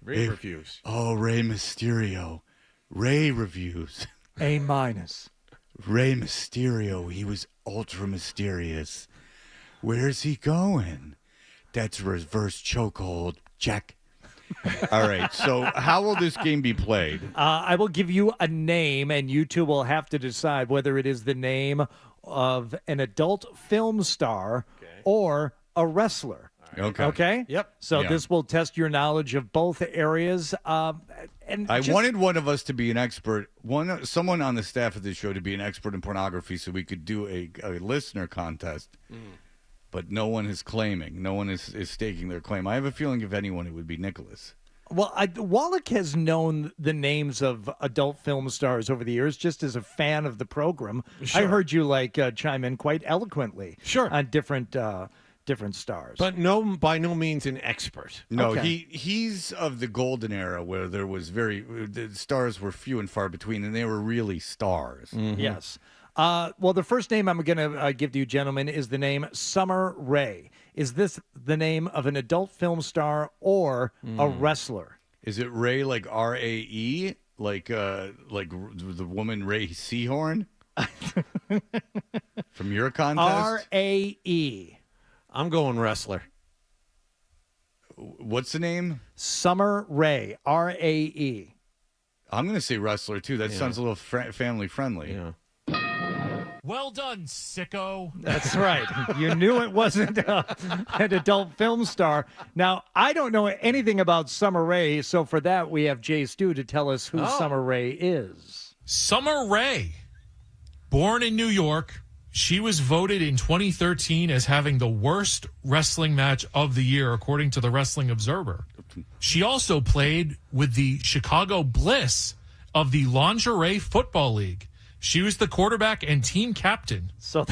[SPEAKER 1] Rave reviews.
[SPEAKER 9] Oh, Rey Mysterio. Ray reviews.
[SPEAKER 3] A-.
[SPEAKER 9] Rey Mysterio, he was ultra mysterious. Where's he going? That's reverse chokehold. Check. All right, so how will this game be played?
[SPEAKER 3] I will give you a name, and you two will have to decide whether it is the name of an adult film star or a wrestler.
[SPEAKER 9] Okay.
[SPEAKER 3] Okay?
[SPEAKER 1] Yep.
[SPEAKER 3] So
[SPEAKER 9] Yeah.
[SPEAKER 3] this will test your knowledge of both areas. And
[SPEAKER 9] I
[SPEAKER 3] just-
[SPEAKER 9] wanted one of us to be an expert, someone on the staff of this show to be an expert in pornography, so we could do a listener contest. But no one is claiming. No one is staking their claim. I have a feeling, if anyone, it would be Nicholas.
[SPEAKER 3] Well, Wallach has known the names of adult film stars over the years, just as a fan of the program.
[SPEAKER 1] Sure.
[SPEAKER 3] I heard you chime in quite eloquently
[SPEAKER 1] Sure.
[SPEAKER 3] on different different stars.
[SPEAKER 1] But by no means an expert.
[SPEAKER 9] No,
[SPEAKER 1] Okay.
[SPEAKER 9] he's of the golden era where there was the stars were few and far between, and they were really stars.
[SPEAKER 3] Yes. Well, the first name I'm going to give to you, gentlemen, is the name Summer Rae. Is this the name of an adult film star or a wrestler?
[SPEAKER 9] Is it Ray like R-A-E? Like the woman Ray Seahorn? From your contest?
[SPEAKER 3] R-A-E.
[SPEAKER 1] I'm going wrestler.
[SPEAKER 9] What's the name?
[SPEAKER 3] Summer Rae. R-A-E.
[SPEAKER 9] I'm going to say wrestler, too. That sounds a little family friendly.
[SPEAKER 1] Yeah.
[SPEAKER 20] Well done, sicko.
[SPEAKER 3] That's right. You knew it wasn't an adult film star. Now, I don't know anything about Summer Rae, so for that, we have Jay Stu to tell us who Summer Rae is.
[SPEAKER 20] Summer Rae, born in New York, she was voted in 2013 as having the worst wrestling match of the year, according to the Wrestling Observer. She also played with the Chicago Bliss of the Lingerie Football League. She was the quarterback and team captain.
[SPEAKER 3] So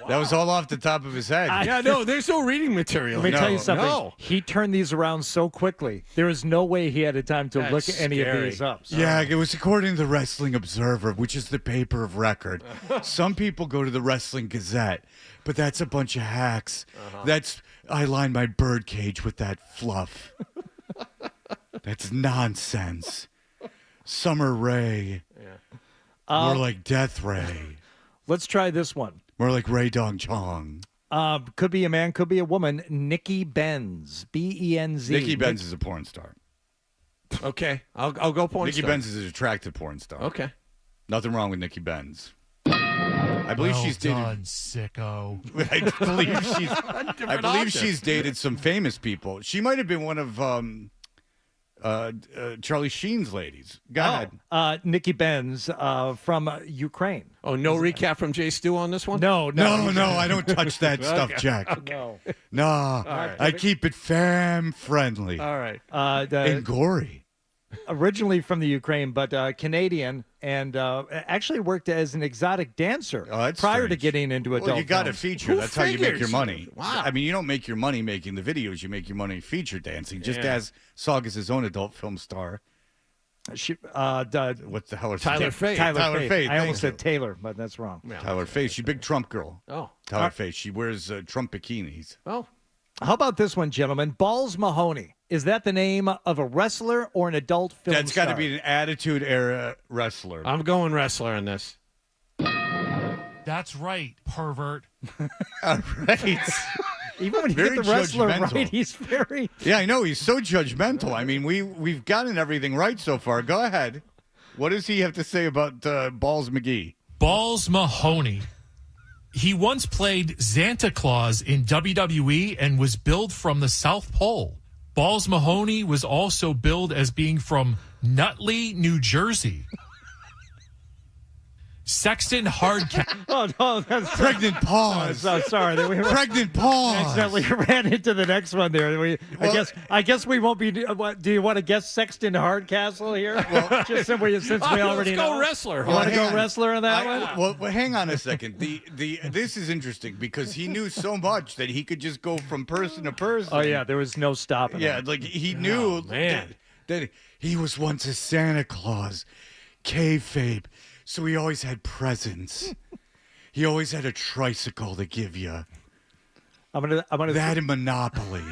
[SPEAKER 9] that was all off the top of his head.
[SPEAKER 1] There's no reading material.
[SPEAKER 3] Let me tell you something. He turned these around so quickly. There is no way he had a time to look at any of these up. So.
[SPEAKER 9] Yeah, it was according to the Wrestling Observer, which is the paper of record. Some people go to the Wrestling Gazette, but that's a bunch of hacks. I line my birdcage with that fluff. That's nonsense. Summer Rae. More like Death Ray.
[SPEAKER 3] Let's try this one.
[SPEAKER 9] More like Ray Dong Chong.
[SPEAKER 3] Could be a man, could be a woman. Nikki Benz. B-E-N-Z.
[SPEAKER 9] Nikki Benz is a porn star.
[SPEAKER 1] Okay. I'll go porn
[SPEAKER 9] Nikki
[SPEAKER 1] star.
[SPEAKER 9] Benz is an attractive porn star.
[SPEAKER 1] Okay.
[SPEAKER 9] Nothing wrong with Nikki Benz. I believe she's dated.
[SPEAKER 20] Sicko.
[SPEAKER 9] I believe she's dated some famous people. She might have been one of Charlie Sheen's ladies. Go ahead.
[SPEAKER 3] Nikki Benz from Ukraine.
[SPEAKER 1] Oh, no recap from Jay Stu on this one?
[SPEAKER 3] No.
[SPEAKER 9] I don't touch that stuff, Jack.
[SPEAKER 3] No.
[SPEAKER 9] No, I keep it fam-friendly.
[SPEAKER 1] All right.
[SPEAKER 9] And gory.
[SPEAKER 3] Originally from the Ukraine, but Canadian, and actually worked as an exotic dancer prior to getting into adult
[SPEAKER 9] Well, you got to
[SPEAKER 3] films.
[SPEAKER 9] feature. That's how you make your money.
[SPEAKER 1] Wow.
[SPEAKER 9] I mean, you don't make your money making the videos. You make your money feature dancing, just as Sog is his own adult film star. What the hell is
[SPEAKER 1] Tyler Faith.
[SPEAKER 3] Tyler Faith. I almost
[SPEAKER 9] you.
[SPEAKER 3] said Taylor, but that's wrong.
[SPEAKER 1] Yeah.
[SPEAKER 9] Tyler Faith. She's a big Trump girl.
[SPEAKER 1] Oh.
[SPEAKER 9] Tyler Faith. She wears Trump bikinis.
[SPEAKER 1] Oh.
[SPEAKER 3] How about this one, gentlemen? Balls Mahoney. Is that the name of a wrestler or an adult film
[SPEAKER 9] That's
[SPEAKER 3] star?
[SPEAKER 9] got to be an Attitude Era wrestler.
[SPEAKER 1] I'm going wrestler in this.
[SPEAKER 20] That's right, pervert.
[SPEAKER 9] All right.
[SPEAKER 3] Even when you
[SPEAKER 9] Very
[SPEAKER 3] get the wrestler
[SPEAKER 9] judgmental.
[SPEAKER 3] right, he's very...
[SPEAKER 9] Yeah, I know. He's so judgmental. I mean, we've gotten everything right so far. Go ahead. What does he have to say about Balls McGee?
[SPEAKER 20] Balls Mahoney. He once played Santa Claus in WWE and was billed from the South Pole. Balls Mahoney was also billed as being from Nutley, New Jersey. Sexton Hardcat.
[SPEAKER 3] Oh, no, that's...
[SPEAKER 9] Pregnant pause.
[SPEAKER 3] Oh, sorry.
[SPEAKER 9] Pregnant pause.
[SPEAKER 3] Accidentally ran into the next one there. I guess we won't be... Do you want to guess Sexton Hardcastle here? Well, just since we already know.
[SPEAKER 1] Let's go wrestler.
[SPEAKER 3] You want to go wrestler on that one?
[SPEAKER 9] Well, hang on a second. This is interesting because he knew so much that he could just go from person to person.
[SPEAKER 3] Oh, yeah. There was no stopping
[SPEAKER 9] Yeah,
[SPEAKER 3] him.
[SPEAKER 9] like he knew that he was once a Santa Claus. Kayfabe. So he always had presents. He always had a tricycle to give you.
[SPEAKER 3] I'm gonna
[SPEAKER 9] that and Monopoly.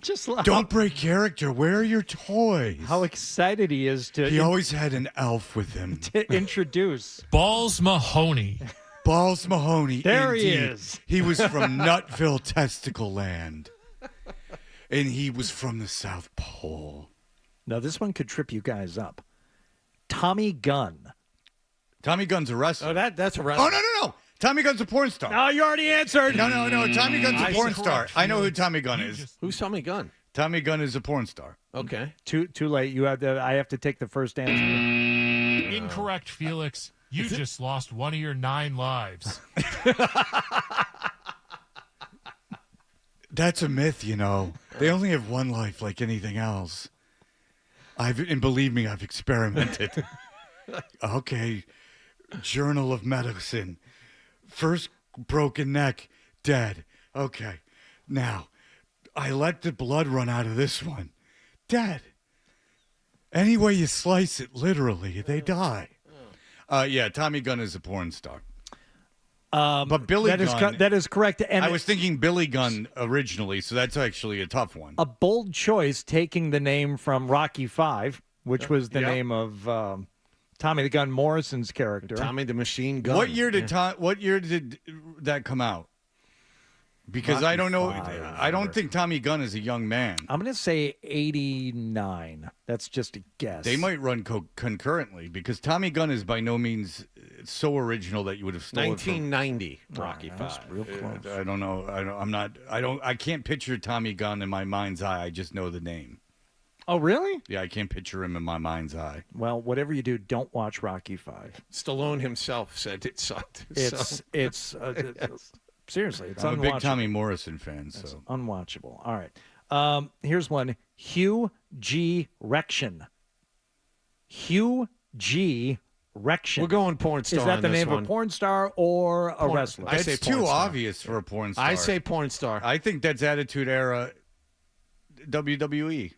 [SPEAKER 3] Just
[SPEAKER 9] don't break character. Where are your toys?
[SPEAKER 3] How excited he is to.
[SPEAKER 9] He always had an elf with him
[SPEAKER 3] to introduce
[SPEAKER 20] Balls Mahoney.
[SPEAKER 9] Balls Mahoney.
[SPEAKER 3] There
[SPEAKER 9] indeed.
[SPEAKER 3] he is.
[SPEAKER 9] He was from Nutville, Testicle Land, and he was from the South Pole.
[SPEAKER 3] Now this one could trip you guys up. Tommy Gunn.
[SPEAKER 9] Tommy Gunn's a wrestler.
[SPEAKER 1] Oh, that's a wrestler.
[SPEAKER 9] Oh, no. Tommy Gunn's a porn star.
[SPEAKER 3] No, you already answered.
[SPEAKER 9] No. Tommy Gunn's a porn star. I know who Tommy Gunn is.
[SPEAKER 1] Who's Tommy Gunn?
[SPEAKER 9] Tommy Gunn is a porn star.
[SPEAKER 1] Okay.
[SPEAKER 3] Too late. I have to take the first answer.
[SPEAKER 20] Incorrect, Felix. You just lost one of your 9 lives.
[SPEAKER 9] That's a myth, you know. They only have one life like anything else. And believe me, I've experimented. Okay. Journal of Medicine. First broken neck, dead. Okay, now I let the blood run out of this one, dead. Any way you slice it, literally, they die. Yeah, Tommy Gunn is a porn star. But Billy Gunn...
[SPEAKER 3] that is correct. And
[SPEAKER 9] I was thinking Billy Gunn originally, so that's actually a tough one.
[SPEAKER 3] A bold choice, taking the name from Rocky V, which was the name of Tommy the Gun Morrison's character.
[SPEAKER 1] Tommy the Machine Gun.
[SPEAKER 9] What year did that come out? Because
[SPEAKER 3] Rocky
[SPEAKER 9] I don't know.
[SPEAKER 3] V,
[SPEAKER 9] I don't think Tommy Gunn is a young man.
[SPEAKER 3] I'm going to say 89. That's just a guess.
[SPEAKER 9] They might run concurrently because Tommy Gunn is by no means so original that you would have stolen
[SPEAKER 1] 1990 Rocky V.
[SPEAKER 3] Real close.
[SPEAKER 9] I don't know. I can't picture Tommy Gunn in my mind's eye. I just know the name.
[SPEAKER 3] Oh, really?
[SPEAKER 9] Yeah, I can't picture him in my mind's eye.
[SPEAKER 3] Well, whatever you do, don't watch Rocky V.
[SPEAKER 1] Stallone himself said it sucked.
[SPEAKER 3] It's seriously, it's
[SPEAKER 9] I'm
[SPEAKER 3] unwatchable.
[SPEAKER 9] a big Tommy Morrison fan, so
[SPEAKER 3] it's unwatchable. All right. Here's one. Hugh G. Rection. Hugh G. Rection.
[SPEAKER 1] We're going porn star.
[SPEAKER 3] Is that
[SPEAKER 1] on
[SPEAKER 3] the
[SPEAKER 1] this
[SPEAKER 3] name of
[SPEAKER 1] one.
[SPEAKER 3] a porn star or a wrestler?
[SPEAKER 9] That's
[SPEAKER 1] say
[SPEAKER 9] too
[SPEAKER 1] porn star.
[SPEAKER 9] obvious for a porn star.
[SPEAKER 1] I say porn star.
[SPEAKER 9] I think that's Attitude Era WWE.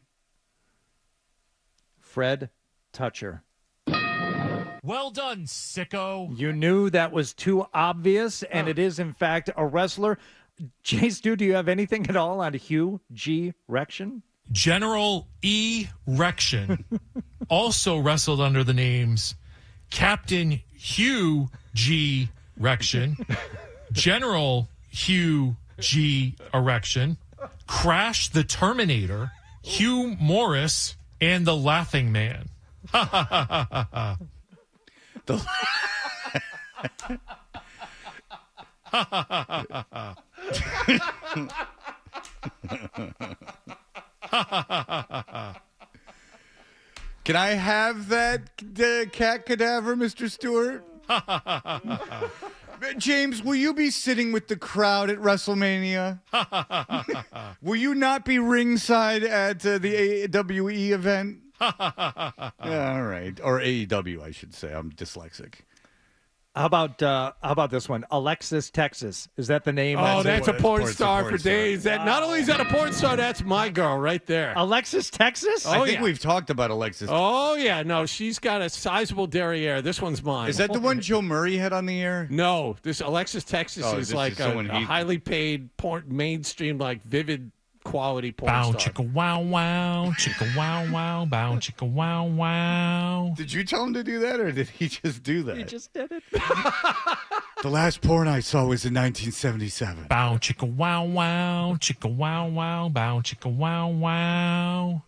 [SPEAKER 3] Fred Toucher.
[SPEAKER 20] Well done, sicko.
[SPEAKER 3] You knew that was too obvious, and it is, in fact, a wrestler. Jay Stu, do you have anything at all on Hugh G. Rection?
[SPEAKER 20] General E. Rection also wrestled under the names Captain Hugh G. Rection, General Hugh G. Erection, Crash the Terminator, Hugh Morris, and the Laughing Man. Ha ha ha ha ha.
[SPEAKER 9] Can I have that cat cadaver, Mr. Stewart? James, will you be sitting with the crowd at WrestleMania? Will you not be ringside at the AWE event? Yeah, all right. Or AEW, I should say. I'm dyslexic.
[SPEAKER 3] How about this one? Alexis, Texas. Is that the name?
[SPEAKER 1] Oh, that's a porn star for days. That not only is that a porn star, that's my girl right there.
[SPEAKER 3] Alexis, Texas?
[SPEAKER 9] I think we've talked about Alexis.
[SPEAKER 1] Oh, yeah. No, she's got a sizable derriere. This one's mine.
[SPEAKER 9] Is that the one Joe Murray had on the air?
[SPEAKER 1] No. This Alexis, Texas is
[SPEAKER 9] this
[SPEAKER 1] like
[SPEAKER 9] is
[SPEAKER 1] a
[SPEAKER 9] someone
[SPEAKER 1] highly paid, mainstream, like vivid quality porn
[SPEAKER 20] Bow
[SPEAKER 1] star.
[SPEAKER 20] chicka wow wow, chicka wow wow, bow chicka wow wow.
[SPEAKER 9] Did you tell him to do that, or did he just do that?
[SPEAKER 3] He just did it.
[SPEAKER 9] The last porn I saw was in 1977.
[SPEAKER 20] Bow chicka wow wow, chicka wow wow, bow chicka wow wow.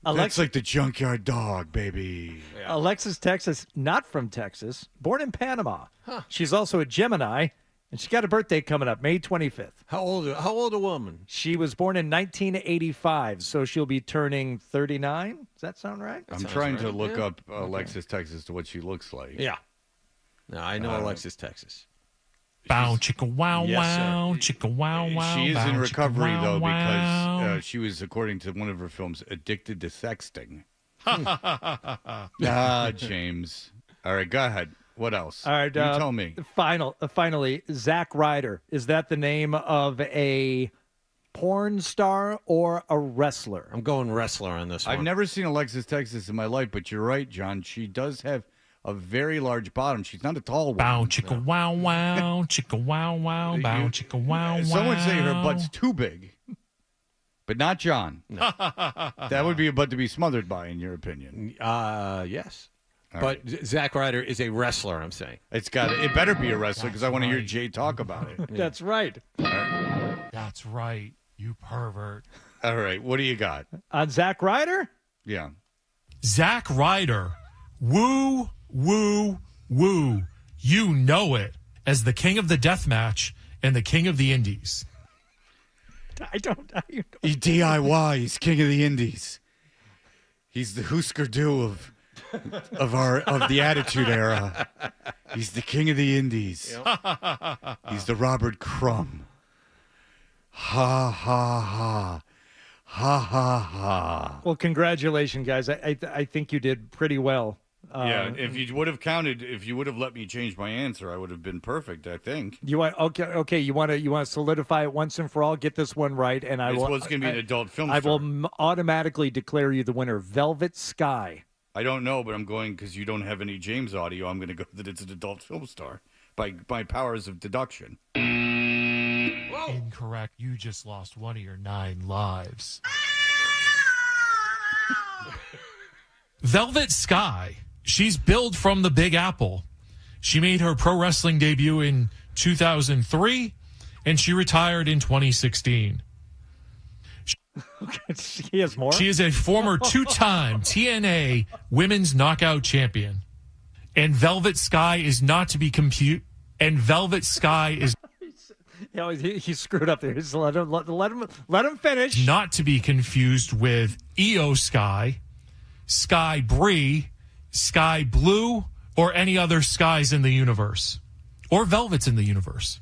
[SPEAKER 9] That's like the Junkyard Dog, baby.
[SPEAKER 3] Yeah. Alexis, Texas, not from Texas, born in Panama. She's also a Gemini, and she's got a birthday coming up, May 25th.
[SPEAKER 1] How old a woman?
[SPEAKER 3] She was born in 1985, so she'll be turning 39. Does that sound right?
[SPEAKER 9] I'm trying to look up Alexis, Texas, to what she looks like.
[SPEAKER 1] Yeah. No, I know Alexis, Texas.
[SPEAKER 20] Bow chicka wow
[SPEAKER 1] Yes,
[SPEAKER 20] wow, chicka wow wow.
[SPEAKER 9] She is
[SPEAKER 20] bow,
[SPEAKER 9] in
[SPEAKER 20] chicka,
[SPEAKER 9] recovery,
[SPEAKER 20] wow,
[SPEAKER 9] though,
[SPEAKER 20] wow.
[SPEAKER 9] because she was, according to one of her films, addicted to sexting. James. All right, go ahead. What else?
[SPEAKER 3] All right,
[SPEAKER 9] you tell me.
[SPEAKER 3] Finally, Zack Ryder. Is that the name of a porn star or a wrestler?
[SPEAKER 1] I'm going wrestler on this one.
[SPEAKER 9] I've never seen Alexis, Texas in my life, but you're right, John. She does have a very large bottom. She's not a tall one.
[SPEAKER 20] Bow chicka wow wow, chicka wow wow, bow chicka wow wow.
[SPEAKER 9] Some would say her butt's too big, but not John.
[SPEAKER 1] No.
[SPEAKER 9] That would be a butt to be smothered by, in your opinion.
[SPEAKER 1] Yes. But Zack Ryder is a wrestler, I'm saying.
[SPEAKER 9] It better be a wrestler because I want to hear Jay talk about it.
[SPEAKER 3] That's right.
[SPEAKER 20] That's right, you pervert.
[SPEAKER 9] All right, what do you got?
[SPEAKER 3] On Zack Ryder?
[SPEAKER 9] Yeah.
[SPEAKER 20] Zack Ryder. Woo, woo, woo. You know it as the king of the death match and the king of the indies.
[SPEAKER 3] I don't know.
[SPEAKER 9] He DIY. He's king of the indies. He's the Husker Du of the Attitude Era. He's the king of the indies. Yep. He's the Robert Crumb. Ha ha ha. Ha ha ha.
[SPEAKER 3] Well, congratulations, guys. I think you did pretty well
[SPEAKER 9] Yeah, if you would have let me change my answer, I would have been perfect, I think.
[SPEAKER 3] You want okay? You want to solidify it once and for all. Get this one right, and I will.
[SPEAKER 9] It's going to be an adult film.
[SPEAKER 3] I
[SPEAKER 9] star.
[SPEAKER 3] will automatically declare you the winner. Velvet Sky.
[SPEAKER 9] I don't know, but I'm going because you don't have any James audio. I'm going to go that it's an adult film star by powers of deduction.
[SPEAKER 20] Whoa. Incorrect. You just lost one of your 9 lives. Velvet Sky. She's billed from the Big Apple. She made her pro wrestling debut in 2003, and she retired in 2016.
[SPEAKER 3] She has more?
[SPEAKER 20] She is a former 2-time TNA Women's Knockout Champion. And Velvet Sky is not to be And Velvet Sky is...
[SPEAKER 3] he screwed up there. Just let him finish.
[SPEAKER 20] Not to be confused with Io Sky, Sky Bree, Sky Blue, or any other skies in the universe. Or velvets in the universe.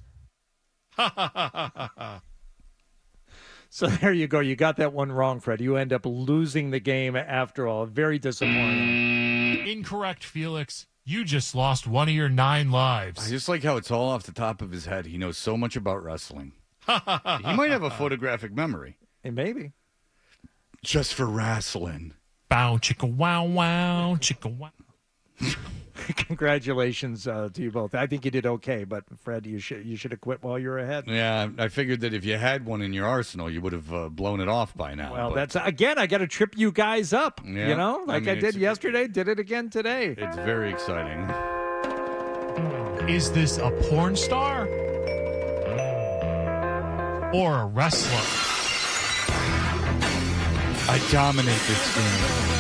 [SPEAKER 3] So there you go. You got that one wrong, Fred. You end up losing the game after all. Very disappointing.
[SPEAKER 20] Incorrect, Felix. You just lost one of your 9 lives.
[SPEAKER 9] I just like how it's all off the top of his head. He knows so much about wrestling. He might have a photographic memory.
[SPEAKER 3] And maybe.
[SPEAKER 9] Just for wrestling.
[SPEAKER 20] Bow, chicka, wow, wow, chicka, wow.
[SPEAKER 3] Congratulations to you both. I think you did okay, but Fred, you should have quit while you were ahead.
[SPEAKER 9] Yeah, I figured that if you had one in your arsenal, you would have blown it off by now.
[SPEAKER 3] Well, that's again, I got to trip you guys up.
[SPEAKER 9] Yeah,
[SPEAKER 3] you know, like I did yesterday, did it again today.
[SPEAKER 9] It's very exciting.
[SPEAKER 20] Is this a porn star or a wrestler?
[SPEAKER 9] I dominate this game.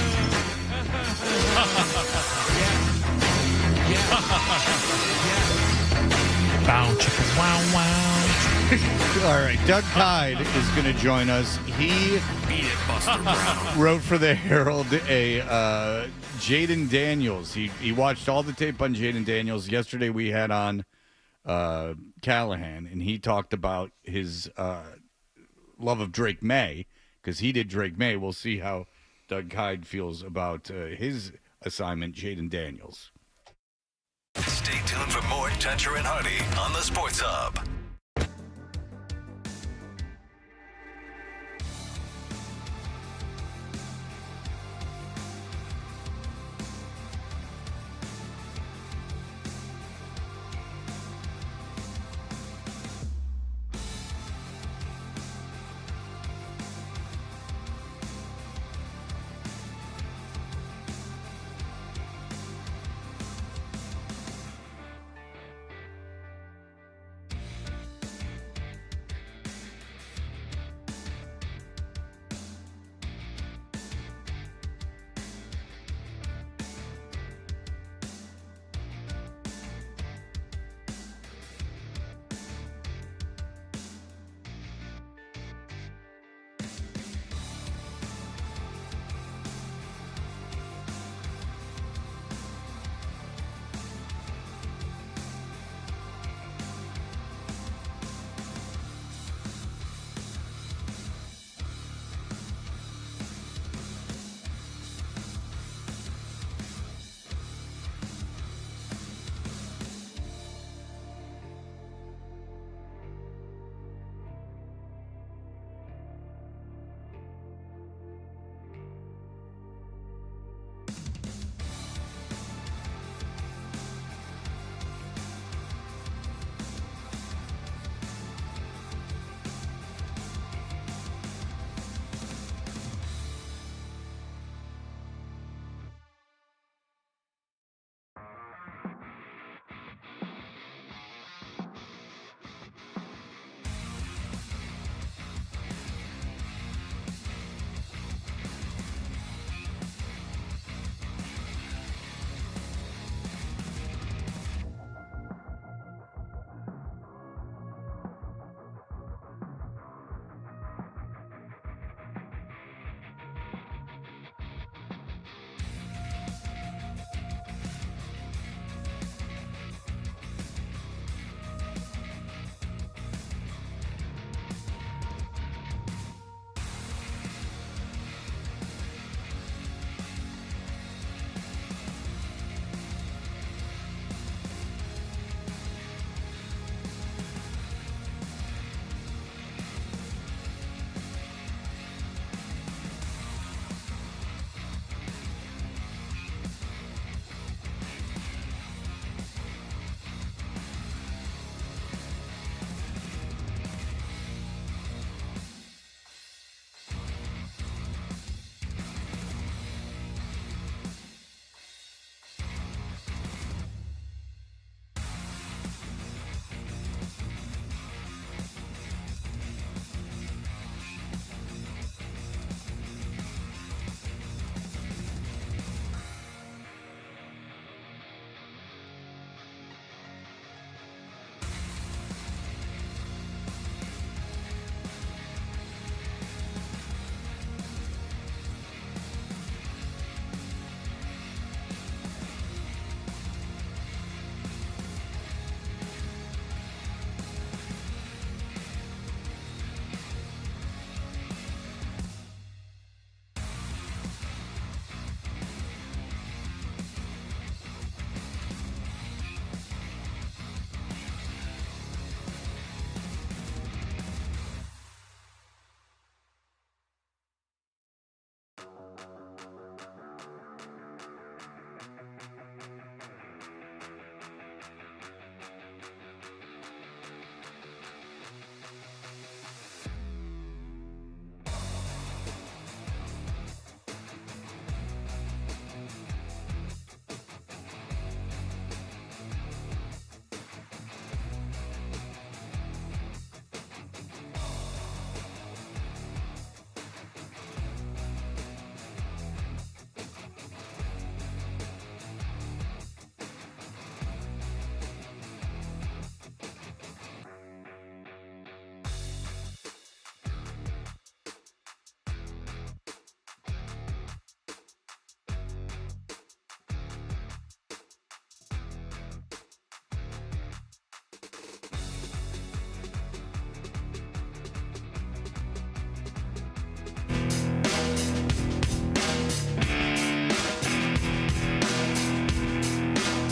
[SPEAKER 20] Bow, chicka, wow, wow.
[SPEAKER 9] All right, Doug Hyde is going to join us. He wrote for the Herald a Jaden Daniels. He watched all the tape on Jaden Daniels. Yesterday we had on Callahan, and he talked about his love of Drake May because he did Drake May. We'll see how Doug Hyde feels about his assignment, Jaden Daniels.
[SPEAKER 5] Stay tuned for more Toucher and Hardy on the Sports Hub.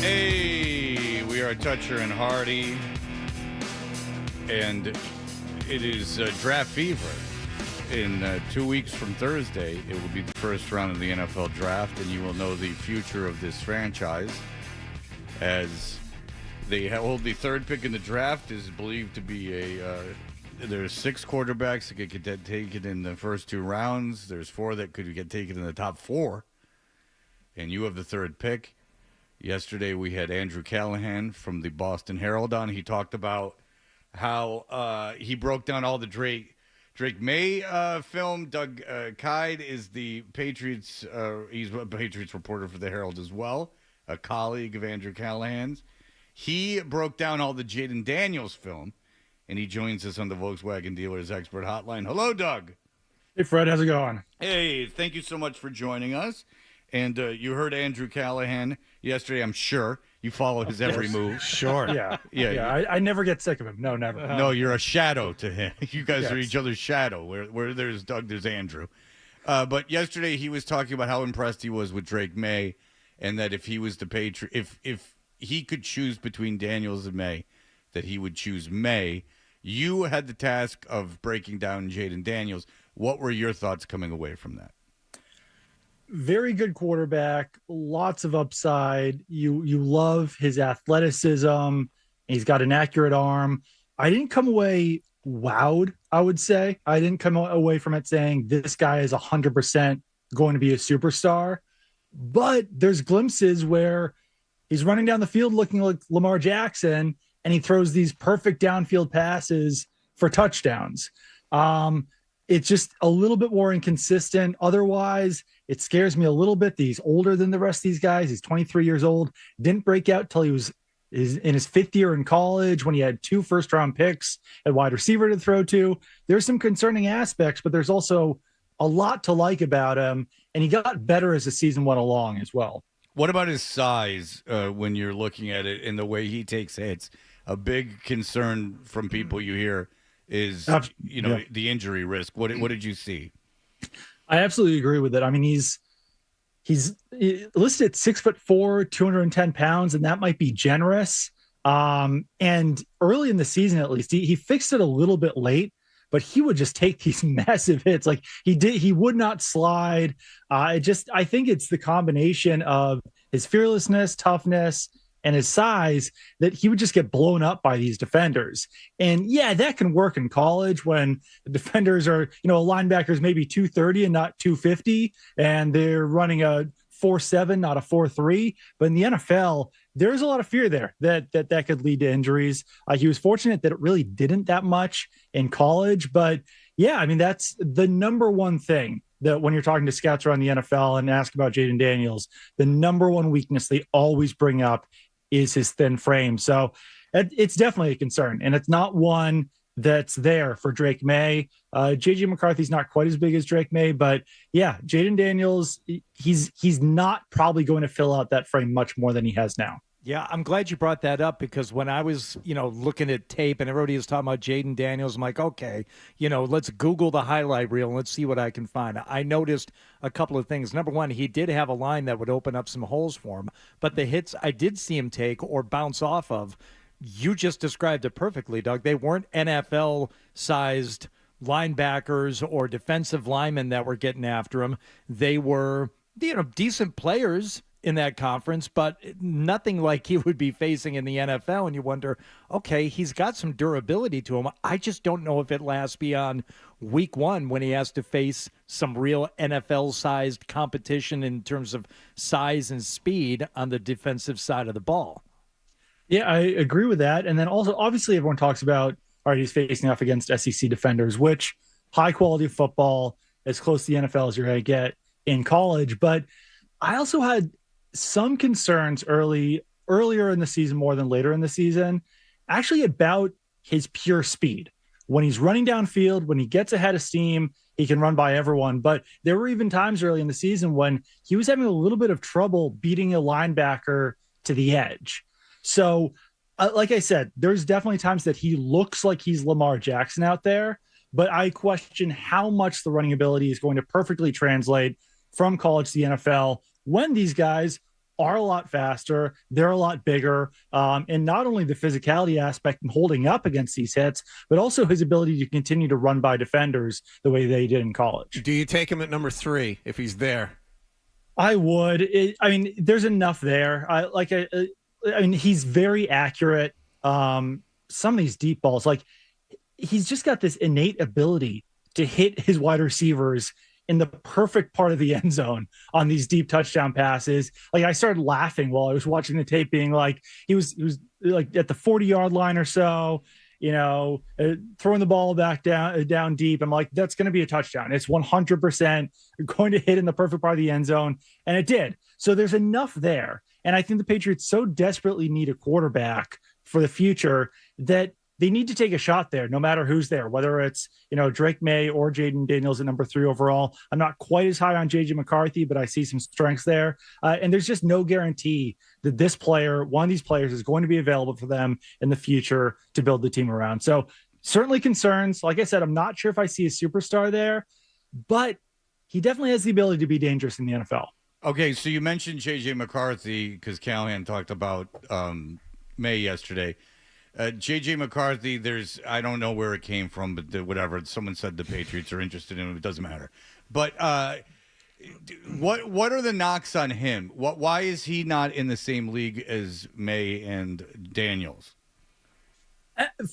[SPEAKER 9] Hey, we are Toucher and Hardy, and it is draft fever. In 2 weeks from Thursday, it will be the first round of the NFL draft, and you will know the future of this franchise as they hold the third pick in the draft. Is believed to be there's 6 quarterbacks that could get taken in the first 2 rounds. There's 4 that could get taken in the top 4, and you have the third pick. Yesterday, we had Andrew Callahan from the Boston Herald on. He talked about how he broke down all the Drake May film. Doug KYED is the Patriots. He's a Patriots reporter for the Herald as well, a colleague of Andrew Callahan's. He broke down all the Jaden Daniels film, and he joins us on the Volkswagen Dealers Expert Hotline. Hello, Doug.
[SPEAKER 19] Hey, Fred. How's it going?
[SPEAKER 9] Hey, thank you so much for joining us. And you heard Andrew Callahan yesterday, I'm sure. You follow his every move.
[SPEAKER 19] Sure. Yeah. I never get sick of him. No, never.
[SPEAKER 9] No, you're a shadow to him. You guys are each other's shadow. Where there's Doug, there's Andrew. But yesterday he was talking about how impressed he was with Drake May, and that if he was the Patriot, if he could choose between Daniels and May, that he would choose May. You had the task of breaking down Jaden Daniels. What were your thoughts coming away from that?
[SPEAKER 19] Very good quarterback, lots of upside. You love his athleticism. He's got an accurate arm. I didn't come away wowed, I would say. I didn't come away from it saying this guy is 100% going to be a superstar. But there's glimpses where he's running down the field looking like Lamar Jackson, and he throws these perfect downfield passes for touchdowns. It's just a little bit more inconsistent. Otherwise, it scares me a little bit that he's older than the rest of these guys. He's 23 years old. Didn't break out till he was in his 5th year in college when he had 2 first-round picks at wide receiver to throw to. There's some concerning aspects, but there's also a lot to like about him, and he got better as the season went along as well.
[SPEAKER 9] What about his size when you're looking at it and the way he takes hits? A big concern from people you hear is, the injury risk. What did you see?
[SPEAKER 19] I absolutely agree with it. I mean, he's listed at 6'4", 210 pounds, and that might be generous. And early in the season, at least, he fixed it a little bit late, but he would just take these massive hits. Like he would not slide. I think it's the combination of his fearlessness, toughness, and his size that he would just get blown up by these defenders. And yeah, that can work in college when the defenders are, a linebacker's maybe 230 and not 250, and they're running a 4.7, not a 4.3. But in the NFL, there's a lot of fear there that could lead to injuries. He was fortunate that it really didn't that much in college. But yeah, I mean, that's the number one thing that when you're talking to scouts around the NFL and ask about Jaden Daniels, the number one weakness they always bring up is his thin frame. So it's definitely a concern, and it's not one that's there for Drake May. J.J. McCarthy's not quite as big as Drake May, but yeah, Jaden Daniels, he's not probably going to fill out that frame much more than he has now.
[SPEAKER 3] Yeah, I'm glad you brought that up because when I was, looking at tape and everybody was talking about Jaden Daniels, I'm like, okay, let's Google the highlight reel and let's see what I can find. I noticed a couple of things. Number one, he did have a line that would open up some holes for him, but the hits I did see him take or bounce off of, you just described it perfectly, Doug. They weren't NFL-sized linebackers or defensive linemen that were getting after him. They were, decent players in that conference, but nothing like he would be facing in the NFL. And you wonder, okay, he's got some durability to him. I just don't know if it lasts beyond week 1 when he has to face some real NFL-sized competition in terms of size and speed on the defensive side of the ball.
[SPEAKER 19] Yeah, I agree with that. And then also, obviously, everyone talks about, all right, he's facing off against SEC defenders, which high-quality football, as close to the NFL as you're going to get in college. But I also had some concerns earlier in the season more than later in the season, actually about his pure speed. When he's running downfield, when he gets ahead of steam, he can run by everyone. But there were even times early in the season when he was having a little bit of trouble beating a linebacker to the edge. So, like I said, there's definitely times that he looks like he's Lamar Jackson out there, but I question how much the running ability is going to perfectly translate from college to the NFL when these guys are a lot faster. They're a lot bigger. And not only the physicality aspect and holding up against these hits, but also his ability to continue to run by defenders the way they did in college.
[SPEAKER 1] Do you take him at number 3 if he's there?
[SPEAKER 19] I would. There's enough there. He's very accurate. Some of these deep balls, he's just got this innate ability to hit his wide receivers in the perfect part of the end zone on these deep touchdown passes. I started laughing while I was watching the tape, being he was at the 40-yard line or so, throwing the ball back down deep. I'm like, that's going to be a touchdown. It's 100% going to hit in the perfect part of the end zone. And it did. So there's enough there. And I think the Patriots so desperately need a quarterback for the future that they need to take a shot there, no matter who's there, whether it's, Drake May or Jaden Daniels at number 3 overall. I'm not quite as high on JJ McCarthy, but I see some strengths there. And there's just no guarantee that one of these players is going to be available for them in the future to build the team around. So certainly concerns. Like I said, I'm not sure if I see a superstar there, but he definitely has the ability to be dangerous in the NFL.
[SPEAKER 9] Okay, so you mentioned JJ McCarthy because Callahan talked about May yesterday. JJ McCarthy, I don't know where it came from, but whatever. Someone said the Patriots are interested in him. It doesn't matter. But what are the knocks on him? Why is he not in the same league as May and Daniels?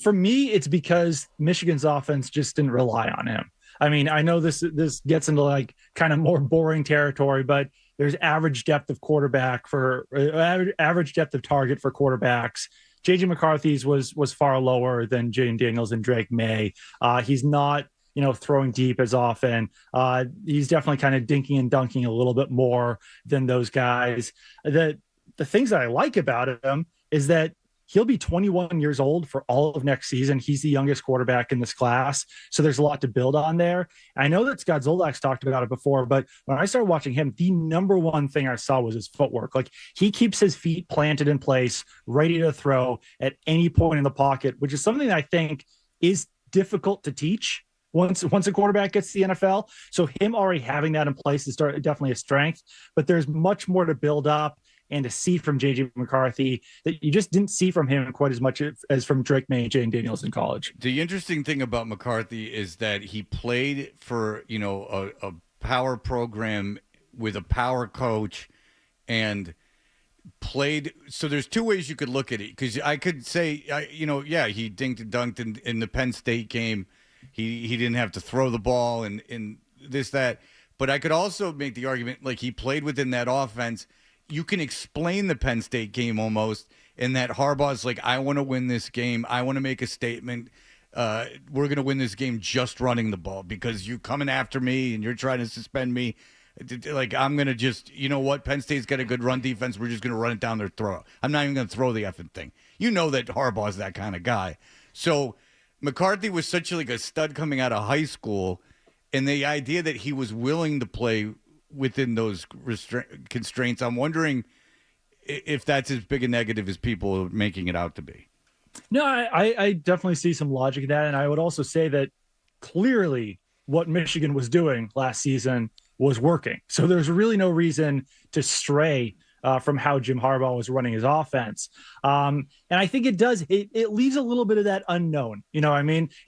[SPEAKER 19] For me, it's because Michigan's offense just didn't rely on him. I know this gets into kind of more boring territory, but there's average depth of quarterback for average depth of target for quarterbacks. JJ McCarthy's was far lower than Jaden Daniels and Drake May. He's not, throwing deep as often. He's definitely kind of dinking and dunking a little bit more than those guys. The things that I like about him is that he'll be 21 years old for all of next season. He's the youngest quarterback in this class. So there's a lot to build on there. I know that Scott Zolak's talked about it before, but when I started watching him, the number one thing I saw was his footwork. He keeps his feet planted in place, ready to throw at any point in the pocket, which is something that I think is difficult to teach once a quarterback gets to the NFL. So him already having that in place is definitely a strength, but there's much more to build up and to see from JJ McCarthy that you just didn't see from him quite as much as from Drake May and Jaden Daniels in college.
[SPEAKER 9] The interesting thing about McCarthy is that he played for, a power program with a power coach and played. So there's two ways you could look at it, because I could say, he dinked and dunked in the Penn State game. He didn't have to throw the ball and this, that. But I could also make the argument, he played within that offense. You can explain the Penn State game almost in that Harbaugh's I want to win this game. I want to make a statement. We're going to win this game just running the ball because you're coming after me and you're trying to suspend me. I'm going to just, Penn State's got a good run defense. We're just going to run it down their throat. I'm not even going to throw the effing thing. You know that Harbaugh's that kind of guy. So McCarthy was such a stud coming out of high school, and the idea that he was willing to play within those constraints, I'm wondering if that's as big a negative as people are making it out to be.
[SPEAKER 19] No, I definitely see some logic in that. And I would also say that clearly what Michigan was doing last season was working. So there's really no reason to stray from how Jim Harbaugh was running his offense. And I think it leaves a little bit of that unknown.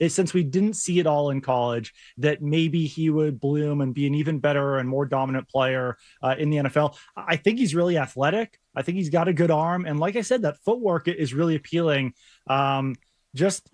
[SPEAKER 19] Since we didn't see it all in college, that maybe he would bloom and be an even better and more dominant player in the NFL. I think he's really athletic. I think he's got a good arm. And like I said, that footwork is really appealing. We just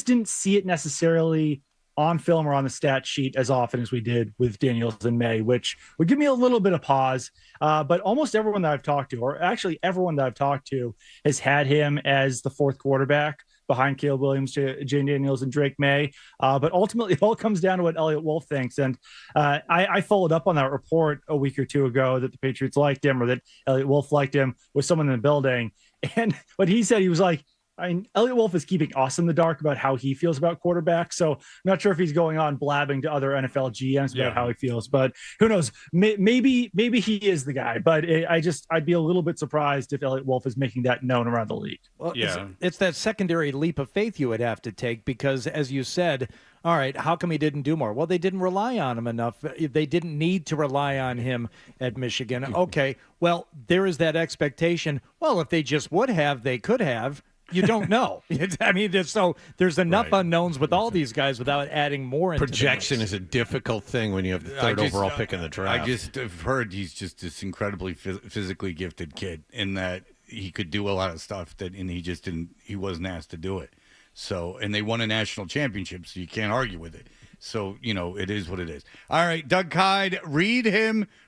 [SPEAKER 19] didn't see it necessarily on film or on the stat sheet as often as we did with Daniels and May, which would give me a little bit of pause. But almost everyone that I've talked to, or actually everyone that I've talked to, has had him as the fourth quarterback behind Caleb Williams, Jane Daniels, and Drake May. But ultimately, it all comes down to what Elliot Wolf thinks. And I followed up on that report a week or two ago that the Patriots liked him, or that Elliot Wolf liked him, with someone in the building. And what he said, he was like, Elliot Wolf is keeping us in the dark about how he feels about quarterbacks. So I'm not sure if he's going on blabbing to other NFL GMs about how he feels, but who knows? Maybe he is the guy, but I'd be a little bit surprised if Elliot Wolf is making that known around the league.
[SPEAKER 3] Well, it's that secondary leap of faith you would have to take because, as you said, All right, how come he didn't do more? Well, they didn't rely on him enough. They didn't need to rely on him at Michigan. Okay, well, there is that expectation. Well, if they just would have, they could have. You don't know. I mean, there's enough unknowns with all these guys without adding more into
[SPEAKER 1] Projection is a difficult thing when you have the third overall pick in the draft.
[SPEAKER 9] I just have heard he's just this incredibly physically gifted kid in that he could do a lot of stuff and he wasn't asked to do it. So, and they won a national championship, so you can't argue with it. So, it is what it is. All right, Doug KYED,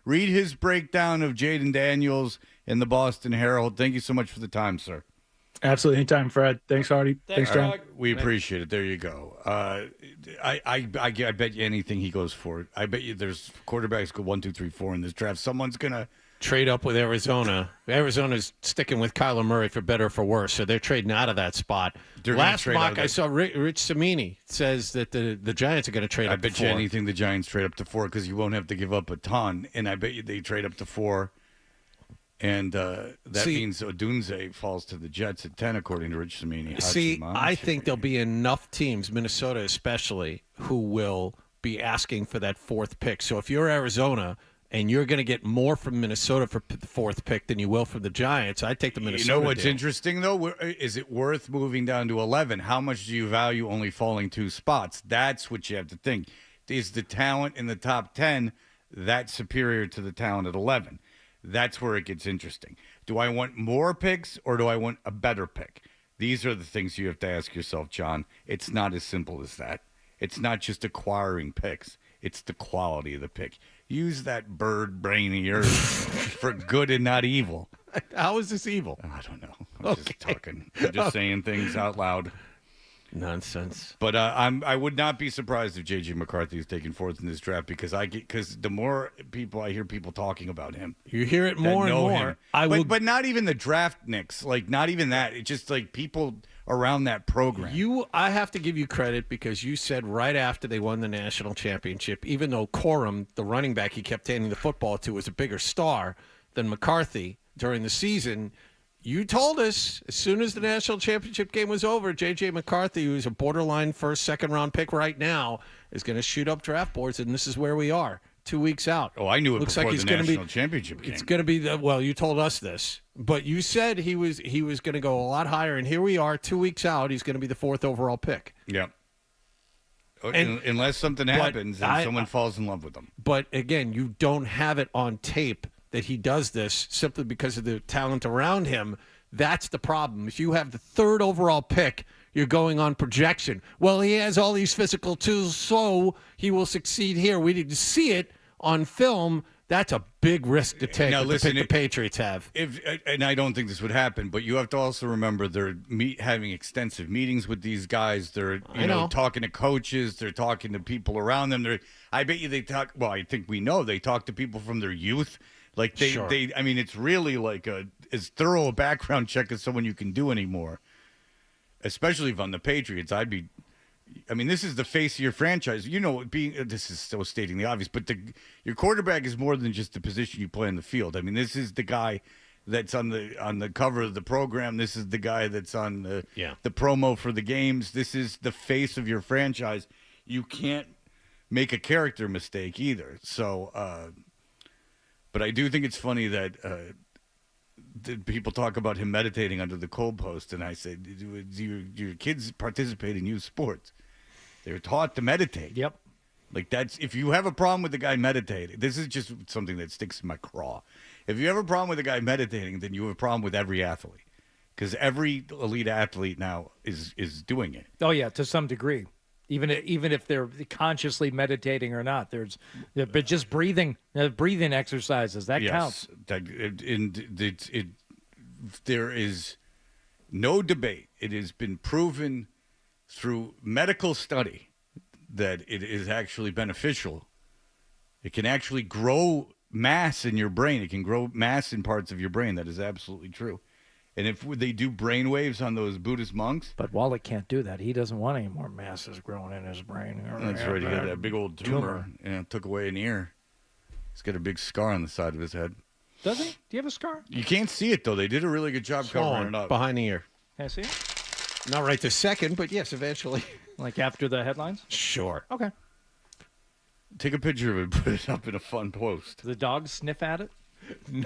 [SPEAKER 9] read his breakdown of Jaden Daniels in the Boston Herald. Thank you so much for the time, sir.
[SPEAKER 19] Absolutely. Anytime, Fred. Thanks, Hardy. Thanks, John.
[SPEAKER 9] We appreciate it. There you go. I bet you anything he goes for it. I bet you there's quarterbacks go 1, 2, 3, 4 in this draft. Someone's going to
[SPEAKER 1] trade up with Arizona. Arizona's sticking with Kyler Murray for better or for worse, so they're trading out of that spot. Last mock I saw, Rich Cimini says that the Giants are going to trade up to 4.
[SPEAKER 9] I bet you anything the Giants trade up to 4 because you won't have to give up a ton, and I bet you they trade up to 4. And that means Odunze falls to the Jets at 10, according to Rich Cimini.
[SPEAKER 1] I think there'll be enough teams, Minnesota especially, who will be asking for that 4th pick. So if you're Arizona and you're going to get more from Minnesota for the 4th pick than you will from the Giants, I'd take the Minnesota
[SPEAKER 9] You know what's
[SPEAKER 1] deal.
[SPEAKER 9] interesting, though? Is it worth moving down to 11? How much do you value only falling 2 spots? That's what you have to think. Is the talent in the top 10 that superior to the talent at 11? That's where it gets interesting. Do I want more picks or do I want a better pick? These are the things you have to ask yourself, John. It's not as simple as that. It's not just acquiring picks. It's the quality of the pick. Use that bird brain of yours for good and not evil.
[SPEAKER 1] How is this evil?
[SPEAKER 9] I don't know. I'm just talking. I'm just saying things out loud.
[SPEAKER 1] Nonsense.
[SPEAKER 9] But I would not be surprised if J.J. McCarthy is taken 4th in this draft because the more people I hear people talking about him,
[SPEAKER 1] you hear it more and more.
[SPEAKER 9] But not even the draft nicks, like not even that. It's just like people around that program.
[SPEAKER 1] I have to give you credit because you said right after they won the national championship, even though Corum, the running back he kept handing the football to, was a bigger star than McCarthy during the season. You told us as soon as the national championship game was over, J.J. McCarthy, who's a borderline first, second-round pick right now, is going to shoot up draft boards, and this is where we are 2 weeks out.
[SPEAKER 9] Oh, I knew it before the national championship game.
[SPEAKER 1] It's going to be you told us this, but you said he was going to go a lot higher, and here we are 2 weeks out. He's going to be the 4th overall pick.
[SPEAKER 9] Yep. Unless something happens and someone falls in love with him.
[SPEAKER 1] But, again, you don't have it on tape that he does this simply because of the talent around him. That's the problem. If you have the 3rd overall pick, you're going on projection. Well, he has all these physical tools, so he will succeed here. We didn't see it on film. That's a big risk to take.
[SPEAKER 9] Now, listen,
[SPEAKER 1] the Patriots have.
[SPEAKER 9] And I don't think this would happen, but you have to also remember they're having extensive meetings with these guys. They're talking to coaches. They're talking to people around them. I bet you they talk. Well, I think we know they talk to people from their youth. Like they, I mean, it's really like as thorough a background check as someone you can do anymore. Especially if on the Patriots, this is the face of your franchise. This is still stating the obvious, but your quarterback is more than just the position you play in the field. I mean, this is the guy that's on the cover of the program. This is the guy that's on the promo for the games. This is the face of your franchise. You can't make a character mistake either. So. But I do think it's funny that people talk about him meditating under the cold post, and I say, do your kids participate in youth sports? They're taught to meditate.
[SPEAKER 3] Yep.
[SPEAKER 9] Like if you have a problem with the guy meditating, this is just something that sticks in my craw. If you have a problem with the guy meditating, then you have a problem with every athlete, because every elite athlete now is doing it.
[SPEAKER 3] Oh yeah, to some degree. Even if they're consciously meditating or not, but just breathing exercises that counts.
[SPEAKER 9] There is no debate. It has been proven through medical study that it is actually beneficial. It can actually grow mass in your brain. It can grow mass in parts of your brain. That is absolutely true. And if they do brain waves on those Buddhist monks.
[SPEAKER 3] But Wallach can't do that. He doesn't want any more masses growing in his brain.
[SPEAKER 9] That's right. He had that big old tumor and took away an ear. He's got a big scar on the side of his head.
[SPEAKER 3] Does he? Do you have a scar?
[SPEAKER 9] You can't see it, though. They did a really good job covering it up.
[SPEAKER 1] Behind the ear.
[SPEAKER 3] Can I see it?
[SPEAKER 1] Not right this second, but yes, eventually.
[SPEAKER 3] Like after the headlines?
[SPEAKER 1] Sure.
[SPEAKER 3] Okay.
[SPEAKER 9] Take a picture of it and put it up in a fun post.
[SPEAKER 3] Do the dogs sniff at it?
[SPEAKER 1] No.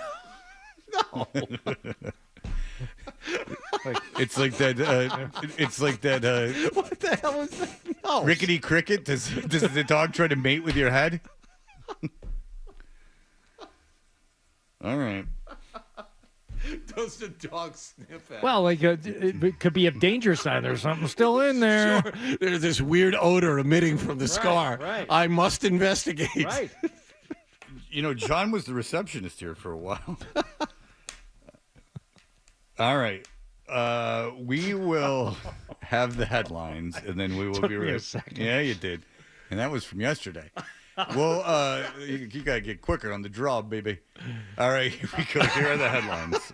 [SPEAKER 9] It's like that. It's like that.
[SPEAKER 1] What the hell is that? No.
[SPEAKER 9] Rickety cricket. Does the dog try to mate with your head? All right.
[SPEAKER 1] Does the dog sniff at?
[SPEAKER 3] Well, like it could be a danger sign. There's something still in there.
[SPEAKER 1] Sure. There's this weird odor emitting from the scar.
[SPEAKER 3] Right.
[SPEAKER 1] I must investigate.
[SPEAKER 3] Right.
[SPEAKER 9] You know, John was the receptionist here for a while. All right. We will have the headlines, and then we will
[SPEAKER 3] Took
[SPEAKER 9] be
[SPEAKER 3] me a
[SPEAKER 9] right.
[SPEAKER 3] second.
[SPEAKER 9] Yeah, you did. And that was from yesterday. Well, you got to get quicker on the draw, baby. All right, here we go. Here are the headlines.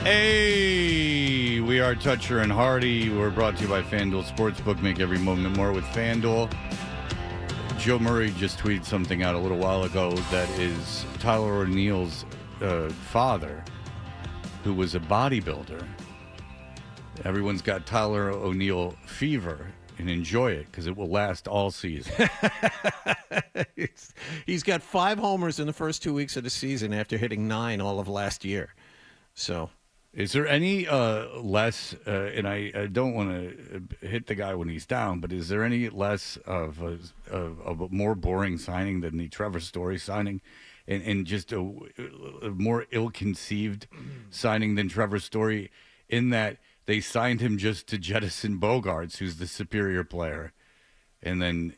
[SPEAKER 9] Hey, we are Toucher and Hardy. We're brought to you by FanDuel Sportsbook. Make every moment more with FanDuel. Joe Murray just tweeted something out a little while ago that is Tyler O'Neill's father, who was a bodybuilder. Everyone's got Tyler O'Neill fever, and enjoy it because it will last all season.
[SPEAKER 1] He's got 5 homers in the first 2 weeks of the season after hitting 9 all of last year. So,
[SPEAKER 9] is there any less? And I don't want to hit the guy when he's down, but is there any less of a more boring signing than the Trevor Story signing, and just a more ill-conceived signing than Trevor Story, in that they signed him just to jettison Bogarts, who's the superior player. And then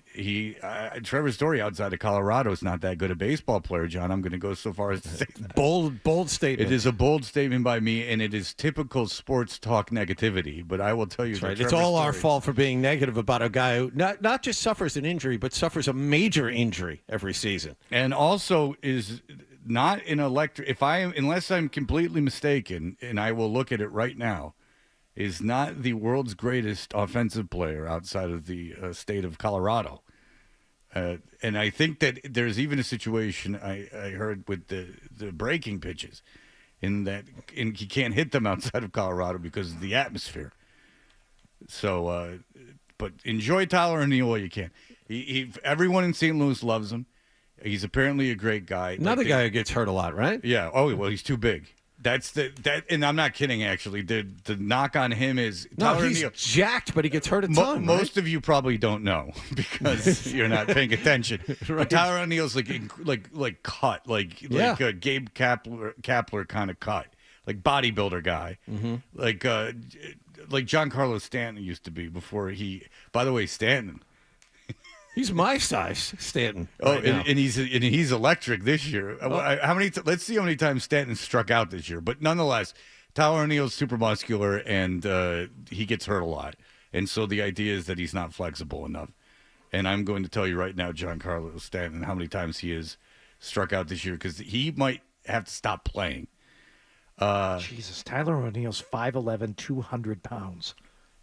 [SPEAKER 9] Trevor Story outside of Colorado is not that good a baseball player, John. I'm going to go so far as to say that.
[SPEAKER 1] Bold statement.
[SPEAKER 9] It is a bold statement by me, and it is typical sports talk negativity. But I will tell you,
[SPEAKER 1] that's right. It's all our fault for being negative about a guy who not just suffers an injury, but suffers a major injury every season.
[SPEAKER 9] And also is not an unless I'm completely mistaken, and I will look at it right now, is not the world's greatest offensive player outside of the state of Colorado. And I think that there's even a situation I heard with the breaking pitches, in that he can't hit them outside of Colorado because of the atmosphere. So, but enjoy Tyler O'Neill while you can. Everyone in St. Louis loves him. He's apparently a great guy.
[SPEAKER 1] Another guy who gets hurt a lot, right?
[SPEAKER 9] Yeah. Oh, well, he's too big. And I'm not kidding. Actually, the knock on him is Tyler
[SPEAKER 1] he's
[SPEAKER 9] O'Neill,
[SPEAKER 1] jacked, but he gets hurt a ton.
[SPEAKER 9] Most of you probably don't know because you're not paying attention. Right. But Tyler O'Neill's like cut, like a Gabe Kapler kind of cut, like bodybuilder guy, like Giancarlo Stanton used to be before he. By the way, Stanton.
[SPEAKER 1] He's my size, Stanton.
[SPEAKER 9] And he's electric this year. Let's see how many times Stanton struck out this year. But nonetheless, Tyler O'Neill's super muscular, and he gets hurt a lot. And so the idea is that he's not flexible enough. And I'm going to tell you right now, Giancarlo Stanton, how many times he has struck out this year, because he might have to stop playing.
[SPEAKER 3] Jesus, Tyler O'Neill's 5'11", 200 pounds,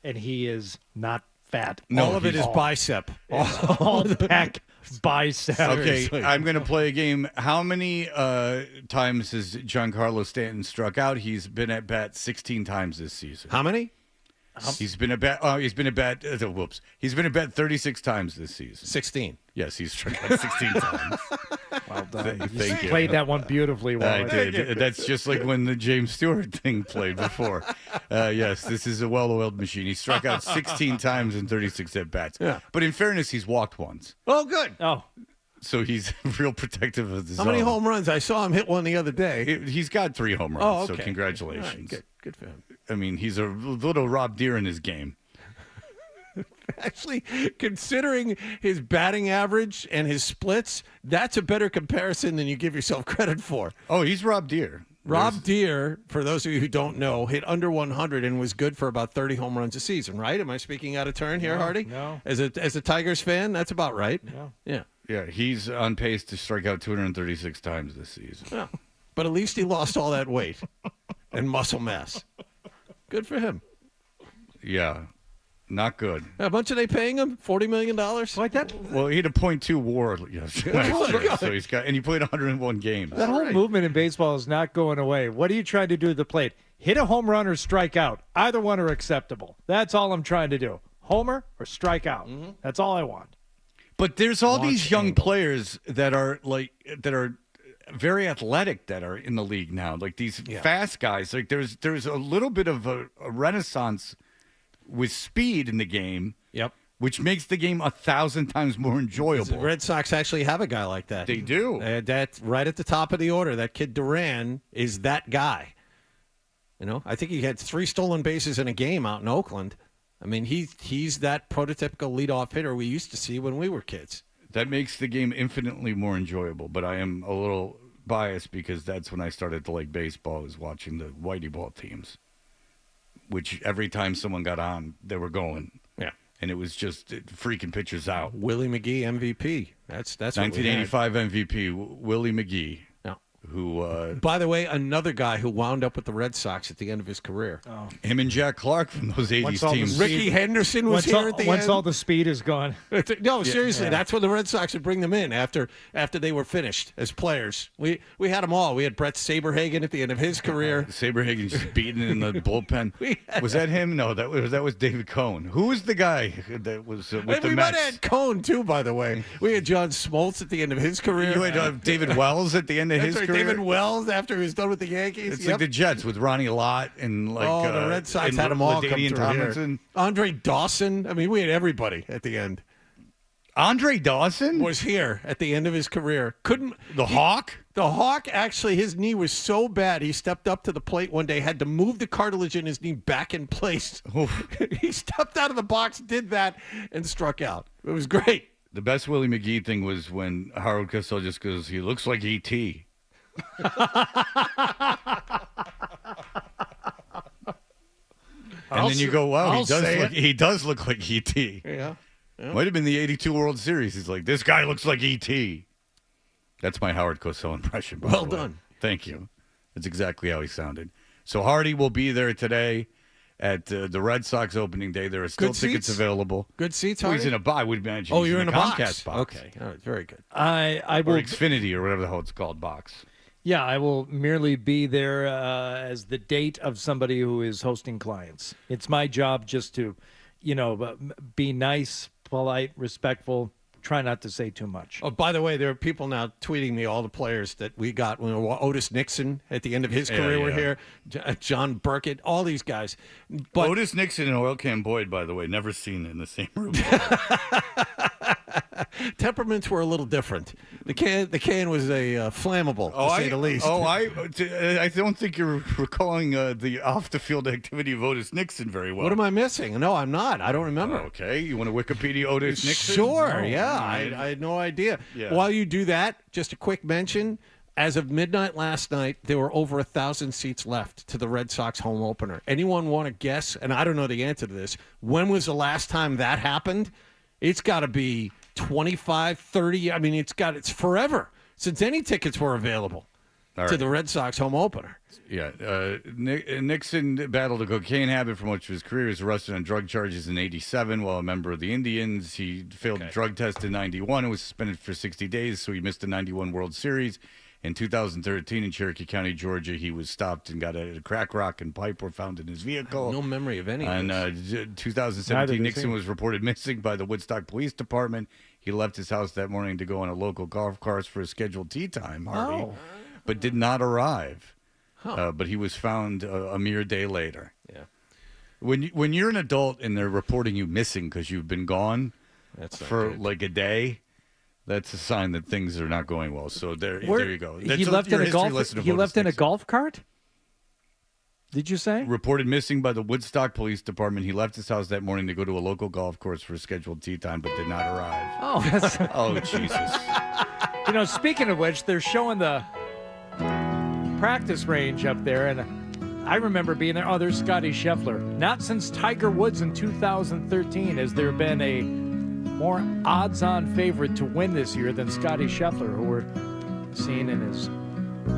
[SPEAKER 3] and he is not fat.
[SPEAKER 1] No, all of it is bicep.
[SPEAKER 3] All pec bicep.
[SPEAKER 9] Okay, I'm going to play a game. How many times has Giancarlo Stanton struck out? He's been at bat 16 times this season.
[SPEAKER 1] How many?
[SPEAKER 9] He's been at bat. He's been at bat. He's been at bat 36 times this season.
[SPEAKER 1] 16.
[SPEAKER 9] Yes, he's struck out 16 times.
[SPEAKER 3] Well done.
[SPEAKER 9] Thank you.
[SPEAKER 3] Played that one beautifully well.
[SPEAKER 9] I did. That's just like when the James Stewart thing played before. Yes, this is a well-oiled machine. He struck out 16 times in 36 at-bats. Yeah. But in fairness, he's walked once.
[SPEAKER 1] Oh, good.
[SPEAKER 3] Oh.
[SPEAKER 9] So he's real protective of the
[SPEAKER 1] zone. How many home runs? I saw him hit one the other day.
[SPEAKER 9] He's got 3 home runs,
[SPEAKER 1] oh, okay.
[SPEAKER 9] So congratulations.
[SPEAKER 1] Right, good for him.
[SPEAKER 9] I mean, he's a little Rob Deere in his game.
[SPEAKER 1] Actually, considering his batting average and his splits, that's a better comparison than you give yourself credit for.
[SPEAKER 9] Oh, he's Rob Deere.
[SPEAKER 1] Rob Deere, for those of you who don't know, hit under 100 and was good for about 30 home runs a season, right? Am I speaking out of turn here, Hardy?
[SPEAKER 3] No.
[SPEAKER 1] As a Tigers fan, that's about right.
[SPEAKER 3] Yeah.
[SPEAKER 9] Yeah, he's on pace to strike out 236 times this season.
[SPEAKER 1] Yeah. But at least he lost all that weight and muscle mass. Good for him.
[SPEAKER 9] Yeah. Not good.
[SPEAKER 1] How much are they paying him? $40 million?
[SPEAKER 3] Like that?
[SPEAKER 9] Well, he had a .2 WAR last year, so he's got, and he played 101 games.
[SPEAKER 3] That whole movement in baseball is not going away. What are you trying to do to the plate? Hit a home run or strike out. Either one are acceptable. That's all I'm trying to do. Homer or strike out. Mm-hmm. That's all I want.
[SPEAKER 9] But there's all these young players that are very athletic that are in the league now. Like these fast guys. Like there's a little bit of a renaissance with speed in the game.
[SPEAKER 1] Yep.
[SPEAKER 9] Which makes the game 1,000 times more enjoyable.
[SPEAKER 1] The Red Sox actually have a guy like that.
[SPEAKER 9] They do.
[SPEAKER 1] That right at the top of the order. That kid Duran is that guy. You know, I think he had 3 stolen bases in a game out in Oakland. I mean, he's that prototypical leadoff hitter we used to see when we were kids.
[SPEAKER 9] That makes the game infinitely more enjoyable. But I am a little biased because that's when I started to like baseball, was watching the whitey ball teams, which every time someone got on, they were going.
[SPEAKER 1] Yeah.
[SPEAKER 9] And it was just freaking pitchers out.
[SPEAKER 1] Willie McGee MVP. That's
[SPEAKER 9] 1985 MVP Willie McGee, who.
[SPEAKER 1] By the way, another guy who wound up with the Red Sox at the end of his career.
[SPEAKER 3] Oh.
[SPEAKER 9] Him and Jack Clark from those 80s teams.
[SPEAKER 1] Ricky Henderson was here at the end.
[SPEAKER 3] Once all the speed is gone.
[SPEAKER 1] No, seriously, that's when the Red Sox would bring them in after they were finished as players. We had them all. We had Brett Saberhagen at the end of his career.
[SPEAKER 9] Saberhagen just beating in the bullpen. Was that him? No, that was David Cohn. Who was the guy that was with the
[SPEAKER 1] we
[SPEAKER 9] Mets?
[SPEAKER 1] might have had Cohn too, by the way. We had John Smoltz at the end of his career.
[SPEAKER 9] You had David Wells at the end of his career.
[SPEAKER 1] David Wells after he was done with the Yankees.
[SPEAKER 9] It's like the Jets with Ronnie Lott and
[SPEAKER 1] the Red Sox had them all come through
[SPEAKER 9] Tomlinson.
[SPEAKER 1] Here. Andre Dawson. I mean, we had everybody at the end.
[SPEAKER 9] Andre Dawson
[SPEAKER 1] was here at the end of his career.
[SPEAKER 9] Hawk?
[SPEAKER 1] The Hawk, actually, his knee was so bad, he stepped up to the plate one day, had to move the cartilage in his knee back in place. He stepped out of the box, did that, and struck out. It was great.
[SPEAKER 9] The best Willie McGee thing was when Harold Cosell just goes, he looks like E.T. And then you go, wow, he does look like E.T.
[SPEAKER 1] Yeah.
[SPEAKER 9] Might have been the 82 World Series. He's like, this guy looks like E.T. That's my Howard Cosell impression.
[SPEAKER 1] Well done.
[SPEAKER 9] Thank you. That's exactly how he sounded. So Hardy will be there today at the Red Sox opening day. There are still tickets available.
[SPEAKER 1] Good seats,
[SPEAKER 9] Well,
[SPEAKER 1] Hardy?
[SPEAKER 9] he's in a box. We'd imagine
[SPEAKER 1] Oh,
[SPEAKER 9] he's
[SPEAKER 1] you're in a
[SPEAKER 9] Comcast
[SPEAKER 1] box. Okay. All right. Very good.
[SPEAKER 3] I will
[SPEAKER 9] Or Xfinity or whatever the hell it's called box.
[SPEAKER 3] Yeah, I will merely be there as the date of somebody who is hosting clients. It's my job just to, be nice, polite, respectful. Try not to say too much.
[SPEAKER 1] Oh, by the way, there are people now tweeting me all the players that we got when Otis Nixon at the end of his career were here. John Burkett, all these guys. But
[SPEAKER 9] Otis Nixon and Oil Can Boyd, by the way, never seen in the same room.
[SPEAKER 1] temperaments were a little different. The can was a flammable, to say the least.
[SPEAKER 9] I don't think you're recalling the off-the-field activity of Otis Nixon very well.
[SPEAKER 1] What am I missing? No, I'm not. I don't remember.
[SPEAKER 9] Okay, you want to Wikipedia Otis Nixon?
[SPEAKER 1] Sure, yeah. I had no idea.
[SPEAKER 9] Yeah.
[SPEAKER 1] While you do that, just a quick mention. As of midnight last night, there were over 1,000 seats left to the Red Sox home opener. Anyone want to guess, and I don't know the answer to this, when was the last time that happened? It's got to be 25, 30. I mean, it's forever since any tickets were available to the Red Sox home opener.
[SPEAKER 9] Yeah. Nixon battled a cocaine habit for much of his career. He was arrested on drug charges in 87 while a member of the Indians. He failed a drug test in 91 and was suspended for 60 days, so he missed the 91 World Series. In 2013 in Cherokee County, Georgia, he was stopped and got a crack rock and pipe were found in his vehicle.
[SPEAKER 1] No memory of any of this.
[SPEAKER 9] In 2017, Nixon was reported missing by the Woodstock Police Department. He left his house that morning to go on a local golf course for a scheduled tee time, Harvey, but did not arrive. But he was found a mere day later.
[SPEAKER 1] Yeah.
[SPEAKER 9] When you're an adult and they're reporting you missing because you've been gone for like a day, that's a sign that things are not going well. So there you go.
[SPEAKER 3] He left in a golf cart? Did you say?
[SPEAKER 9] Reported missing by the Woodstock Police Department. He left his house that morning to go to a local golf course for a scheduled tee time, but did not arrive. Oh, Jesus.
[SPEAKER 3] Speaking of which, they're showing the practice range up there, and I remember being there. Oh, there's Scotty Scheffler. Not since Tiger Woods in 2013 has there been a more odds-on favorite to win this year than Scotty Scheffler, who we're seeing in his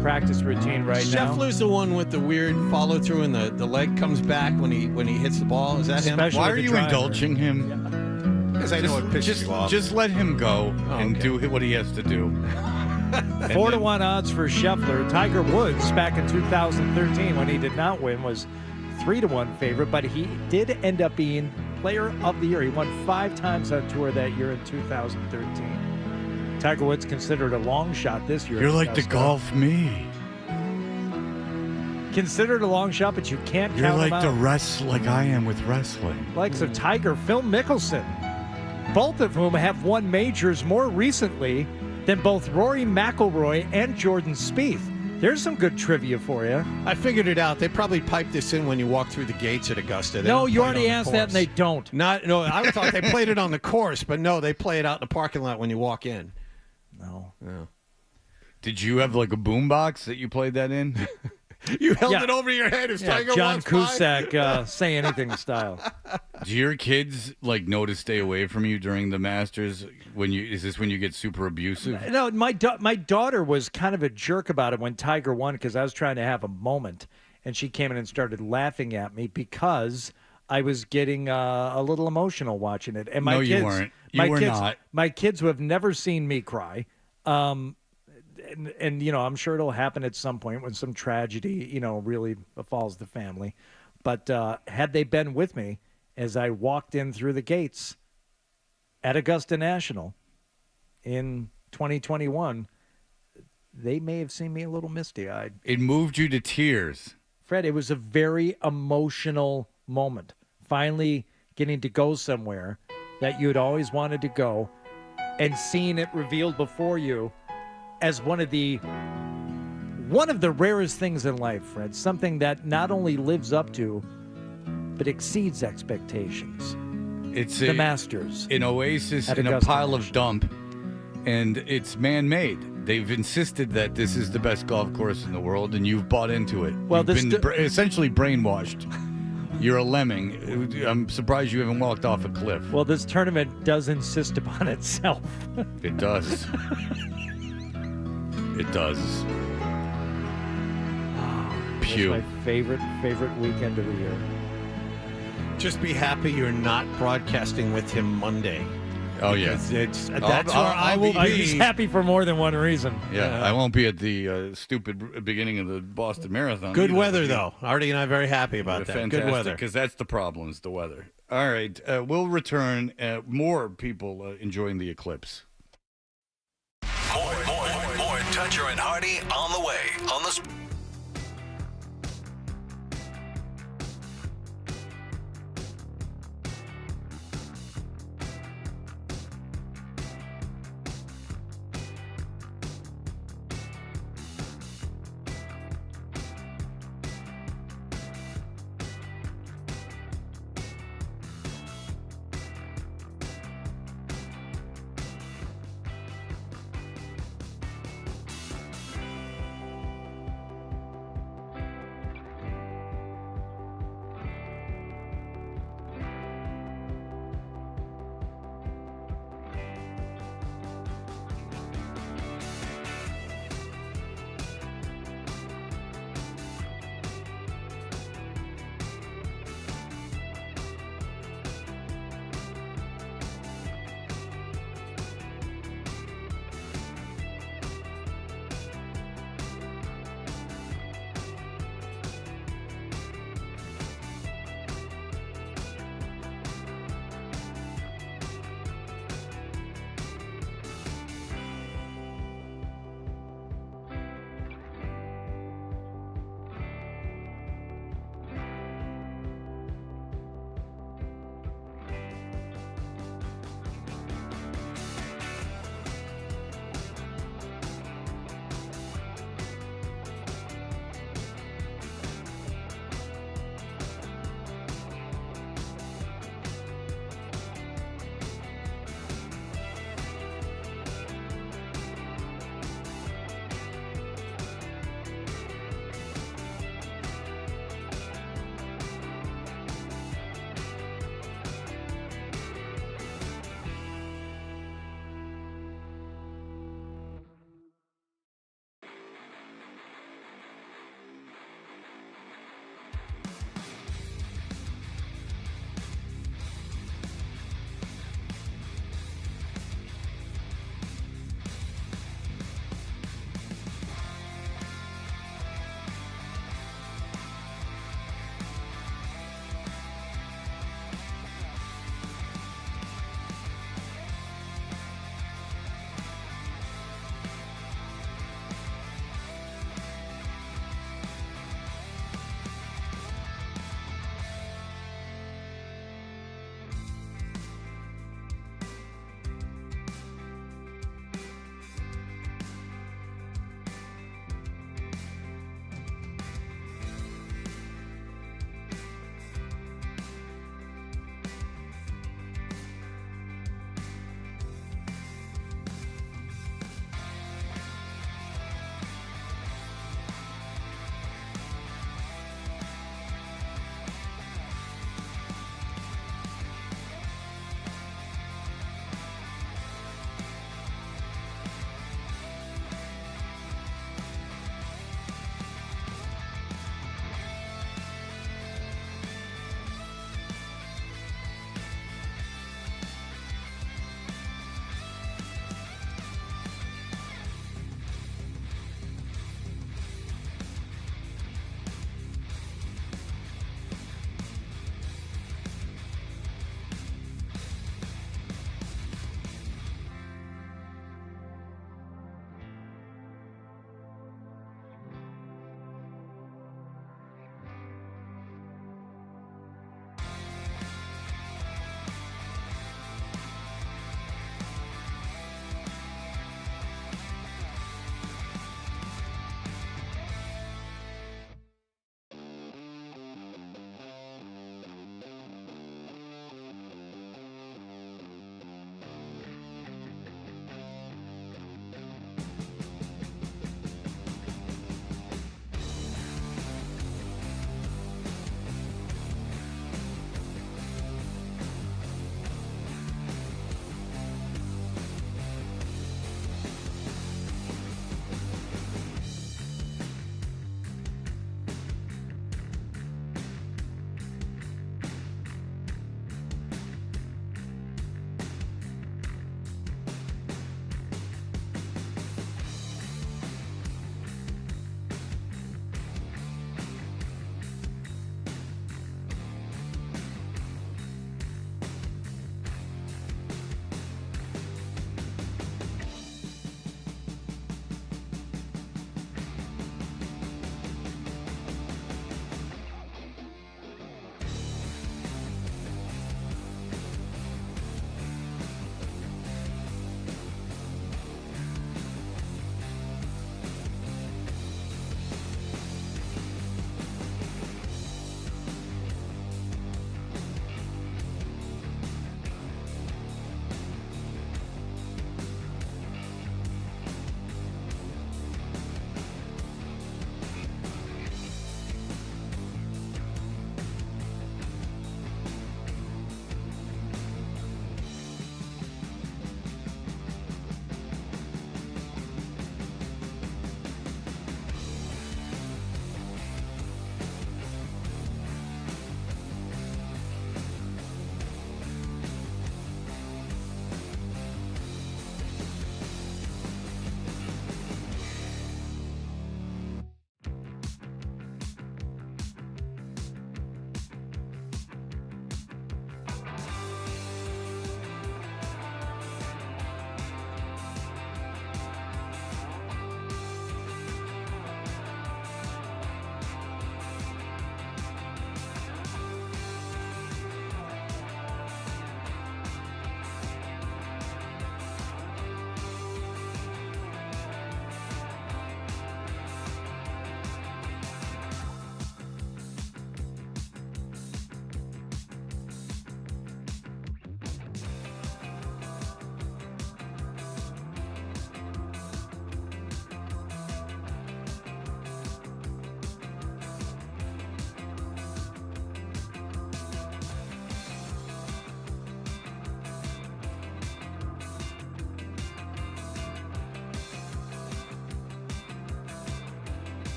[SPEAKER 3] practice routine now.
[SPEAKER 1] Scheffler's the one with the weird follow-through and the leg comes back when he hits the ball. Is that him?
[SPEAKER 9] Why are you indulging him?
[SPEAKER 1] Because I know it pisses you off.
[SPEAKER 9] Just let him go and do what he has to do.
[SPEAKER 3] 4-1 odds for Scheffler. Tiger Woods back in 2013 when he did not win was 3-1 favorite, but he did end up being Player of the Year. He won 5 times on tour that year in 2013. Tiger Woods considered a long shot this year.
[SPEAKER 9] You're like the golf me.
[SPEAKER 3] Considered a long shot, but you can't
[SPEAKER 9] You're
[SPEAKER 3] count
[SPEAKER 9] like
[SPEAKER 3] him out.
[SPEAKER 9] the like I am with wrestling.
[SPEAKER 3] Likes of Tiger, Phil Mickelson, both of whom have won majors more recently than both Rory McIlroy and Jordan Spieth. There's some good trivia for you.
[SPEAKER 1] I figured it out. They probably piped this in when you walk through the gates at Augusta.
[SPEAKER 3] No, you already asked that, and they don't.
[SPEAKER 1] I thought they played it on the course, but no, they play it out in the parking lot when you walk in.
[SPEAKER 3] No.
[SPEAKER 1] No.
[SPEAKER 9] Did you have like a boombox that you played that in?
[SPEAKER 1] You held it over your head as Tiger
[SPEAKER 3] John
[SPEAKER 1] walks by?
[SPEAKER 3] Cusack, say anything style.
[SPEAKER 9] Do your kids know to stay away from you during the Masters? Is this when you get super abusive?
[SPEAKER 3] No, my daughter was kind of a jerk about it when Tiger won because I was trying to have a moment, and she came in and started laughing at me because I was getting a little emotional watching it. And my kids,
[SPEAKER 9] you weren't. You were not.
[SPEAKER 3] My kids who have never seen me cry. And I'm sure it'll happen at some point when some tragedy, really befalls the family. But had they been with me as I walked in through the gates at Augusta National in 2021, they may have seen me a little misty-eyed.
[SPEAKER 9] It moved you to tears.
[SPEAKER 3] Fred, it was a very emotional moment. Finally getting to go somewhere that you had always wanted to go and seeing it revealed before you as one of the rarest things in life, Fred. Something that not only lives up to, but exceeds expectations.
[SPEAKER 9] It's
[SPEAKER 3] the Masters.
[SPEAKER 9] An oasis in
[SPEAKER 3] Augusta
[SPEAKER 9] a pile
[SPEAKER 3] National.
[SPEAKER 9] of dump, and it's man-made. They've insisted that this is the best golf course in the world, and you've bought into it.
[SPEAKER 3] Well,
[SPEAKER 9] You've been essentially brainwashed. You're a lemming. I'm surprised you haven't walked off a cliff.
[SPEAKER 3] Well, this tournament does insist upon itself.
[SPEAKER 9] It does. It does. Pew.
[SPEAKER 3] It's my favorite weekend of the year.
[SPEAKER 1] Just be happy you're not broadcasting with him Monday.
[SPEAKER 9] Oh, yeah.
[SPEAKER 1] That's where I will be.
[SPEAKER 3] He's happy for more than one reason.
[SPEAKER 9] Yeah, I won't be at the stupid beginning of the Boston Marathon.
[SPEAKER 1] Good
[SPEAKER 9] either.
[SPEAKER 1] weather, though. Artie and I are very happy about that.
[SPEAKER 9] Fantastic,
[SPEAKER 1] Good weather.
[SPEAKER 9] because that's the problem, is the weather. All right, we'll return. More people enjoying the eclipse.
[SPEAKER 5] More Toucher and Hardy on the way on the.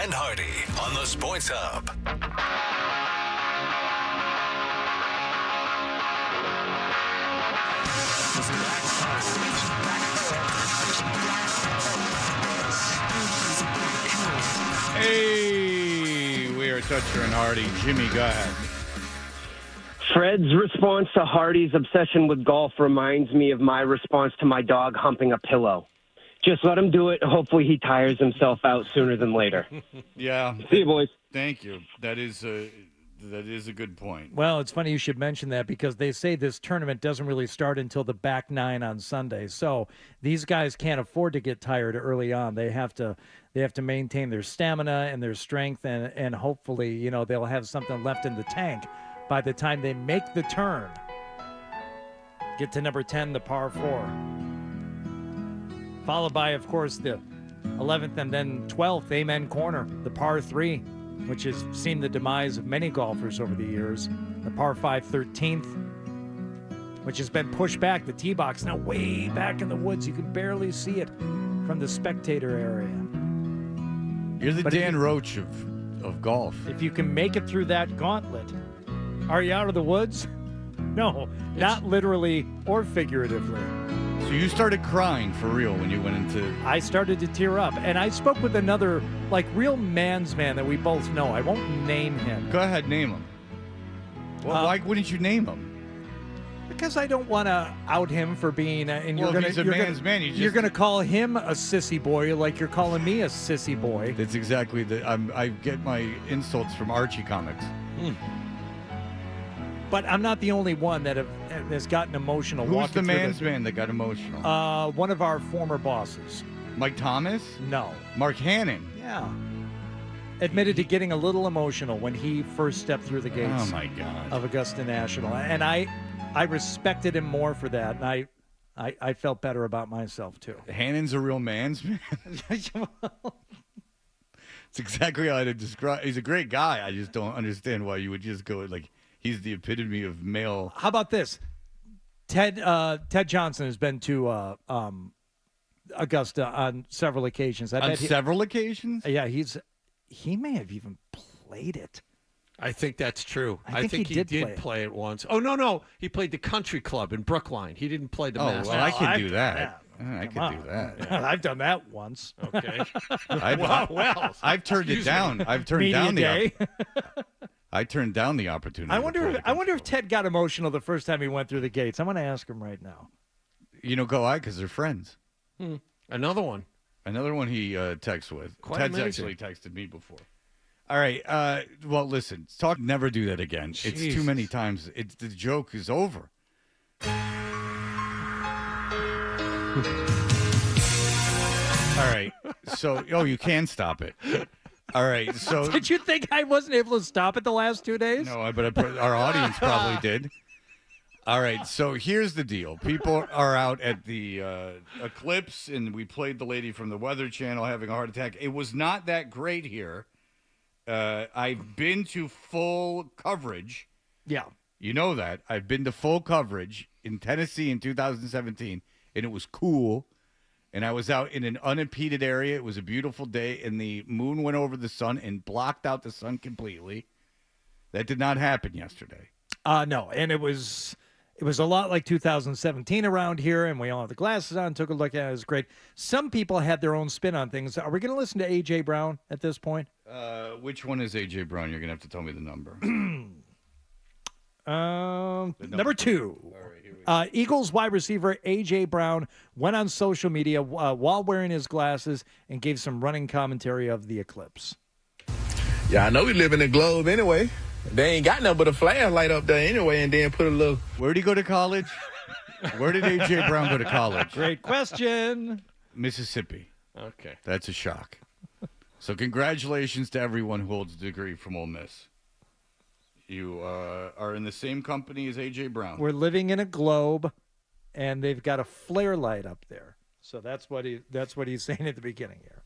[SPEAKER 5] and Hardy on the Sports Hub.
[SPEAKER 9] Hey, we are Toucher and Hardy. Jimmy, go ahead.
[SPEAKER 21] Fred's response to Hardy's obsession with golf reminds me of my response to my dog humping a pillow. Just let him do it. Hopefully he tires himself out sooner than later.
[SPEAKER 9] Yeah.
[SPEAKER 21] See you, boys.
[SPEAKER 9] Thank you. That is a good point.
[SPEAKER 3] Well, it's funny you should mention that because they say this tournament doesn't really start until the back nine on Sunday. So these guys can't afford to get tired early on. They have to maintain their stamina and their strength, and hopefully, they'll have something left in the tank by the time they make the turn. Get to number 10, the par 4. Followed by, of course, the 11th and then 12th Amen Corner, the par 3, which has seen the demise of many golfers over the years. The par 5 13th, which has been pushed back. The tee box now way back in the woods. You can barely see it from the spectator area.
[SPEAKER 9] You're the Dan Roche of golf.
[SPEAKER 3] If you can make it through that gauntlet, are you out of the woods? No, not literally or figuratively.
[SPEAKER 9] So you started crying for real when you went into...
[SPEAKER 3] I started to tear up, and I spoke with another, real man's man that we both know. I won't name him.
[SPEAKER 9] Go ahead, name him. Well, why wouldn't you name him?
[SPEAKER 3] Because I don't want to out him for being...
[SPEAKER 9] You're
[SPEAKER 3] going to call him a sissy boy like you're calling me a sissy boy.
[SPEAKER 9] That's exactly I get my insults from Archie comics.
[SPEAKER 3] But I'm not the only one that has gotten emotional.
[SPEAKER 9] Who's the man's man that got emotional?
[SPEAKER 3] One of our former bosses.
[SPEAKER 9] Mike Thomas?
[SPEAKER 3] No.
[SPEAKER 9] Mark Hannon?
[SPEAKER 3] Yeah. Admitted to getting a little emotional when he first stepped through the gates
[SPEAKER 9] oh my God.
[SPEAKER 3] Of Augusta National. And I respected him more for that. And I felt better about myself, too.
[SPEAKER 9] Hannon's a real man's man? It's exactly how I'd describe. He's a great guy. I just don't understand why you would just go he's the epitome of male.
[SPEAKER 3] How about this? Ted Johnson has been to Augusta on several occasions.
[SPEAKER 9] Several occasions?
[SPEAKER 3] Yeah, he may have even played it.
[SPEAKER 1] I think that's true.
[SPEAKER 3] I think he did
[SPEAKER 1] play it once. Oh, no. He played the country club in Brookline. He didn't play the Masters.
[SPEAKER 9] Well, I can do that. I could do that.
[SPEAKER 3] Yeah. I've done that once.
[SPEAKER 1] Okay.
[SPEAKER 9] I've turned it down. I've turned down I turned down the opportunity.
[SPEAKER 3] I wonder if Ted got emotional the first time he went through the gates. I'm going to ask him right now.
[SPEAKER 9] Go I because they're friends.
[SPEAKER 1] Another one
[SPEAKER 9] he texts with.
[SPEAKER 1] Quite
[SPEAKER 9] Ted's
[SPEAKER 1] amazing.
[SPEAKER 9] actually texted me before. All right. Well, listen. Never do that again.
[SPEAKER 1] Jesus.
[SPEAKER 9] It's too many times. The joke is over. All right. So, you can stop it. All right. So,
[SPEAKER 3] did you think I wasn't able to stop it the last 2 days?
[SPEAKER 9] No, but our audience probably did. All right. So here's the deal. People are out at the Eclipse, and we played the lady from the Weather Channel having a heart attack. It was not that great here. I've been to full coverage.
[SPEAKER 3] Yeah.
[SPEAKER 9] You know that. I've been to full coverage in Tennessee in 2017, and it was cool. And I was out in an unimpeded area. It was a beautiful day, and the moon went over the sun and blocked out the sun completely. That did not happen yesterday.
[SPEAKER 3] No, and it was a lot like 2017 around here, and we all had the glasses on, took a look at it. It was great. Some people had their own spin on things. Are we going to listen to A.J. Brown at this point?
[SPEAKER 9] Which one is A.J. Brown? You're going to have to tell me the number.
[SPEAKER 3] Number 2. Eagles wide receiver A.J. Brown went on social media while wearing his glasses and gave some running commentary of the Eclipse.
[SPEAKER 22] Yeah, I know we live in the globe anyway. They ain't got nothing but a flashlight up there anyway, and then put a little...
[SPEAKER 9] Where'd he go to college? Where did A.J. Brown go to college?
[SPEAKER 3] Great question.
[SPEAKER 9] Mississippi.
[SPEAKER 1] Okay.
[SPEAKER 9] That's a shock. So congratulations to everyone who holds a degree from Ole Miss. You are in the same company as A.J. Brown.
[SPEAKER 3] We're living in a globe, and they've got a flare light up there. So that's what he's saying at the beginning here.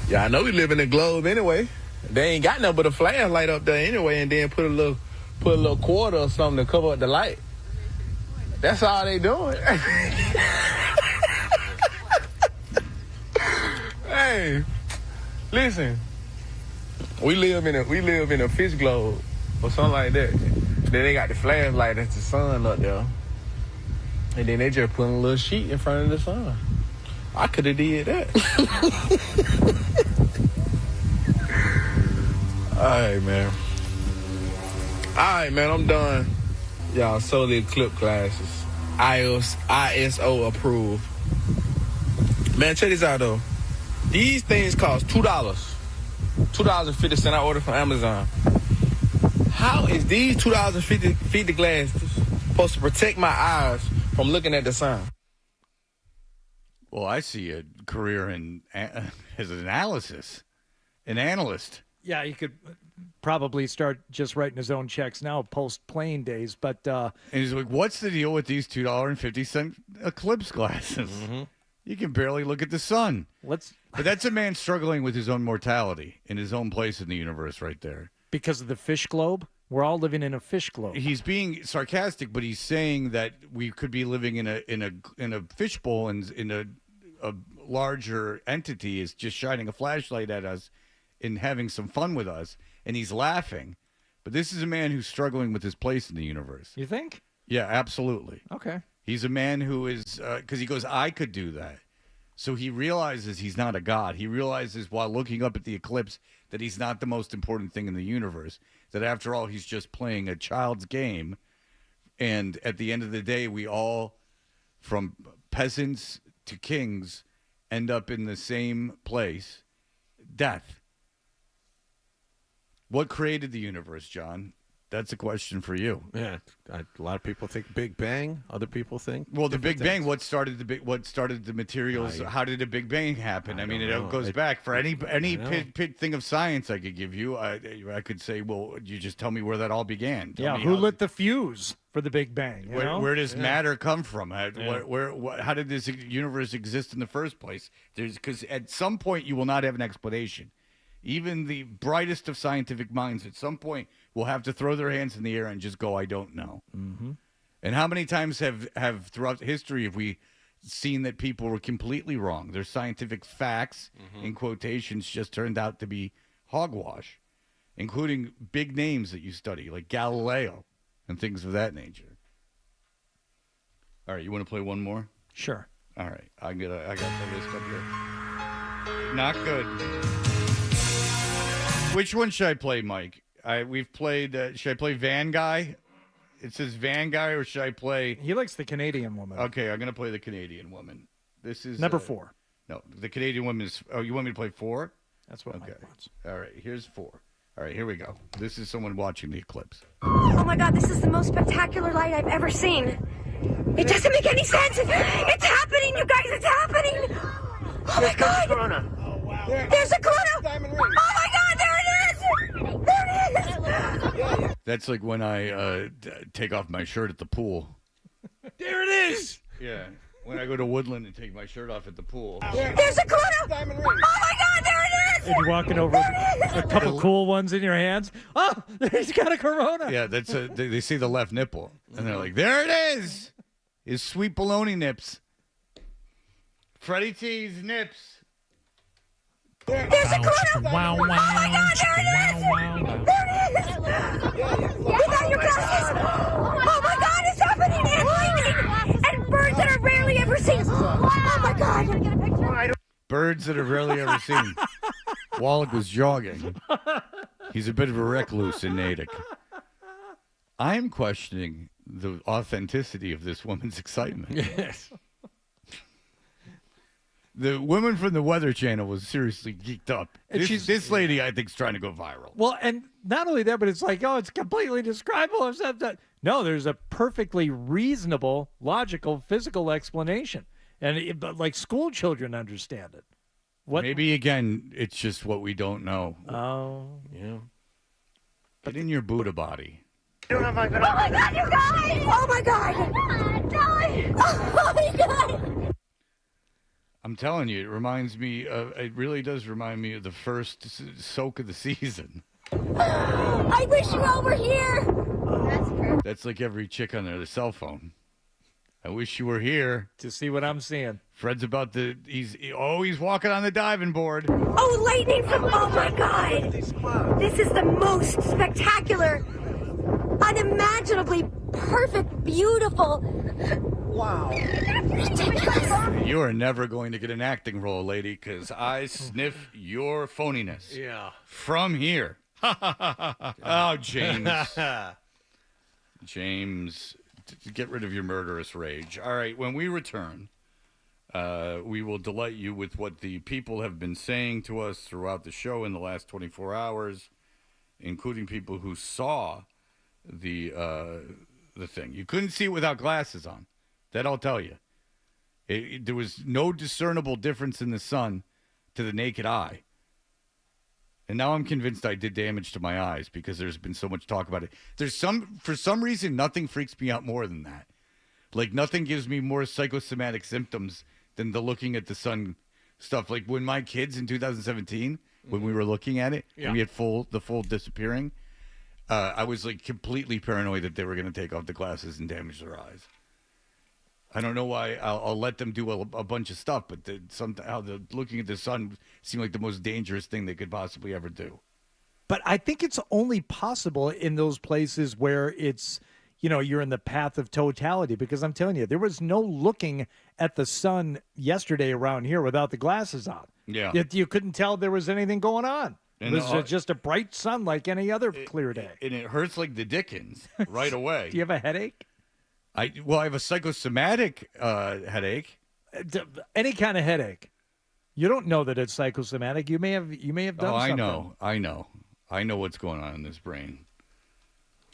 [SPEAKER 22] Yeah, I know we live in the globe anyway. They ain't got nothing but a flashlight up there anyway, and then put a little quarter or something to cover up the light. That's all they doing. Hey, listen. We live in a fish globe or something like that. Then they got the flashlight that's the sun up there. And then they just put a little sheet in front of the sun. I could have did that. All right, man, I'm done. Y'all, so the Eclipse classes. ISO approved. Man, check this out, though. These things cost $2. $2.50 I ordered from Amazon. How is these $2.50 glasses supposed to protect my eyes from looking at the sun?
[SPEAKER 9] Well, I see a career as an analyst.
[SPEAKER 3] Yeah, he could probably start just writing his own checks now, post-playing days. But
[SPEAKER 9] and he's like, what's the deal with these $2.50 Eclipse glasses?
[SPEAKER 1] Mm-hmm.
[SPEAKER 9] You can barely look at the sun. But that's a man struggling with his own mortality in his own place in the universe right there.
[SPEAKER 3] Because of the fish globe? We're all living in a fish globe.
[SPEAKER 9] He's being sarcastic, but he's saying that we could be living in a fishbowl, and in a larger entity is just shining a flashlight at us and having some fun with us, and he's laughing. But this is a man who's struggling with his place in the universe.
[SPEAKER 3] You think?
[SPEAKER 9] Yeah, absolutely.
[SPEAKER 3] Okay.
[SPEAKER 9] He's a man who is, because he goes, I could do that. So he realizes he's not a god. He realizes while looking up at the eclipse that he's not the most important thing in the universe, that after all, he's just playing a child's game. And at the end of the day, we all, from peasants to kings, end up in the same place, death. What created the universe, John? That's a question for you.
[SPEAKER 1] Yeah, a lot of people think Big Bang. Other people think
[SPEAKER 9] the Big Bang. What started the materials? How did the Big Bang happen? I mean, it goes back for any pit thing of science I could give you. I could say, well, you just tell me where that all began. Tell me
[SPEAKER 3] who lit the fuse for the Big Bang?
[SPEAKER 9] Where does matter come from? How did this universe exist in the first place? Because at some point you will not have an explanation. Even the brightest of scientific minds at some point will have to throw their hands in the air and just go, I don't know.
[SPEAKER 3] Mm-hmm.
[SPEAKER 9] And how many times have throughout history have we seen that people were completely wrong? Their scientific facts, in quotations, just turned out to be hogwash, including big names that you study, like Galileo and things of that nature. All right, you want to play one more?
[SPEAKER 3] Sure.
[SPEAKER 9] All right, I got the list up here. Not good. Which one should I play, Mike? We've played. Should I play Van Guy? It says Van Guy, or should I play?
[SPEAKER 3] He likes the Canadian woman.
[SPEAKER 9] Okay, I'm gonna play the Canadian woman. This is
[SPEAKER 3] number 4.
[SPEAKER 9] No, the Canadian woman is. Oh, you want me to play 4?
[SPEAKER 3] That's what Mike wants.
[SPEAKER 9] All right, here's 4. All right, here we go. This is someone watching the eclipse.
[SPEAKER 4] Oh my God, this is the most spectacular light I've ever seen. It doesn't make any sense. It's happening, you guys. It's happening. Oh my God. There's a corona. Oh my God, there it is. There it is.
[SPEAKER 9] That's like when I take off my shirt at the pool.
[SPEAKER 1] There it is.
[SPEAKER 9] Yeah, when I go to Woodland and take my shirt off at the pool.
[SPEAKER 4] There's a corona. Oh my God, there it is.
[SPEAKER 3] And you're walking over with a couple cool ones in your hands. Oh, he's got a corona.
[SPEAKER 9] Yeah, that's they see the left nipple, and they're like, there it is. His sweet bologna nips. Freddie T's nips.
[SPEAKER 4] There's a corona.
[SPEAKER 20] Wow,
[SPEAKER 4] Oh my God, there it is. There it is. Without your glasses. Oh my God, it's happening. And lightning. And birds that are rarely ever seen. Oh my God.
[SPEAKER 9] Birds that are rarely ever seen. Wallach was jogging. He's a bit of a recluse in Natick. I'm questioning the authenticity of this woman's excitement.
[SPEAKER 1] Yes.
[SPEAKER 9] The woman from the Weather Channel was seriously geeked up. This lady, I think, is trying to go viral.
[SPEAKER 3] Well, and not only that, but it's like, oh, it's completely describable. No, there's a perfectly reasonable, logical, physical explanation. And but like school children understand it.
[SPEAKER 9] Maybe, again, it's just what we don't know.
[SPEAKER 3] Oh,
[SPEAKER 1] yeah.
[SPEAKER 9] Get in your Buddha body.
[SPEAKER 4] Oh my God, you guys! Oh my God! Oh my God!
[SPEAKER 9] I'm telling you, it reminds me of. It really does remind me of the first soak of the season.
[SPEAKER 4] I wish you all were here.
[SPEAKER 9] That's like every chick on their cell phone. I wish you were here
[SPEAKER 3] to see what I'm seeing.
[SPEAKER 9] Fred's about to. He's walking on the diving board.
[SPEAKER 4] Oh, lightning from, oh my God. This is the most spectacular, unimagininably perfect, beautiful. Wow. Ridiculous.
[SPEAKER 9] You are never going to get an acting role, lady, because I sniff your phoniness.
[SPEAKER 1] Yeah.
[SPEAKER 9] From here. Oh, James. James, get rid of your murderous rage. All right, when we return, we will delight you with what the people have been saying to us throughout the show in the last 24 hours, including people who saw the thing. You couldn't see it without glasses on. That I'll tell you. There was no discernible difference in the sun to the naked eye. And now I'm convinced I did damage to my eyes because there's been so much talk about it. For some reason, nothing freaks me out more than that. Like, nothing gives me more psychosomatic symptoms than the looking at the sun stuff. Like, when my kids in 2017, when we were looking at it, and we had the full disappearing, I was, like, completely paranoid that they were going to take off the glasses and damage their eyes. I don't know why. I'll let them do a bunch of stuff, but somehow looking at the sun seemed like the most dangerous thing they could possibly ever do.
[SPEAKER 3] But I think it's only possible in those places where it's, you're in the path of totality, because I'm telling you, there was no looking at the sun yesterday around here without the glasses on.
[SPEAKER 9] Yeah.
[SPEAKER 3] You couldn't tell there was anything going on.
[SPEAKER 9] And
[SPEAKER 3] it was just a bright sun like any other clear day.
[SPEAKER 9] And it hurts like the dickens right away.
[SPEAKER 3] Do you have a headache?
[SPEAKER 9] I have a psychosomatic headache.
[SPEAKER 3] Any kind of headache. You don't know that it's psychosomatic. You may have done something.
[SPEAKER 9] I know what's going on in this brain.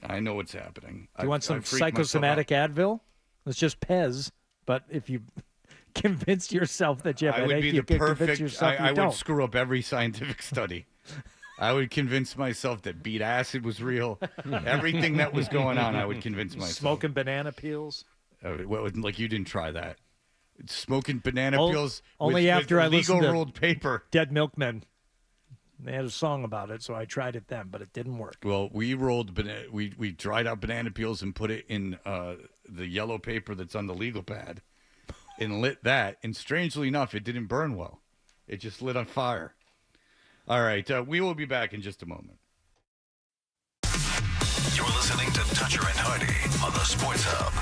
[SPEAKER 9] I know what's happening.
[SPEAKER 3] Do you want some psychosomatic Advil? It's just Pez, but if you convinced yourself that you have a headache, you could convince yourself you
[SPEAKER 9] I
[SPEAKER 3] don't.
[SPEAKER 9] would screw up every scientific study. I would convince myself that beet acid was real. Everything that was going on, I would convince myself.
[SPEAKER 3] Smoking banana peels?
[SPEAKER 9] Like you didn't try that. Smoking banana peels
[SPEAKER 3] only
[SPEAKER 9] with
[SPEAKER 3] after I listened
[SPEAKER 9] legal
[SPEAKER 3] to
[SPEAKER 9] rolled paper.
[SPEAKER 3] Dead Milkmen. They had a song about it, so I tried it then, but it didn't work.
[SPEAKER 9] Well, we rolled we dried out banana peels and put it in the yellow paper that's on the legal pad and lit that. And strangely enough, it didn't burn well. It just lit on fire. All right, we will be back in just a moment.
[SPEAKER 5] You're listening to Toucher and Hardy on the Sports Hub.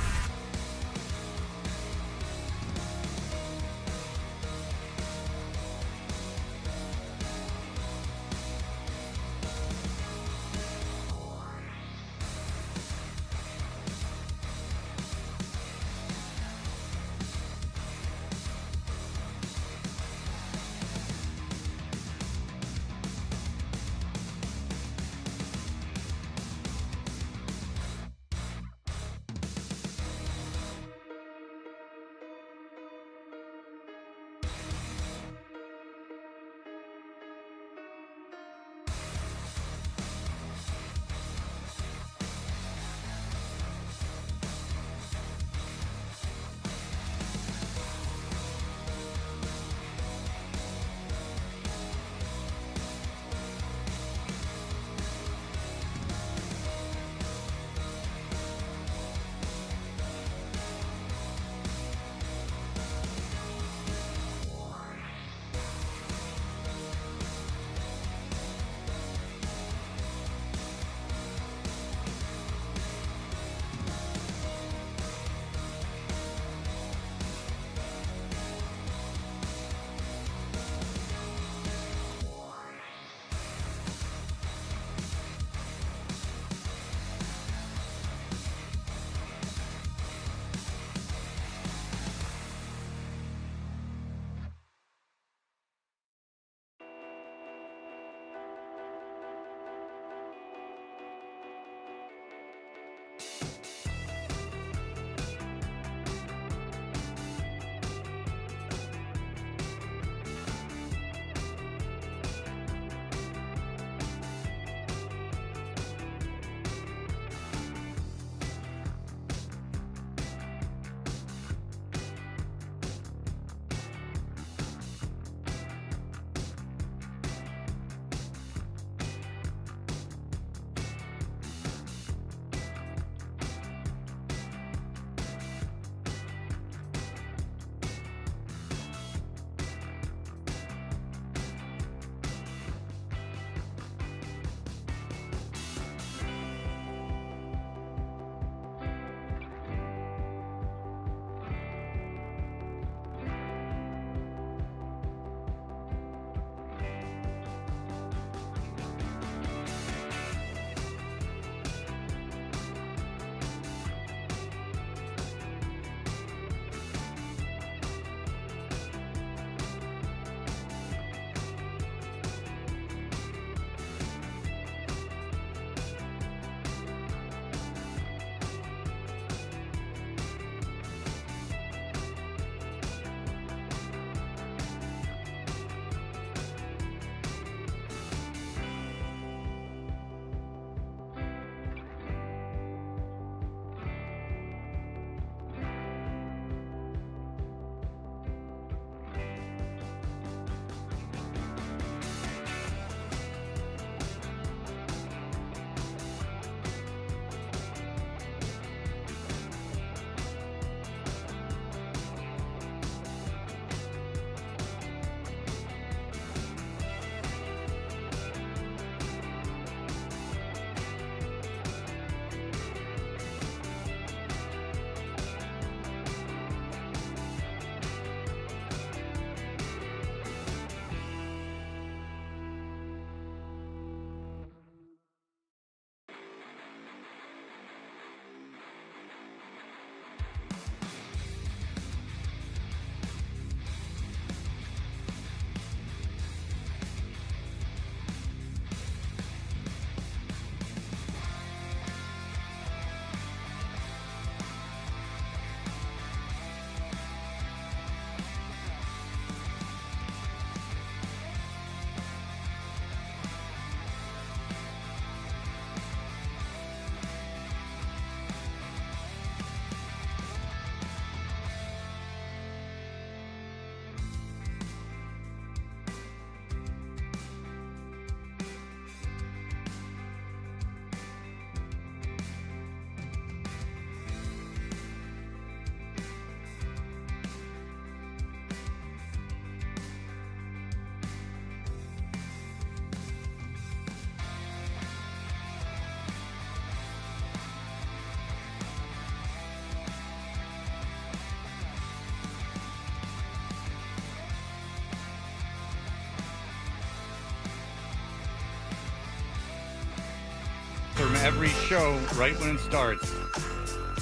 [SPEAKER 9] every show, right when it starts,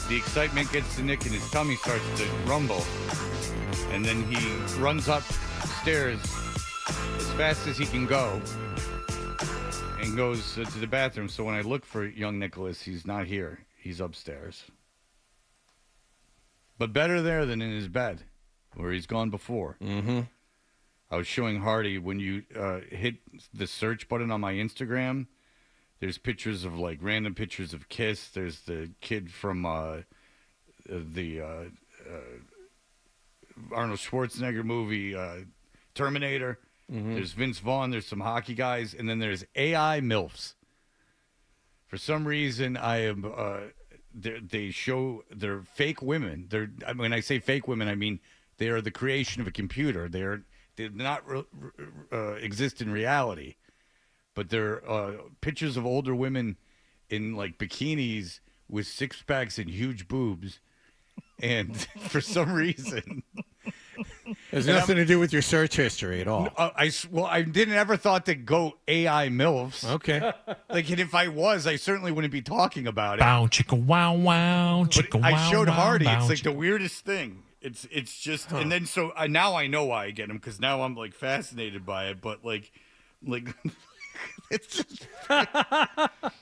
[SPEAKER 9] the excitement gets to Nick and his tummy starts to rumble. And then he runs upstairs as fast as he can go and goes to the bathroom. So when I look for young Nicholas, he's not here. He's upstairs. But better there than in his bed, where he's gone before.
[SPEAKER 1] Mm-hmm.
[SPEAKER 9] I was showing Hardy when you hit the search button on my Instagram. There's pictures of like random pictures of Kiss. There's the kid from the Arnold Schwarzenegger movie, Terminator.
[SPEAKER 1] Mm-hmm.
[SPEAKER 9] There's Vince Vaughn. There's some hockey guys, and then there's AI MILFs. For some reason, I am. They show they're fake women. When I say fake women, I mean they are the creation of a computer. They do not exist in reality. But they're pictures of older women in like bikinis with six packs and huge boobs, and for some reason,
[SPEAKER 1] there's nothing to do with your search history at all.
[SPEAKER 9] I didn't ever thought to go AI MILFs.
[SPEAKER 1] Okay,
[SPEAKER 9] like, and if I was, I certainly wouldn't be talking about it.
[SPEAKER 20] Bow chicka wow wow chicka
[SPEAKER 9] But
[SPEAKER 20] wow.
[SPEAKER 9] I showed
[SPEAKER 20] wow,
[SPEAKER 9] Hardy.
[SPEAKER 20] bow,
[SPEAKER 9] It's like
[SPEAKER 20] chicka.
[SPEAKER 9] the weirdest thing. It's just, and then so now I know why I get him because now I'm like fascinated by it. But like. It's just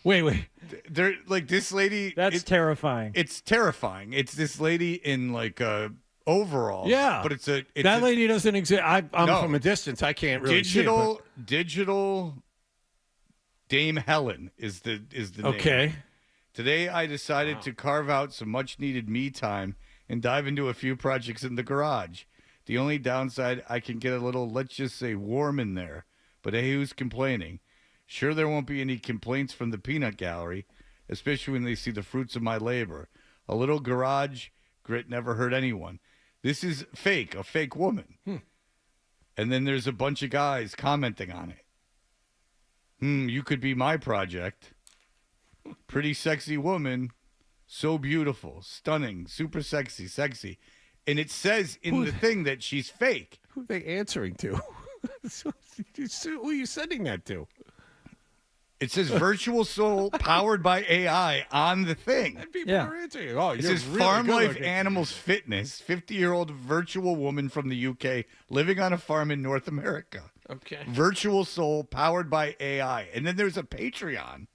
[SPEAKER 1] wait.
[SPEAKER 9] They're like this lady.
[SPEAKER 3] That's terrifying.
[SPEAKER 9] It's terrifying. It's this lady in like overalls.
[SPEAKER 1] Yeah,
[SPEAKER 9] but it's
[SPEAKER 1] that lady doesn't exist. I'm
[SPEAKER 9] No.
[SPEAKER 1] from a distance. I can't really see it,
[SPEAKER 9] digital. Dame Helen is the name.
[SPEAKER 1] Okay.
[SPEAKER 9] Today I decided to carve out some much needed me time and dive into a few projects in the garage. The only downside, I can get a little, let's just say, warm in there. But hey, who's complaining? Sure, there won't be any complaints from the peanut gallery, especially when they see the fruits of my labor. A little garage grit never hurt anyone. This is fake, a fake woman. And then there's a bunch of guys commenting on it. You could be my project. Pretty sexy woman. So beautiful, stunning, super sexy. And it says in the thing that she's fake.
[SPEAKER 1] Who are they answering to? Who are you sending that to?
[SPEAKER 9] It says virtual soul powered by AI on the thing.
[SPEAKER 1] And people are answering. Oh,
[SPEAKER 9] It
[SPEAKER 1] you're
[SPEAKER 9] says
[SPEAKER 1] really
[SPEAKER 9] Farm
[SPEAKER 1] good
[SPEAKER 9] Life
[SPEAKER 1] looking.
[SPEAKER 9] Animals Fitness, 50-year-old virtual woman from the UK living on a farm in North America.
[SPEAKER 1] Okay.
[SPEAKER 9] Virtual soul powered by AI. And then there's a Patreon.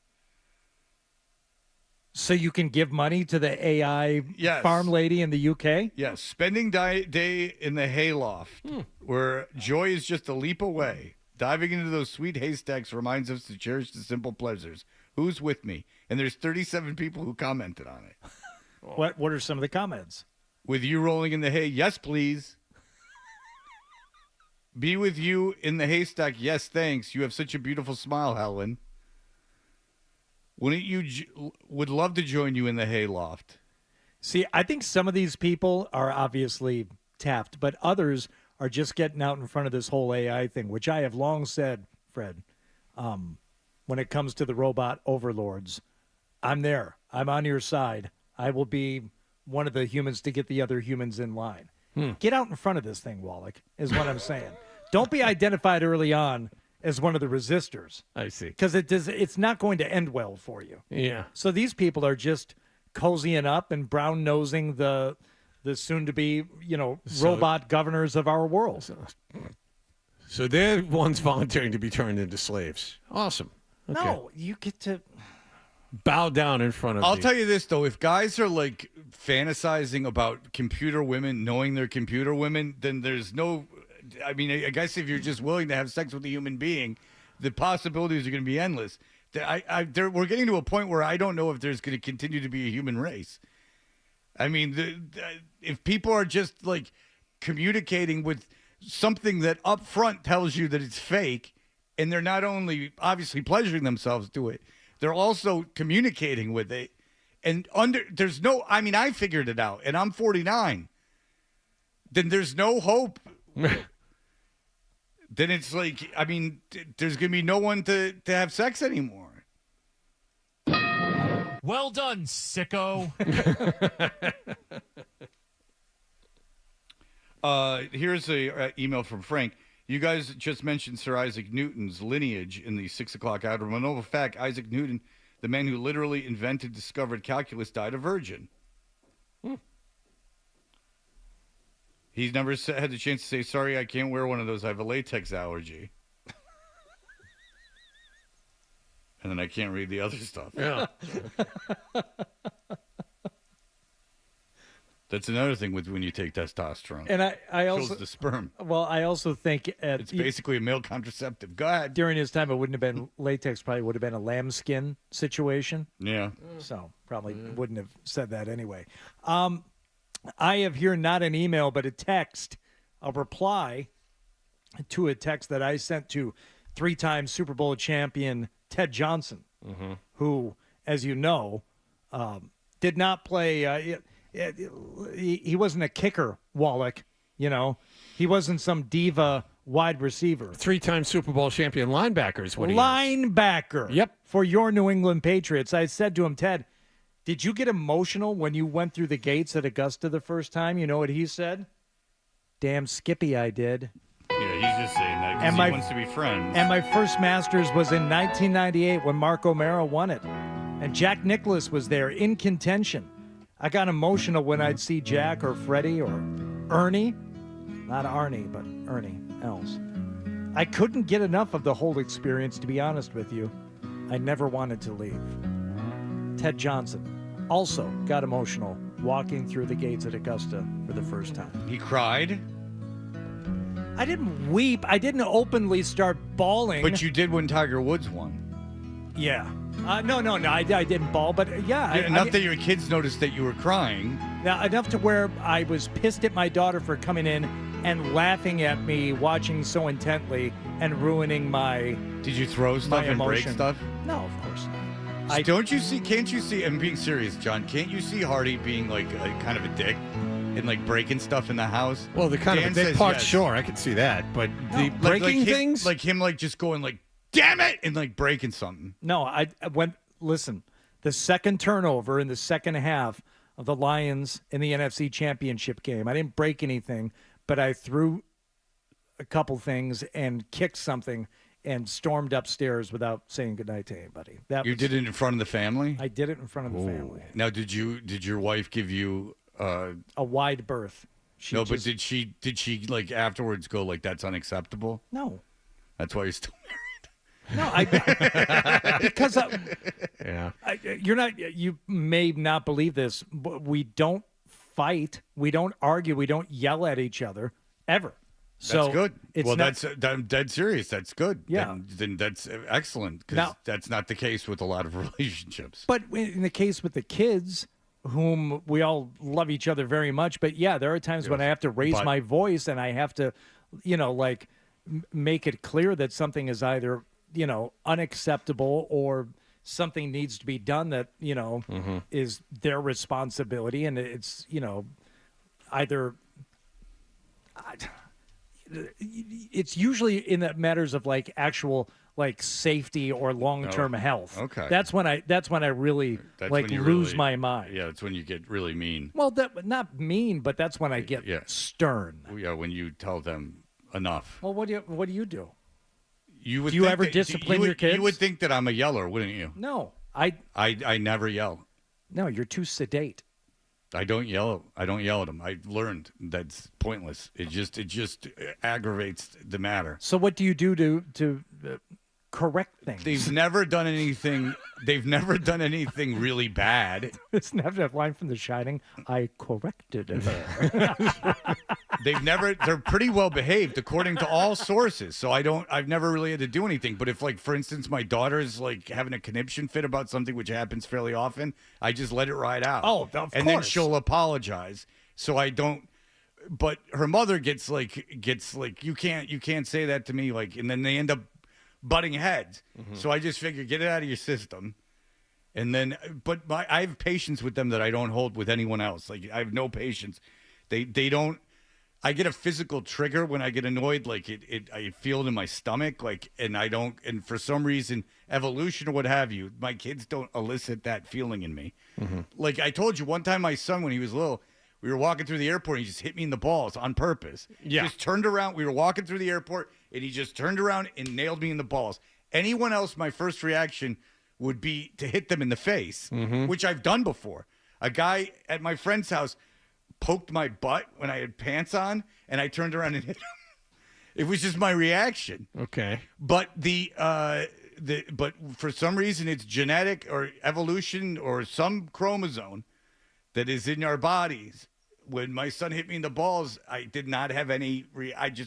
[SPEAKER 3] So you can give money to the AI
[SPEAKER 9] Yes.
[SPEAKER 3] farm lady in the UK?
[SPEAKER 9] Yes, spending day in the hayloft, where joy is just a leap away. Diving into those sweet haystacks reminds us to cherish the simple pleasures. Who's with me? And there's 37 people who commented on it.
[SPEAKER 3] What are some of the comments?
[SPEAKER 9] With you rolling in the hay, yes, please. Be with you in the haystack, yes, thanks. You have such a beautiful smile, Helen. Wouldn't you would love to join you in the hayloft?
[SPEAKER 3] See, I think some of these people are obviously tapped, but others are just getting out in front of this whole AI thing, which I have long said, Fred, when it comes to the robot overlords, I'm there. I'm on your side. I will be one of the humans to get the other humans in line. Get out in front of this thing, Wallach, is what I'm saying. Don't be identified early on as one of the resistors.
[SPEAKER 1] I see.
[SPEAKER 3] Because it's not going to end well for you.
[SPEAKER 1] Yeah.
[SPEAKER 3] So these people are just cozying up and brown-nosing the soon-to-be, robot governors of our world.
[SPEAKER 1] So they're ones volunteering to be turned into slaves. Awesome. Okay.
[SPEAKER 3] No, you get to
[SPEAKER 1] bow down in front of
[SPEAKER 9] I'll tell you this, though. If guys are, like, fantasizing about computer women, knowing they're computer women, then there's no... I mean, I guess if you're just willing to have sex with a human being, the possibilities are going to be endless. We're getting to a point where I don't know if there's going to continue to be a human race. I mean, if people are just, like, communicating with something that up front tells you that it's fake, and they're not only obviously pleasuring themselves to it, they're also communicating with it. And I figured it out, and I'm 49. Then there's no hope. Then it's like, I mean, there's going to be no one to have sex anymore.
[SPEAKER 20] Well done, sicko.
[SPEAKER 9] Here's a email from Frank. You guys just mentioned Sir Isaac Newton's lineage in the 6 o'clock hour. Well, no fact, Isaac Newton The man who literally discovered calculus died a virgin. He's never had the chance to say, sorry, I can't wear one of those. I have a latex allergy. And then I can't read the other stuff.
[SPEAKER 1] Yeah.
[SPEAKER 9] That's another thing with when you take testosterone.
[SPEAKER 3] And I also
[SPEAKER 9] kills the sperm.
[SPEAKER 3] Well, I also think
[SPEAKER 9] it's basically a male contraceptive. Go ahead.
[SPEAKER 3] During his time, it wouldn't have been latex. Probably would have been a lambskin situation.
[SPEAKER 9] Yeah.
[SPEAKER 3] So probably wouldn't have said that anyway. I have here not an email, but a text, a reply to a text that I sent to 3-time Super Bowl champion Ted Johnson, who, as you know, did not play. He wasn't a kicker, Wallach. You know, he wasn't some diva wide receiver.
[SPEAKER 1] 3-time Super Bowl champion linebacker is what he is.
[SPEAKER 3] Linebacker.
[SPEAKER 1] Yep.
[SPEAKER 3] For your New England Patriots. I said to him, Ted, did you get emotional when you went through the gates at Augusta the first time? You know what he said? Damn Skippy, I did.
[SPEAKER 9] Yeah, he's just saying that because he wants to be friends.
[SPEAKER 3] And my first Masters was in 1998 when Mark O'Mara won it. And Jack Nicklaus was there in contention. I got emotional when I'd see Jack or Freddie or Ernie. Not Arnie, but Ernie Els. I couldn't get enough of the whole experience, to be honest with you. I never wanted to leave. Ted Johnson also got emotional walking through the gates at Augusta for the first time.
[SPEAKER 9] He cried?
[SPEAKER 3] I didn't weep. I didn't openly start bawling.
[SPEAKER 9] But you did when Tiger Woods won.
[SPEAKER 3] Yeah. No, I didn't bawl, but yeah.
[SPEAKER 9] Enough that your kids noticed that you were crying.
[SPEAKER 3] Now, enough to where I was pissed at my daughter for coming in and laughing at me, watching so intently, and ruining my
[SPEAKER 9] Did you throw stuff and break stuff?
[SPEAKER 3] No, of course not.
[SPEAKER 9] Can't you see, I'm being serious, John, can't you see Hardy being like a kind of a dick and like breaking stuff in the house?
[SPEAKER 1] Well, the kind of a dick part, sure, I could see that. But the breaking things?
[SPEAKER 9] Like him like just going like, damn it, and like breaking something.
[SPEAKER 3] No, listen, the second turnover in the second half of the Lions in the NFC Championship game, I didn't break anything, but I threw a couple things and kicked something and stormed upstairs without saying goodnight to anybody.
[SPEAKER 9] You did it in front of the family?
[SPEAKER 3] I did it in front of the family.
[SPEAKER 9] Now, did your wife give you
[SPEAKER 3] a wide berth?
[SPEAKER 9] But did she like afterwards go like that's unacceptable?
[SPEAKER 3] No.
[SPEAKER 9] That's why you're still married.
[SPEAKER 3] No, because you're not. You may not believe this, but we don't fight, we don't argue, we don't yell at each other ever.
[SPEAKER 9] That's good. I'm dead serious. That's good.
[SPEAKER 3] Yeah.
[SPEAKER 9] Then that's excellent because that's not the case with a lot of relationships.
[SPEAKER 3] But in the case with the kids, whom we all love each other very much, but yeah, there are times when I have to raise my voice and I have to, make it clear that something is either unacceptable or something needs to be done that is their responsibility, and it's either it's usually in the matters of like actual like safety or long-term health.
[SPEAKER 9] Okay,
[SPEAKER 3] that's when I really lose my mind.
[SPEAKER 9] Yeah, that's when you get really mean.
[SPEAKER 3] Well, not mean, but that's when I get stern.
[SPEAKER 9] Yeah, when you tell them enough.
[SPEAKER 3] Well, what do you do?
[SPEAKER 9] Do
[SPEAKER 3] you ever discipline your kids?
[SPEAKER 9] You would think that I'm a yeller, wouldn't you?
[SPEAKER 3] No,
[SPEAKER 9] I never yell.
[SPEAKER 3] No, you're too sedate.
[SPEAKER 9] I don't yell. I don't yell at them. I learned that's pointless. It just aggravates the matter.
[SPEAKER 3] So what do you do to correct things?
[SPEAKER 9] They've never done anything. They've never done anything really bad.
[SPEAKER 3] It's never that line from The Shining. I corrected her.
[SPEAKER 9] They're pretty well behaved according to all sources. So I've never really had to do anything. But if like, for instance, my daughter's like having a conniption fit about something, which happens fairly often, I just let it ride out.
[SPEAKER 3] Oh, of course.
[SPEAKER 9] And then she'll apologize. So I don't, but her mother gets like, you can't say that to me. Like, and then they end up butting heads. Mm-hmm. So I just figure, get it out of your system. And then, but I have patience with them that I don't hold with anyone else. Like, I have no patience. They don't. I get a physical trigger when I get annoyed. Like I feel it in my stomach. Like, and I don't. And for some reason, evolution or what have you, my kids don't elicit that feeling in me. Mm-hmm. Like I told you one time, my son when he was little, we were walking through the airport and he just hit me in the balls on purpose.
[SPEAKER 1] Yeah.
[SPEAKER 9] Just turned around. We were walking through the airport and he just turned around and nailed me in the balls. Anyone else, my first reaction would be to hit them in the face,
[SPEAKER 1] Mm-hmm.
[SPEAKER 9] which I've done before. A guy at my friend's house poked my butt when I had pants on, and I turned around and hit him. It was just my reaction.
[SPEAKER 1] Okay.
[SPEAKER 9] But but for some reason it's genetic or evolution or some chromosome that is in our bodies. When my son hit me in the balls, I did not have any.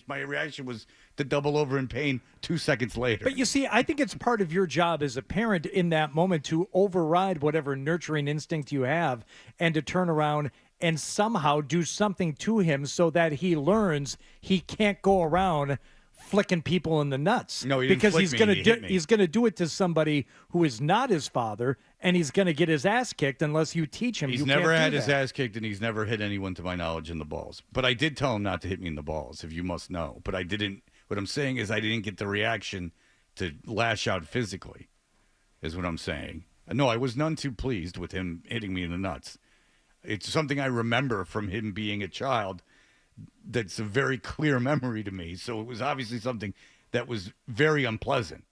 [SPEAKER 9] My reaction was to double over in pain 2 seconds later.
[SPEAKER 3] But you see, I think it's part of your job as a parent in that moment to override whatever nurturing instinct you have and to turn around and somehow do something to him so that he learns he can't go around flicking people in the nuts.
[SPEAKER 9] No, he didn't
[SPEAKER 3] because
[SPEAKER 9] flick
[SPEAKER 3] he's
[SPEAKER 9] me,
[SPEAKER 3] gonna
[SPEAKER 9] he hit me.
[SPEAKER 3] he's gonna do it to somebody who is not his father, and he's gonna get his ass kicked unless you teach him.
[SPEAKER 9] He's
[SPEAKER 3] you
[SPEAKER 9] never
[SPEAKER 3] can't
[SPEAKER 9] had
[SPEAKER 3] do
[SPEAKER 9] his
[SPEAKER 3] that.
[SPEAKER 9] ass kicked, and he's never hit anyone, to my knowledge, in the balls. But I did tell him not to hit me in the balls, if you must know. But I didn't. What I'm saying is I didn't get the reaction to lash out physically, is what I'm saying. No, I was none too pleased with him hitting me in the nuts. It's something I remember from him being a child that's a very clear memory to me. So it was obviously something that was very unpleasant.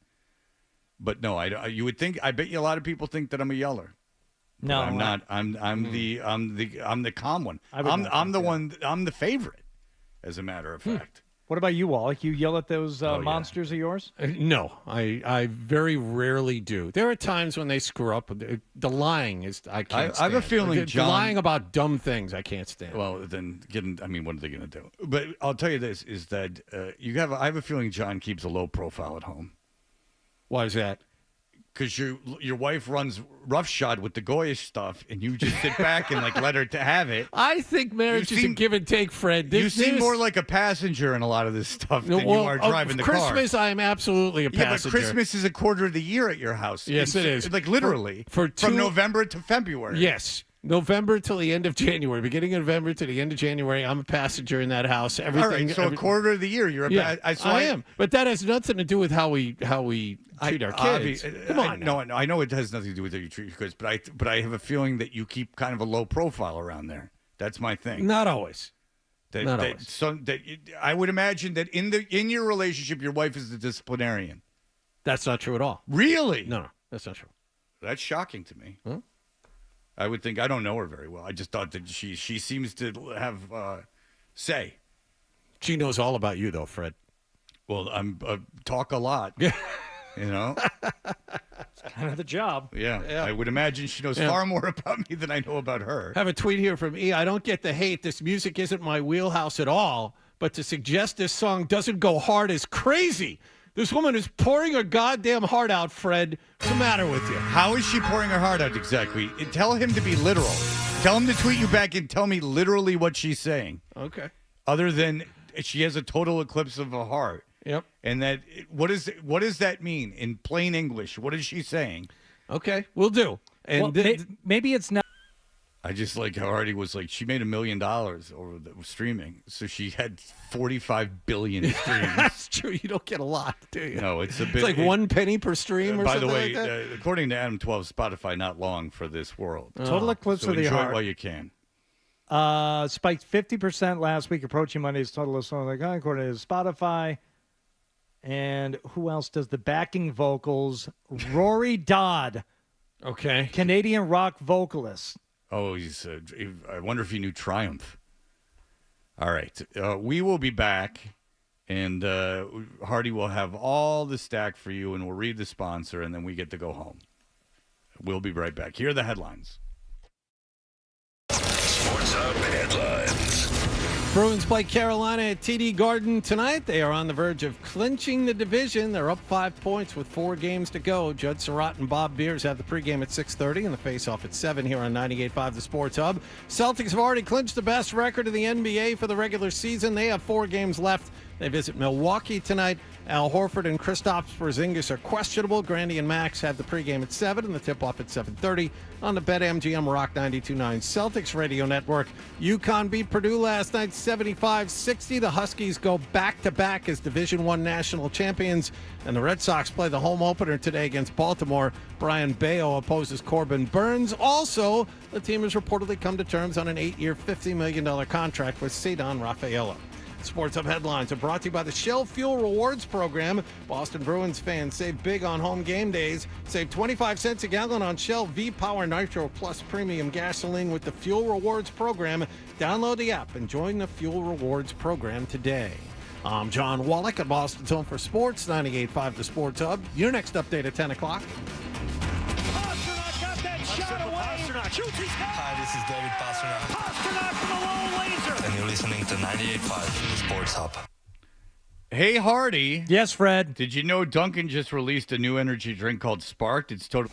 [SPEAKER 9] But no, you would think. I bet you a lot of people think that I'm a yeller.
[SPEAKER 3] No,
[SPEAKER 9] But I'm not. I'm the calm one.
[SPEAKER 3] I would not
[SPEAKER 9] I'm the
[SPEAKER 3] think that.
[SPEAKER 9] one. I'm the favorite, as a matter of fact.
[SPEAKER 3] What about you, Wallach? You yell at those
[SPEAKER 9] yeah.
[SPEAKER 3] monsters of yours?
[SPEAKER 1] No, I very rarely do. There are times when they screw up. The lying is I can't
[SPEAKER 9] I have a
[SPEAKER 1] stand.
[SPEAKER 9] feeling
[SPEAKER 1] The
[SPEAKER 9] John-
[SPEAKER 1] lying about dumb things I can't stand.
[SPEAKER 9] Well, then, what are they going to do? But I'll tell you this: is that I have a feeling John keeps a low profile at home.
[SPEAKER 1] Why is that?
[SPEAKER 9] Because your wife runs roughshod with the goyish stuff, and you just sit back and let her to have it.
[SPEAKER 1] I think marriage is a give and take, Fred.
[SPEAKER 9] You seem more like a passenger in a lot of this stuff than you are driving the car.
[SPEAKER 1] Christmas, I am absolutely a passenger.
[SPEAKER 9] Yeah, but Christmas is a quarter of the year at your house.
[SPEAKER 1] Yes, it is.
[SPEAKER 9] Literally. From November to February.
[SPEAKER 1] Yes. November till the end of January. Beginning of November to the end of January, I'm a passenger in that house. Everything.
[SPEAKER 9] All right, so a quarter of the year, you're a
[SPEAKER 1] I am. But that has nothing to do with how we treat our kids. Come on.
[SPEAKER 9] No, I know it has nothing to do with how you treat your kids, but I have a feeling that you keep kind of a low profile around there. That's my thing.
[SPEAKER 1] Not always.
[SPEAKER 9] I would imagine that in your relationship, your wife is the disciplinarian.
[SPEAKER 1] That's not true at all.
[SPEAKER 9] Really?
[SPEAKER 1] No, that's not true.
[SPEAKER 9] That's shocking to me.
[SPEAKER 1] Huh?
[SPEAKER 9] I would think I don't know her very well. I just thought that she seems to have say.
[SPEAKER 1] She knows all about you, though, Fred.
[SPEAKER 9] Well, I'm talk a lot.
[SPEAKER 1] Yeah.
[SPEAKER 9] You know,
[SPEAKER 3] It's kind of the job.
[SPEAKER 9] Yeah. I would imagine she knows far more about me than I know about her.
[SPEAKER 1] Have a tweet here from E. I don't get the hate. This music isn't my wheelhouse at all. But to suggest this song doesn't go hard is crazy. This woman is pouring her goddamn heart out, Fred. What's the matter with you?
[SPEAKER 9] How is she pouring her heart out exactly? Tell him to be literal. Tell him to tweet you back and tell me literally what she's saying.
[SPEAKER 1] Okay.
[SPEAKER 9] Other than she has a total eclipse of a heart.
[SPEAKER 1] Yep.
[SPEAKER 9] And that what does that mean in plain English? What is she saying?
[SPEAKER 1] Okay, we'll do. And
[SPEAKER 3] maybe it's not.
[SPEAKER 9] I just like how Artie was like, she made $1 million over the streaming. So she had 45 billion streams.
[SPEAKER 1] That's true. You don't get a lot, do you?
[SPEAKER 9] No, it's a bit.
[SPEAKER 1] It's like 1 penny per stream or
[SPEAKER 9] by
[SPEAKER 1] something
[SPEAKER 9] the way,
[SPEAKER 1] like that?
[SPEAKER 9] according to Adam 12, Spotify not long for this world.
[SPEAKER 3] Total eclipse
[SPEAKER 9] so
[SPEAKER 3] of the
[SPEAKER 9] enjoy
[SPEAKER 3] heart.
[SPEAKER 9] it while you can.
[SPEAKER 3] Spiked 50% last week, approaching Monday's total of songs like according to Spotify. And who else does the backing vocals? Rory Dodd.
[SPEAKER 1] Okay.
[SPEAKER 3] Canadian rock vocalist.
[SPEAKER 9] Oh, I wonder if he knew Triumph. All right. We will be back, and Hardy will have all the stack for you, and we'll read the sponsor, and then we get to go home. We'll be right back. Here are the headlines.
[SPEAKER 5] Sports Hub headlines.
[SPEAKER 1] Bruins play Carolina at TD Garden tonight. They are on the verge of clinching the division. They're up 5 points with 4 games to go. Judd Surratt and Bob Beers have the pregame at 6:30 and the face-off at 7 here on 98.5 The Sports Hub. Celtics have already clinched the best record in the NBA for the regular season. They have 4 games left. They visit Milwaukee tonight. Al Horford and Kristaps Porzingis are questionable. Grandy and Max have the pregame at 7 and the tip-off at 7:30 on the BetMGM Rock 92.9 Celtics radio network. UConn beat Purdue last night 75-60. The Huskies go back-to-back as Division I national champions. And the Red Sox play the home opener today against Baltimore. Brian Bayo opposes Corbin Burns. Also, the team has reportedly come to terms on an 8-year, $50 million contract with Cedon Rafaela. Sports Hub headlines are brought to you by the Shell Fuel Rewards Program. Boston Bruins fans save big on home game days. Save 25 cents a gallon on Shell V-Power Nitro Plus Premium Gasoline with the Fuel Rewards Program. Download the app and join the Fuel Rewards Program today. I'm John Wallach at Boston's Home for Sports, 98.5 The Sports Hub. Your next update at 10 o'clock.
[SPEAKER 11] Pastrnak got that shot away. Shoots his head.
[SPEAKER 14] Hi, this is David Pastrnak.
[SPEAKER 11] Pastrnak from the low laser.
[SPEAKER 14] And you're listening to 98.5 The Sports Hub.
[SPEAKER 9] Hey, Hardy.
[SPEAKER 3] Yes, Fred.
[SPEAKER 9] Did you know Dunkin' just released a new energy drink called Sparked? It's totally...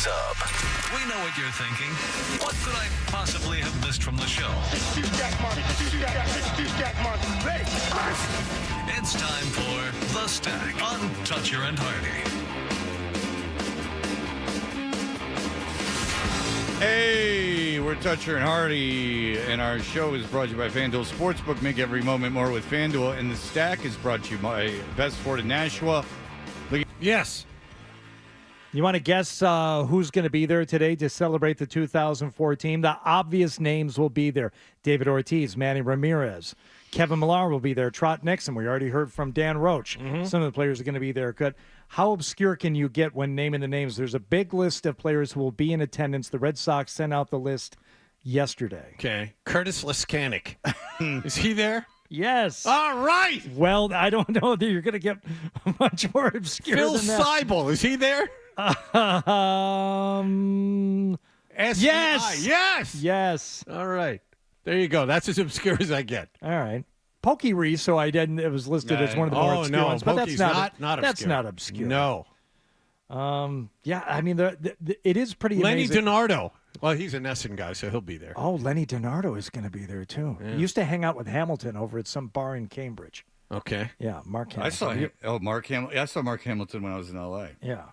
[SPEAKER 5] What's up? We know what you're thinking. What could I possibly have missed from the show? It's time for The Stack on Toucher and Hardy.
[SPEAKER 9] Hey, we're Toucher and Hardy, and our show is brought to you by FanDuel Sportsbook. Make every moment more with FanDuel, and The Stack is brought to you by Best Ford in Nashua.
[SPEAKER 1] Yes.
[SPEAKER 3] You want to guess who's going to be there today to celebrate the 2014? The obvious names will be there. David Ortiz, Manny Ramirez, Kevin Millar will be there, Trot Nixon. We already heard from Dan Roche. Some of the players are going to be there. Good. How obscure can you get when naming the names? There's a big list of players who will be in attendance. The Red Sox sent out the list yesterday.
[SPEAKER 1] Okay. Curtis Liskanik. Is he there?
[SPEAKER 3] Yes.
[SPEAKER 1] All right.
[SPEAKER 3] Well, I don't know that you're going to get much more obscure
[SPEAKER 1] Phil
[SPEAKER 3] than that.
[SPEAKER 1] Seibel. Is he there?
[SPEAKER 3] Yes.
[SPEAKER 1] Yes.
[SPEAKER 3] Yes.
[SPEAKER 1] All right. There you go. That's as obscure as I get.
[SPEAKER 3] All right. Pokey Reese, so I didn't. It was listed as one of the more obscure ones, but
[SPEAKER 1] Pokey's
[SPEAKER 3] that's
[SPEAKER 1] not
[SPEAKER 3] that's
[SPEAKER 1] obscure.
[SPEAKER 3] not obscure.
[SPEAKER 1] No.
[SPEAKER 3] Yeah, I mean, it is pretty
[SPEAKER 1] Lenny
[SPEAKER 3] amazing.
[SPEAKER 1] DiNardo. Well, he's an Essen guy, so he'll be there.
[SPEAKER 3] Oh, Lenny DiNardo is going to be there too.
[SPEAKER 1] Yeah.
[SPEAKER 3] He used to hang out with Hamilton over at some bar in Cambridge.
[SPEAKER 1] Okay.
[SPEAKER 3] Yeah, Mark Hamilton.
[SPEAKER 9] I saw him. Oh, Mark Hamilton. I saw Mark Hamilton when I was in L.A.
[SPEAKER 3] Yeah.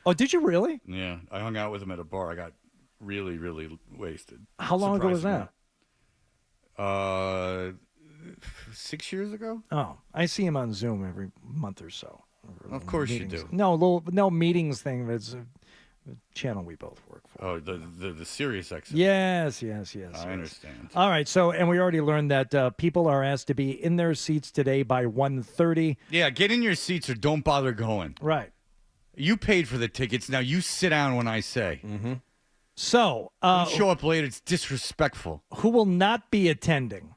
[SPEAKER 3] Oh, did you really?
[SPEAKER 9] Yeah, I hung out with him at a bar. I got really, really wasted.
[SPEAKER 3] How long ago was that?
[SPEAKER 9] 6 years ago.
[SPEAKER 3] Oh, I see him on Zoom every month or so.
[SPEAKER 9] Of course you
[SPEAKER 3] Meetings.
[SPEAKER 9] do.
[SPEAKER 3] No meetings thing. That's a channel we both work for.
[SPEAKER 9] Oh, the Sirius XM.
[SPEAKER 3] Yes.
[SPEAKER 9] I understand.
[SPEAKER 3] All right, so, and we already learned that people are asked to be in their seats today by 1:30.
[SPEAKER 9] Yeah, get in your seats or don't bother going.
[SPEAKER 3] Right.
[SPEAKER 9] You paid for the tickets. Now you sit down when I say.
[SPEAKER 1] Mm-hmm.
[SPEAKER 3] So,
[SPEAKER 9] don't show up late. It's disrespectful.
[SPEAKER 3] Who will not be attending?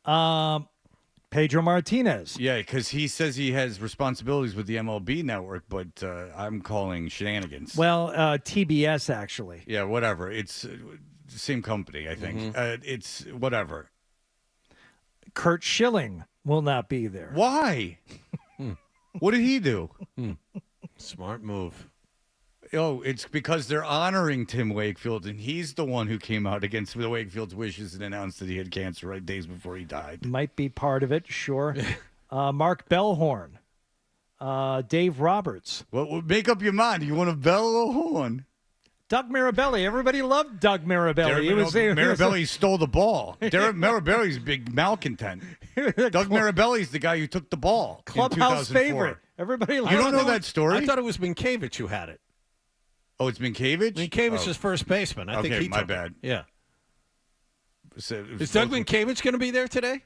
[SPEAKER 3] Pedro Martinez.
[SPEAKER 9] Yeah, because he says he has responsibilities with the MLB network, but I'm calling shenanigans.
[SPEAKER 3] Well, TBS, actually.
[SPEAKER 9] Yeah, whatever. It's the same company, I think. It's whatever.
[SPEAKER 3] Kurt Schilling will not be there.
[SPEAKER 9] Why? What did he do?
[SPEAKER 1] Smart move.
[SPEAKER 9] Oh, it's because they're honoring Tim Wakefield, and he's the one who came out against the Wakefield's wishes and announced that he had cancer right days before he died.
[SPEAKER 3] Might be part of it, sure. Mark Bellhorn. Dave Roberts.
[SPEAKER 9] Well, make up your mind. You want a bell or a horn?
[SPEAKER 3] Doug Mirabelli. Everybody loved Doug Mirabelli.
[SPEAKER 9] Mirabelli stole the ball. Mirabelli's a big malcontent. Doug Mirabelli's the guy who took the ball.
[SPEAKER 3] Clubhouse
[SPEAKER 9] in 2004.
[SPEAKER 3] favorite. Everybody loved
[SPEAKER 9] You don't know that story?
[SPEAKER 1] I thought it was Minkiewicz who had it.
[SPEAKER 9] Oh, it's Minkiewicz?
[SPEAKER 1] Minkiewicz is first baseman. I think he
[SPEAKER 9] my
[SPEAKER 1] took it.
[SPEAKER 9] bad.
[SPEAKER 1] Yeah.
[SPEAKER 9] So
[SPEAKER 1] Is Doug Minkiewicz going to be there today?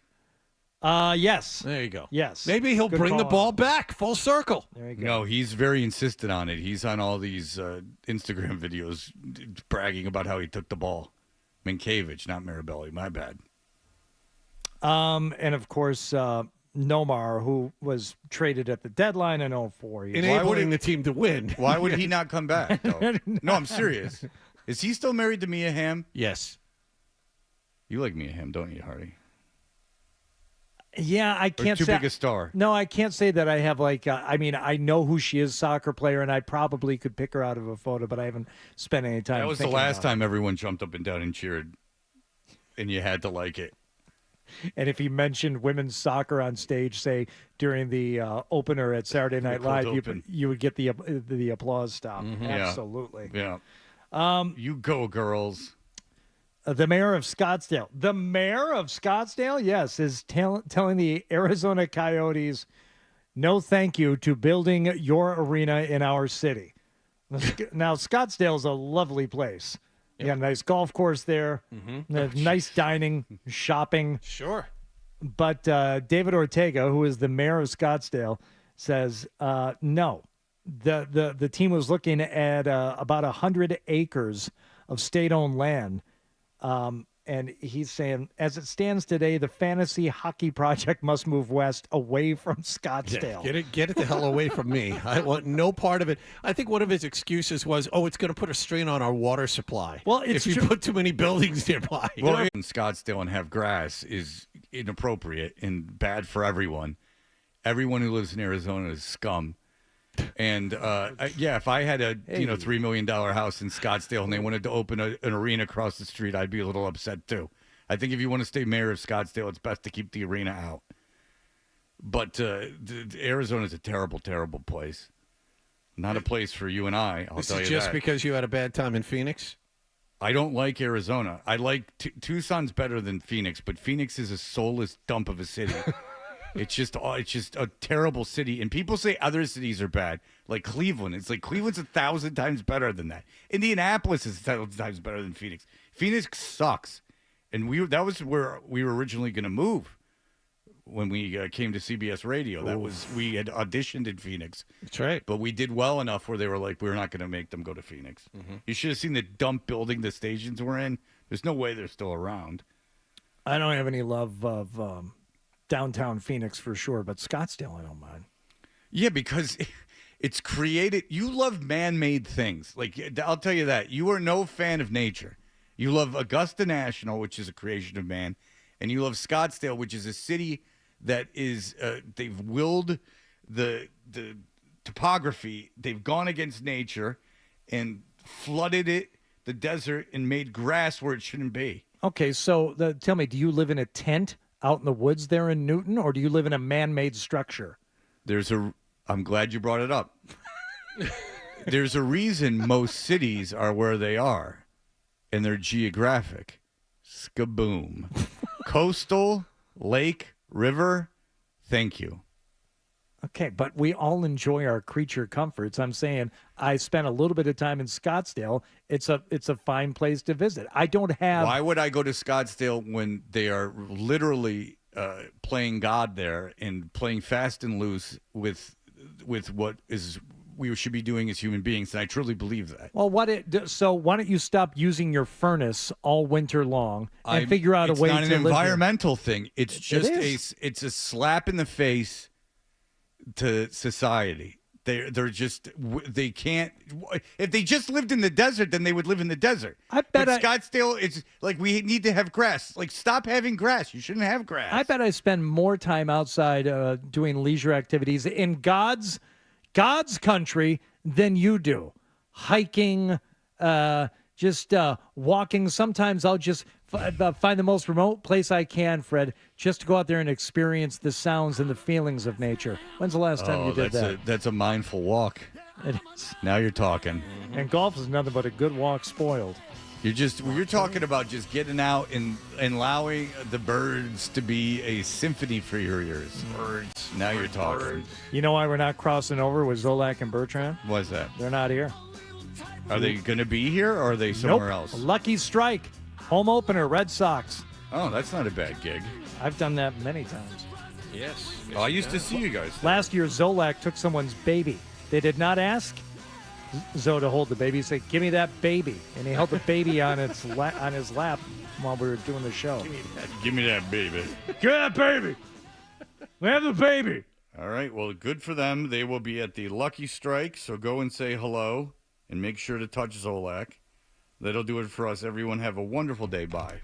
[SPEAKER 3] Yes.
[SPEAKER 1] There you go.
[SPEAKER 3] Yes.
[SPEAKER 1] Maybe he'll
[SPEAKER 3] Good
[SPEAKER 1] bring the
[SPEAKER 3] call
[SPEAKER 1] ball
[SPEAKER 3] out.
[SPEAKER 1] back full circle.
[SPEAKER 3] There you go.
[SPEAKER 9] No, he's very insistent on it. He's on all these Instagram videos bragging about how he took the ball. Minkiewicz, not Mirabelli. My bad.
[SPEAKER 3] And of course, Nomar, who was traded at the deadline in 2004.
[SPEAKER 1] Enabling the team to win.
[SPEAKER 9] Why would he not come back, though? No, I'm serious. Is he still married to Mia Hamm?
[SPEAKER 1] Yes.
[SPEAKER 9] You like Mia Hamm, don't you, Hardy?
[SPEAKER 3] Yeah, I can't
[SPEAKER 9] too
[SPEAKER 3] say.
[SPEAKER 9] big a star.
[SPEAKER 3] No, I can't say that I have I mean, I know who she is, soccer player, and I probably could pick her out of a photo, but I haven't spent any time.
[SPEAKER 9] That was the
[SPEAKER 3] thinking
[SPEAKER 9] last
[SPEAKER 3] about
[SPEAKER 9] time everyone jumped up and down and cheered, and you had to like it.
[SPEAKER 3] it. And if he mentioned women's soccer on stage, say during the opener at Saturday Night
[SPEAKER 9] cold
[SPEAKER 3] Live,
[SPEAKER 9] open.
[SPEAKER 3] you would get the applause stop.
[SPEAKER 9] Yeah.
[SPEAKER 3] Absolutely.
[SPEAKER 9] Yeah. You go, girls.
[SPEAKER 3] The mayor of Scottsdale. The mayor of Scottsdale, yes, is telling the Arizona Coyotes, no thank you to building your arena in our city. Now, Scottsdale is a lovely place. You got a nice golf course there, nice dining, shopping.
[SPEAKER 1] Sure.
[SPEAKER 3] But David Ortega, who is the mayor of Scottsdale, says no. The team was looking at about 100 acres of state-owned land. And he's saying, as it stands today, the fantasy hockey project must move west away from Scottsdale.
[SPEAKER 1] Yeah, get it the hell away from me. I want no part of it. I think one of his excuses was, it's going to put a strain on our water supply.
[SPEAKER 3] Well,
[SPEAKER 1] if you put too many buildings nearby.
[SPEAKER 9] Well, in Scottsdale and have grass is inappropriate and bad for everyone. Everyone who lives in Arizona is scum. And if I had a $3 million house in Scottsdale and they wanted to open an arena across the street, I'd be a little upset too. I think if you want to stay mayor of Scottsdale, it's best to keep the arena out. But Arizona is a terrible, terrible place. Not a place for you and I. I'll tell you that.
[SPEAKER 1] This is just because you had a bad time in Phoenix?
[SPEAKER 9] I don't like Arizona. I like Tucson's better than Phoenix, but Phoenix is a soulless dump of a city. It's just a terrible city. And people say other cities are bad, like Cleveland. It's like Cleveland's 1,000 times better than that. Indianapolis is 1,000 times better than Phoenix. Phoenix sucks. And that was where we were originally going to move when we came to CBS Radio. We had auditioned in Phoenix.
[SPEAKER 1] That's right.
[SPEAKER 9] But we did well enough where they were like, we're not going to make them go to Phoenix. Mm-hmm. You should have seen the dump building the stations were in. There's no way they're still around.
[SPEAKER 3] I don't have any love of downtown Phoenix for sure, but Scottsdale I don't mind.
[SPEAKER 9] Yeah, because it's created. You love man-made things. Like, I'll tell you that. You are no fan of nature. You love Augusta National, which is a creation of man, and you love Scottsdale, which is a city that is they've willed the topography. They've gone against nature and flooded the desert, and made grass where it shouldn't be.
[SPEAKER 3] Okay, so tell me, do you live in a tent out in the woods there in Newton, or do you live in a man-made structure?
[SPEAKER 9] I'm glad you brought it up. There's a reason most cities are where they are, and they're geographic. Skaboom. Coastal, lake, river, thank you.
[SPEAKER 3] Okay, but we all enjoy our creature comforts. I'm saying I spent a little bit of time in Scottsdale. It's a fine place to visit. I don't have...
[SPEAKER 9] Why would I go to Scottsdale when they are literally playing God there and playing fast and loose with what is we should be doing as human beings? And I truly believe that.
[SPEAKER 3] Well, so why don't you stop using your furnace all winter long and figure out a way to live?
[SPEAKER 9] It's not an environmental thing. It's just
[SPEAKER 3] it's
[SPEAKER 9] a slap in the face to society. They can't. If they just lived in the desert, then they would live in the desert. Scottsdale, it's like we need to have grass. Like, stop having grass. You shouldn't have grass.
[SPEAKER 3] I bet I spend more time outside doing leisure activities in God's country than you do. Hiking, just walking. Sometimes I'll just find the most remote place I can, Fred, just to go out there and experience the sounds and the feelings of nature. When's the last time you did that?
[SPEAKER 9] That's a mindful walk.
[SPEAKER 3] It is.
[SPEAKER 9] Now you're talking.
[SPEAKER 3] And golf is nothing but a good walk spoiled.
[SPEAKER 9] You're talking about just getting out and allowing the birds to be a symphony for your ears.
[SPEAKER 1] Birds.
[SPEAKER 9] Now you're talking.
[SPEAKER 3] You know why we're not crossing over with Zolak and Bertrand?
[SPEAKER 9] Why's that?
[SPEAKER 3] They're not here.
[SPEAKER 9] Are they going to be here, or are they somewhere else?
[SPEAKER 3] Lucky strike. Home opener, Red Sox.
[SPEAKER 9] Oh, that's not a bad gig.
[SPEAKER 3] I've done that many times.
[SPEAKER 1] Yes.
[SPEAKER 9] Oh, I used to see you guys.
[SPEAKER 3] Last year, Zolak took someone's baby. They did not ask Zoe to hold the baby. He said, "Give me that baby," and he held the baby on his lap while we were doing the show.
[SPEAKER 9] Give me that baby.
[SPEAKER 3] Give me that baby. We have the baby.
[SPEAKER 9] All right. Well, good for them. They will be at the Lucky Strike. So go and say hello and make sure to touch Zolak. That'll do it for us. Everyone have a wonderful day. Bye.